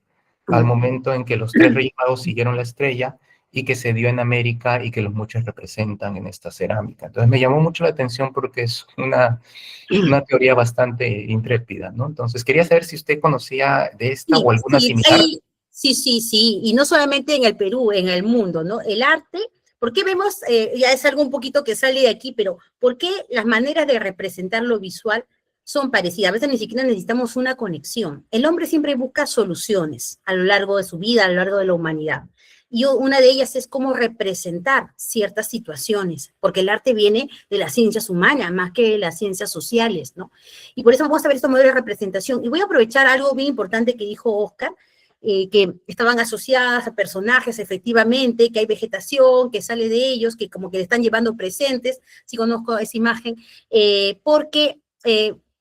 F: al momento en que los tres Reyes Magos siguieron la estrella, y que se dio en América y que los muchos representan en esta cerámica. Entonces me llamó mucho la atención porque es una teoría bastante intrépida, ¿no? Entonces quería saber si usted conocía de esta o alguna similar.
B: Sí, y no solamente en el Perú, en el mundo, ¿no? El arte, ¿por qué vemos, ya es algo un poquito que sale de aquí, pero ¿por qué las maneras de representar lo visual son parecidas? A veces ni siquiera necesitamos una conexión. El hombre siempre busca soluciones a lo largo de su vida, a lo largo de la humanidad. Y una de ellas es cómo representar ciertas situaciones, porque el arte viene de las ciencias humanas más que de las ciencias sociales, ¿no? Y por eso vamos a ver estos modelos de representación. Y voy a aprovechar algo bien importante que dijo Óscar, que estaban asociadas a personajes, efectivamente, que hay vegetación, que sale de ellos, que como que le están llevando presentes, si conozco esa imagen, porque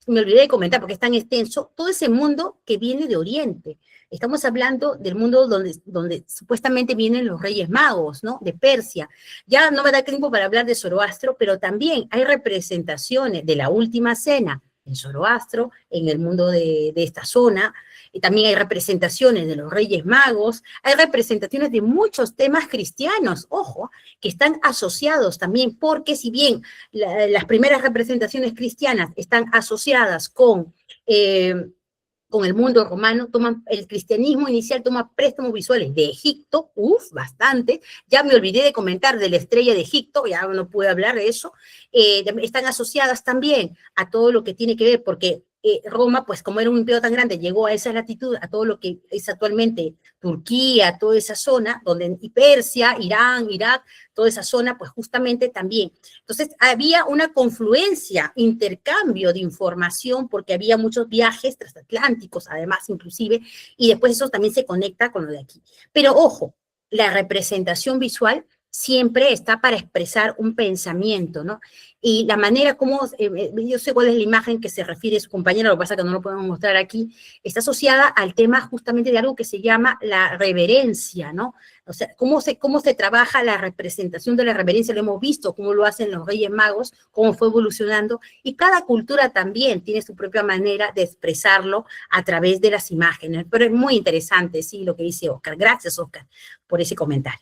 B: me olvidé de comentar, porque es tan extenso, todo ese mundo que viene de Oriente. Estamos hablando del mundo donde supuestamente vienen los Reyes Magos, ¿no? De Persia. Ya no me da tiempo para hablar de Zoroastro, pero también hay representaciones de la Última Cena en Zoroastro, en el mundo de esta zona, y también hay representaciones de los Reyes Magos, hay representaciones de muchos temas cristianos, ojo, que están asociados también, porque si bien las primeras representaciones cristianas están asociadas con el mundo romano, el cristianismo inicial toma préstamos visuales de Egipto, bastante, ya me olvidé de comentar de la estrella de Egipto, ya no pude hablar de eso, están asociadas también a todo lo que tiene que ver, porque Roma, pues como era un imperio tan grande, llegó a esa latitud, a todo lo que es actualmente Turquía, toda esa zona, y Persia, Irán, Irak, toda esa zona, pues justamente también. Entonces había una confluencia, intercambio de información, porque había muchos viajes transatlánticos, además inclusive, y después eso también se conecta con lo de aquí. Pero ojo, la representación visual siempre está para expresar un pensamiento, ¿no? Y la manera como, yo sé cuál es la imagen que se refiere a su compañero, lo que pasa es que no lo podemos mostrar aquí, está asociada al tema justamente de algo que se llama la reverencia, ¿no? O sea, cómo se trabaja la representación de la reverencia, lo hemos visto, cómo lo hacen los Reyes Magos, cómo fue evolucionando, y cada cultura también tiene su propia manera de expresarlo a través de las imágenes, pero es muy interesante, sí, lo que dice Oscar. Gracias, Oscar, por ese comentario.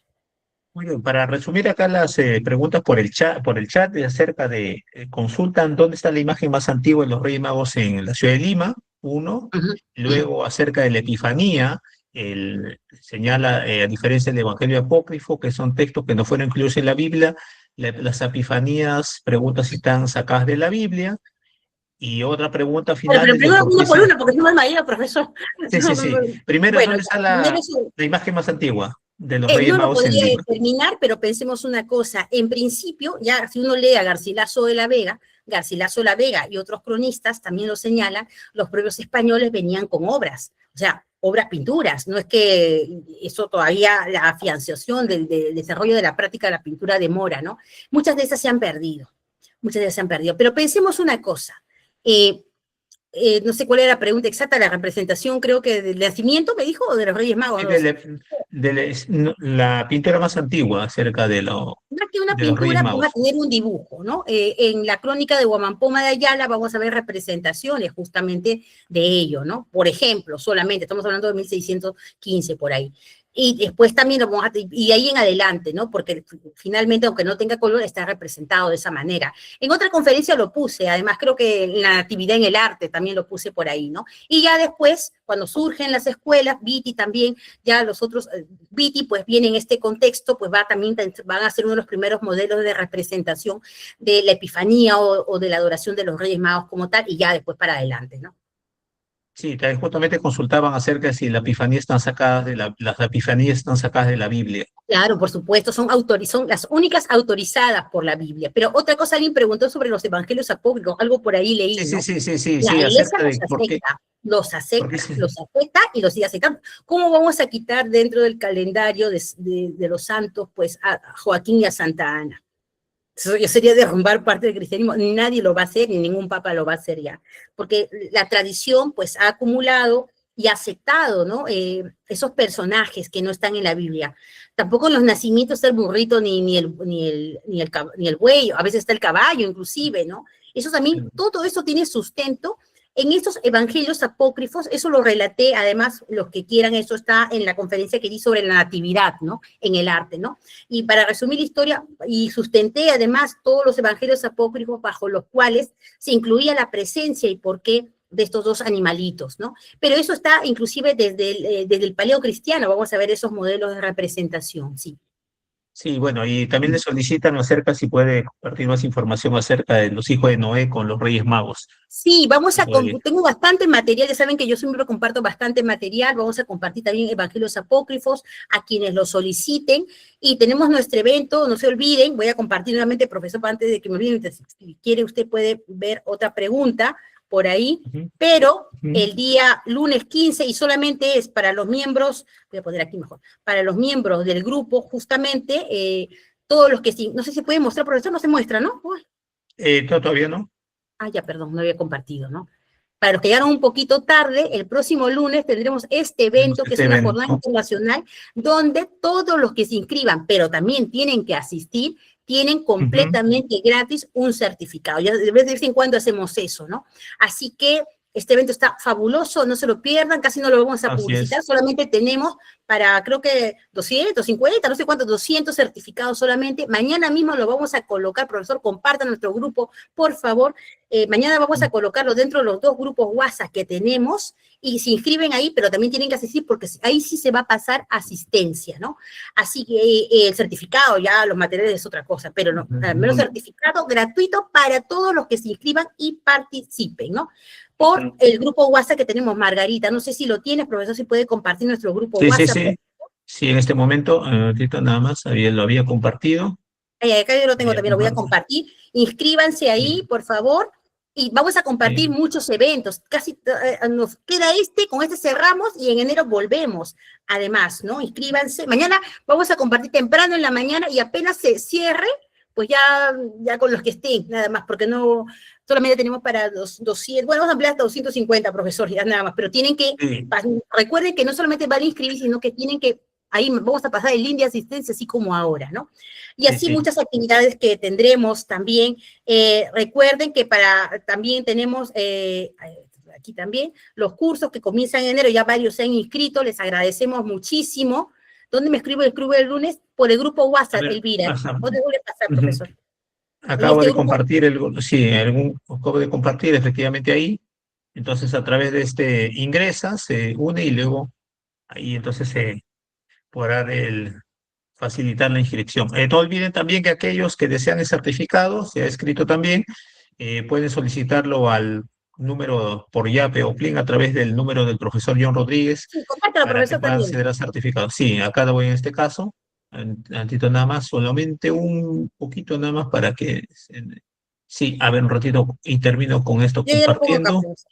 A: Muy bien, para resumir acá las preguntas por el chat de acerca de, consultan dónde está la imagen más antigua de los Reyes Magos en la ciudad de Lima, uno, luego acerca de la Epifanía, señala, a diferencia del Evangelio Apócrifo, que son textos que no fueron incluidos en la Biblia, las Epifanías pregunta si están sacadas de la Biblia, y otra pregunta final
B: Pero
A: es de
B: primero
A: por
B: uno
A: qué
B: por uno, porque no me mayor, profesor.
A: Sí. Primero,
B: Bueno,
A: ¿dónde está
B: primero
A: la imagen más antigua de los Reyes
B: no lo
A: Magos en
B: podría
A: Lima?
B: determinar, pero pensemos una cosa. En principio, ya si uno lee a Garcilaso de la Vega y otros cronistas también lo señalan, los propios españoles venían con obras, o sea, obras pinturas. No es que eso todavía, la afianzación del desarrollo de la práctica de la pintura demora, ¿no? Muchas de esas se han perdido, Pero pensemos una cosa. No sé cuál era la pregunta exacta, la representación, creo que del nacimiento, me dijo, o de los Reyes Magos.
A: Sí,
B: No lo sé.
A: la pintura más antigua acerca de
B: Más que una
A: de los Reyes
B: pintura, vamos a
A: Magos.
B: tener un dibujo, ¿no? En la crónica de Huamampoma de Ayala vamos a ver representaciones justamente de ello, ¿no? Por ejemplo, solamente, estamos hablando de 1615 por ahí. Y después también lo vamos y ahí en adelante, ¿no? Porque finalmente, aunque no tenga color, está representado de esa manera. En otra conferencia lo puse, además creo que en la Natividad en el Arte también lo puse por ahí, ¿no? Y ya después, cuando surgen las escuelas, Viti también, ya los otros, Viti pues viene en este contexto, pues van a ser uno de los primeros modelos de representación de la Epifanía o de la adoración de los Reyes Magos como tal, y ya después para adelante, ¿no?
A: Sí, justamente consultaban acerca de si las epifanías están sacadas las epifanías están sacadas de la Biblia.
B: Claro, por supuesto, son las únicas autorizadas por la Biblia. Pero otra cosa, alguien preguntó sobre los evangelios apócrifos, algo por ahí leí, ¿no? La iglesia
A: acerca de por qué.
B: los acepta y los sigue aceptando. ¿Cómo vamos a quitar dentro del calendario de los santos, pues, a Joaquín y a Santa Ana? Eso ya sería derrumbar parte del cristianismo. Nadie lo va a hacer, ni ningún papa lo va a hacer ya. Porque la tradición, pues, ha acumulado y aceptado, ¿no? Esos personajes que no están en la Biblia. Tampoco en los nacimientos está el burrito ni el buey, a veces está el caballo inclusive, ¿no? Eso también, todo eso tiene sustento en estos evangelios apócrifos. Eso lo relaté, además, los que quieran, eso está en la conferencia que di sobre la natividad, ¿no? En el arte, ¿no? Y para resumir la historia, y sustenté además todos los evangelios apócrifos bajo los cuales se incluía la presencia y por qué de estos dos animalitos, ¿no? Pero eso está inclusive desde el paleocristiano, vamos a ver esos modelos de representación, sí.
A: Sí, bueno, y también le solicitan acerca si puede compartir más información acerca de los hijos de Noé con los Reyes Magos.
B: Sí, tengo bastante material, ya saben que yo siempre comparto bastante material, vamos a compartir también evangelios apócrifos a quienes lo soliciten, y tenemos nuestro evento, no se olviden, voy a compartir nuevamente, profesor, antes de que me olviden, si quiere usted puede ver otra pregunta por ahí, pero el día lunes 15, y solamente es para los miembros, voy a poner aquí mejor, para los miembros del grupo, justamente, todos los que sí, no sé si puede mostrar, profesor, no se muestra, ¿no?
A: Todavía no.
B: Ah, ya, perdón, no había compartido, ¿no? Para los que llegaron un poquito tarde, el próximo lunes tendremos este evento, que es una jornada internacional, donde todos los que se inscriban, pero también tienen que asistir, tienen completamente gratis un certificado. Ya de vez en cuando hacemos eso, ¿no? Así que Este evento está fabuloso, no se lo pierdan, casi no lo vamos a
A: Así
B: publicitar,
A: es.
B: solamente tenemos para, creo que 250, no sé cuántos, 200 certificados solamente. Mañana mismo lo vamos a colocar, profesor, compartan nuestro grupo, por favor. Mañana vamos a colocarlo dentro de los 2 grupos WhatsApp que tenemos, y se inscriben ahí, pero también tienen que asistir, porque ahí sí se va a pasar asistencia, ¿no? Así que el certificado, ya los materiales es otra cosa, pero no, al menos certificado gratuito para todos los que se inscriban y participen, ¿no? Por el grupo WhatsApp que tenemos. Margarita, no sé si lo tienes, profesor, si puede compartir nuestro grupo
A: Sí,
B: WhatsApp.
A: sí. Sí, en este momento, ahorita nada más, lo había compartido.
B: Acá yo lo tengo también, lo voy a compartir. Inscríbanse ahí, por favor, y vamos a compartir muchos eventos. Casi nos queda con este cerramos, y en enero volvemos. Además, ¿no? Inscríbanse. Mañana vamos a compartir temprano en la mañana, y apenas se cierre, pues ya con los que estén, nada más, porque no, solamente tenemos para 200, bueno, vamos a ampliar hasta 250, profesor, ya nada más, pero tienen que, recuerden que no solamente van a inscribir, sino que tienen que, ahí vamos a pasar el link de asistencia, así como ahora, ¿no? Y así muchas actividades que tendremos también. Recuerden que también tenemos, aquí también, los cursos que comienzan en enero, ya varios se han inscrito, les agradecemos muchísimo. ¿Dónde me escribo el lunes? Por el grupo WhatsApp, Elvira. ¿Dónde voy a pasar, profesor?
A: Acabo de compartir acabo de compartir efectivamente ahí. Entonces, a través de este ingresa, se une, y luego ahí entonces se podrá facilitar la inscripción. No olviden también que aquellos que desean el certificado, se ha escrito también, pueden solicitarlo al número por YAPE o PLIN a través del número del profesor John Rodríguez,
B: sí, compártelo,
A: para que
B: profesor,
A: puedan
B: también.
A: acceder al certificado. Sí, acá voy en este caso, tantito nada más, solamente un poquito nada más para que... Sí, a ver, un ratito y termino con esto
B: Yo ya lo pongo acá,
A: compartiendo.
B: profesor.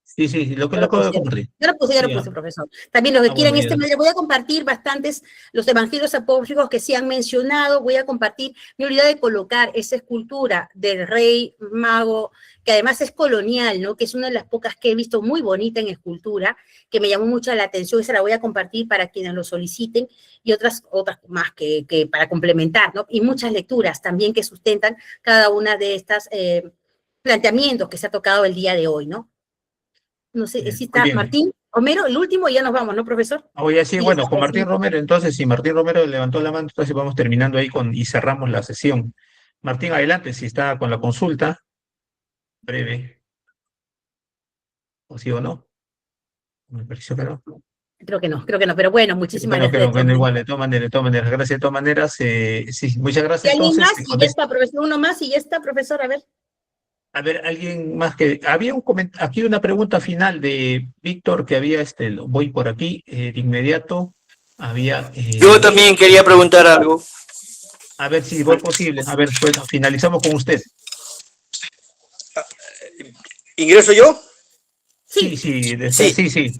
A: Sí, lo que lo acabo de compartir.
B: Ya lo puse, profesor. También los que quieran medio, voy a compartir bastantes, los evangelios apócrifos que se han mencionado, voy a compartir, me olvidé de colocar esa escultura del rey mago, que además es colonial, ¿no? Que es una de las pocas que he visto muy bonita en escultura, que me llamó mucho la atención, esa la voy a compartir para quienes lo soliciten, y otras más que para complementar, ¿no? Y muchas lecturas también que sustentan cada una de estas planteamientos que se ha tocado el día de hoy, ¿no? No sé, si está Martín Romero, el último, y ya nos vamos, ¿no, profesor?
A: Voy a decir, bueno, con Martín Romero, entonces, si Martín Romero levantó la mano, entonces vamos terminando ahí y cerramos la sesión. Martín, adelante, si está con la consulta, breve. ¿O sí o no? Me pareció que no.
B: Creo que no, pero bueno, muchísimas gracias.
A: Bueno, igual, de todas maneras, gracias de todas maneras, sí, muchas gracias.
B: ¿Y alguien más? Y ya está, profesor, uno más, y ya está, profesor, a ver.
A: A ver, alguien más que... Había aquí una pregunta final de Víctor que había, voy por aquí, de inmediato. Había...
C: Yo también quería preguntar algo.
A: A ver si fue posible. A ver, pues finalizamos con usted.
C: ¿Ingreso yo?
A: Sí,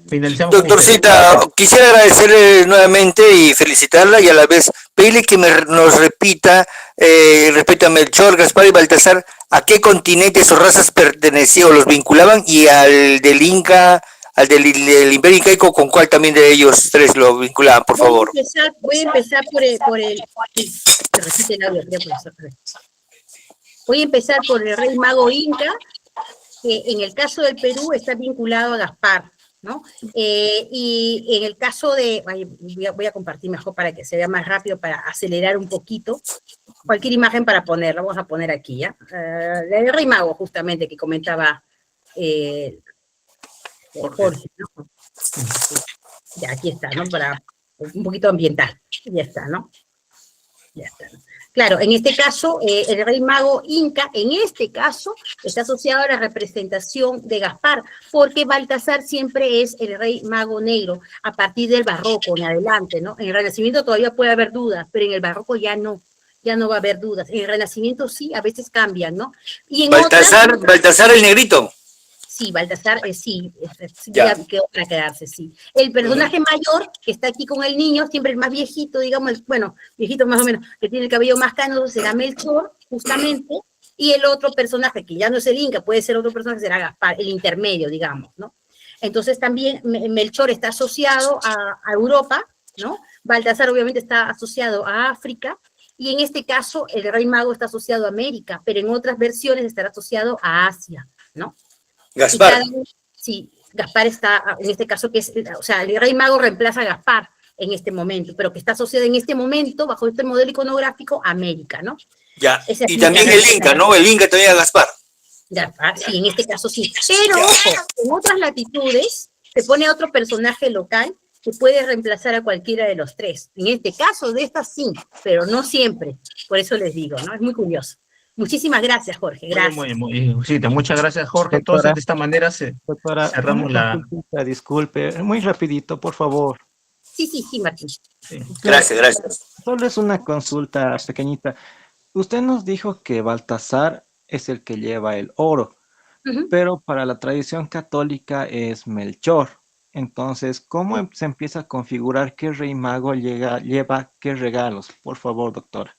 A: finalizamos.
C: Doctorcita, quisiera agradecerle nuevamente y felicitarla, y a la vez pedirle que nos repita respecto a Melchor, Gaspar y Baltasar, a qué continentes o razas pertenecían o los vinculaban, y al del Inca, al del Imperio Incaico, con cuál también de ellos tres lo vinculaban, por favor.
B: Voy a empezar por el voy a empezar por el rey mago Inca, que en el caso del Perú está vinculado a Gaspar, ¿no? Y en el caso de, voy a compartir mejor para que se vea más rápido, para acelerar un poquito, cualquier imagen para ponerla, vamos a poner aquí, ¿ya? El rey mago, justamente, que comentaba Jorge, ¿no? Ya, aquí está, ¿no? Para un poquito ambiental, ya está, ¿no? Ya está, ¿no? Claro, en este caso, el rey mago Inca, en este caso, está asociado a la representación de Gaspar, porque Baltasar siempre es el rey mago negro, a partir del barroco en adelante, ¿no? En el Renacimiento todavía puede haber dudas, pero en el barroco ya no va a haber dudas. En el Renacimiento sí, a veces cambian, ¿no? Y en
C: Baltasar el negrito.
B: Sí, Baltasar, sí, ya quedó para quedarse, sí. El personaje mayor, que está aquí con el niño, siempre el más viejito, digamos, viejito más o menos, que tiene el cabello más canoso, será Melchor, justamente, y el otro personaje, que ya no es el Inca, puede ser otro personaje, será Gaspar, el intermedio, digamos, ¿no? Entonces también Melchor está asociado a Europa, ¿no? Baltasar obviamente está asociado a África, y en este caso el rey mago está asociado a América, pero en otras versiones estará asociado a Asia, ¿no?
C: Gaspar.
B: sí, Gaspar está, en este caso, que es, o sea, el Rey Mago reemplaza a Gaspar en este momento, pero que está asociada en este momento, bajo este modelo iconográfico, a América, ¿no?
C: Ya,
B: Ese
C: y también el Inca, ¿no? El Inca también a Gaspar.
B: Gaspar, sí, en este caso sí. Pero, ojo, en otras latitudes se pone otro personaje local que puede reemplazar a cualquiera de los tres. En este caso, de estas sí, pero no siempre. Por eso les digo, ¿no? Es muy curioso. Muchísimas gracias, Jorge. Gracias.
A: Sí, muchas gracias, Jorge. Entonces,
D: Doctora,
A: de esta manera
D: doctora,
A: cerramos
D: una
A: la...
D: consultita, disculpe, muy rapidito, por favor.
B: Sí, Martín.
A: Sí.
C: Gracias.
D: Solo es una consulta pequeñita. Usted nos dijo que Baltasar es el que lleva el oro,
B: Ujú.
D: pero para la tradición católica es Melchor. Entonces, ¿cómo se empieza a configurar qué rey mago lleva qué regalos? Por favor, doctora.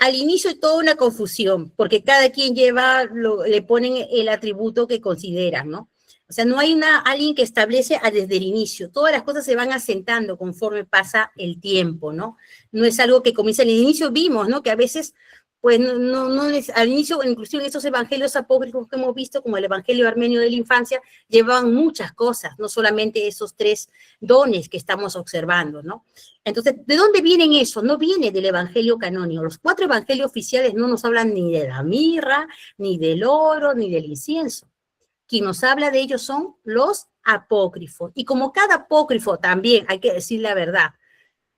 B: Al inicio es toda una confusión, porque cada quien lleva, le ponen el atributo que consideran, ¿no? O sea, no hay alguien que establece desde el inicio. Todas las cosas se van asentando conforme pasa el tiempo, ¿no? No es algo que comienza. Al inicio vimos, ¿no? Que a veces, pues, no es, al inicio, inclusive en estos evangelios apócrifos que hemos visto, como el evangelio armenio de la infancia, llevaban muchas cosas, no solamente esos 3 dones que estamos observando, ¿no? Entonces, ¿de dónde vienen eso? No viene del evangelio canónico. Los 4 evangelios oficiales no nos hablan ni de la mirra, ni del oro, ni del incienso. Quien nos habla de ellos son los apócrifos. Y como cada apócrifo también, hay que decir la verdad,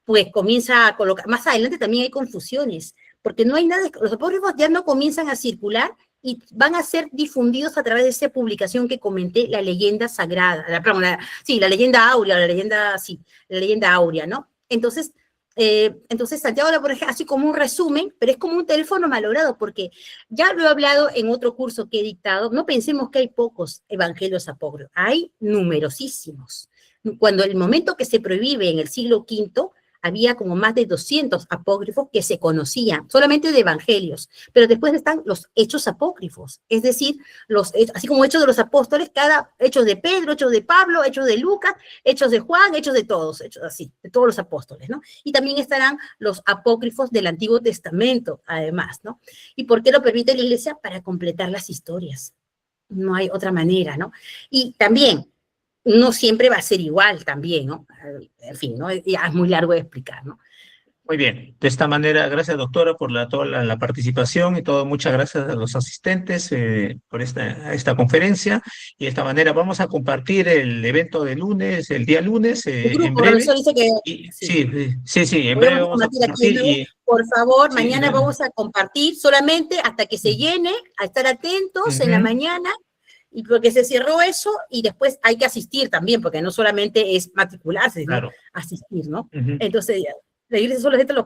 B: pues comienza a colocar, más adelante también hay confusiones, porque no hay nada, los apócrifos ya no comienzan a circular y van a ser difundidos a través de esa publicación que comenté, la leyenda sagrada, la leyenda áurea, la leyenda áurea, ¿no? Entonces Santiago la Borja hace como un resumen, pero es como un teléfono malogrado, porque ya lo he hablado en otro curso que he dictado, no pensemos que hay pocos evangelios apócrifos, hay numerosísimos. Cuando el momento que se prohíbe en el siglo V, había como más de 200 apócrifos que se conocían, solamente de evangelios, pero después están los hechos apócrifos, es decir, así como hechos de los apóstoles, hechos de Pedro, hechos de Pablo, hechos de Lucas, hechos de Juan, hechos de todos, hechos así, de todos los apóstoles, ¿no? Y también estarán los apócrifos del Antiguo Testamento, además, ¿no? ¿Y por qué lo permite la Iglesia? Para completar las historias. No hay otra manera, ¿no? Y también, no siempre va a ser igual también, ¿no? En fin, ¿no? Ya es muy largo de explicar, ¿no?
A: Muy bien, de esta manera, gracias doctora por toda la participación y todo, muchas gracias a los asistentes por esta conferencia, y de esta manera vamos a compartir el evento de lunes, el día lunes,
B: El
A: en
B: grupo,
A: breve.
B: profesor, dice que
A: Sí, en breve vamos a compartir.
B: Por favor,
A: Sí,
B: mañana vamos a compartir solamente hasta que se llene, a estar atentos en la mañana, y porque se cerró eso, y después hay que asistir también, porque no solamente es matricularse, sino
A: claro.
B: asistir, ¿no? Entonces, la iglesia solamente lo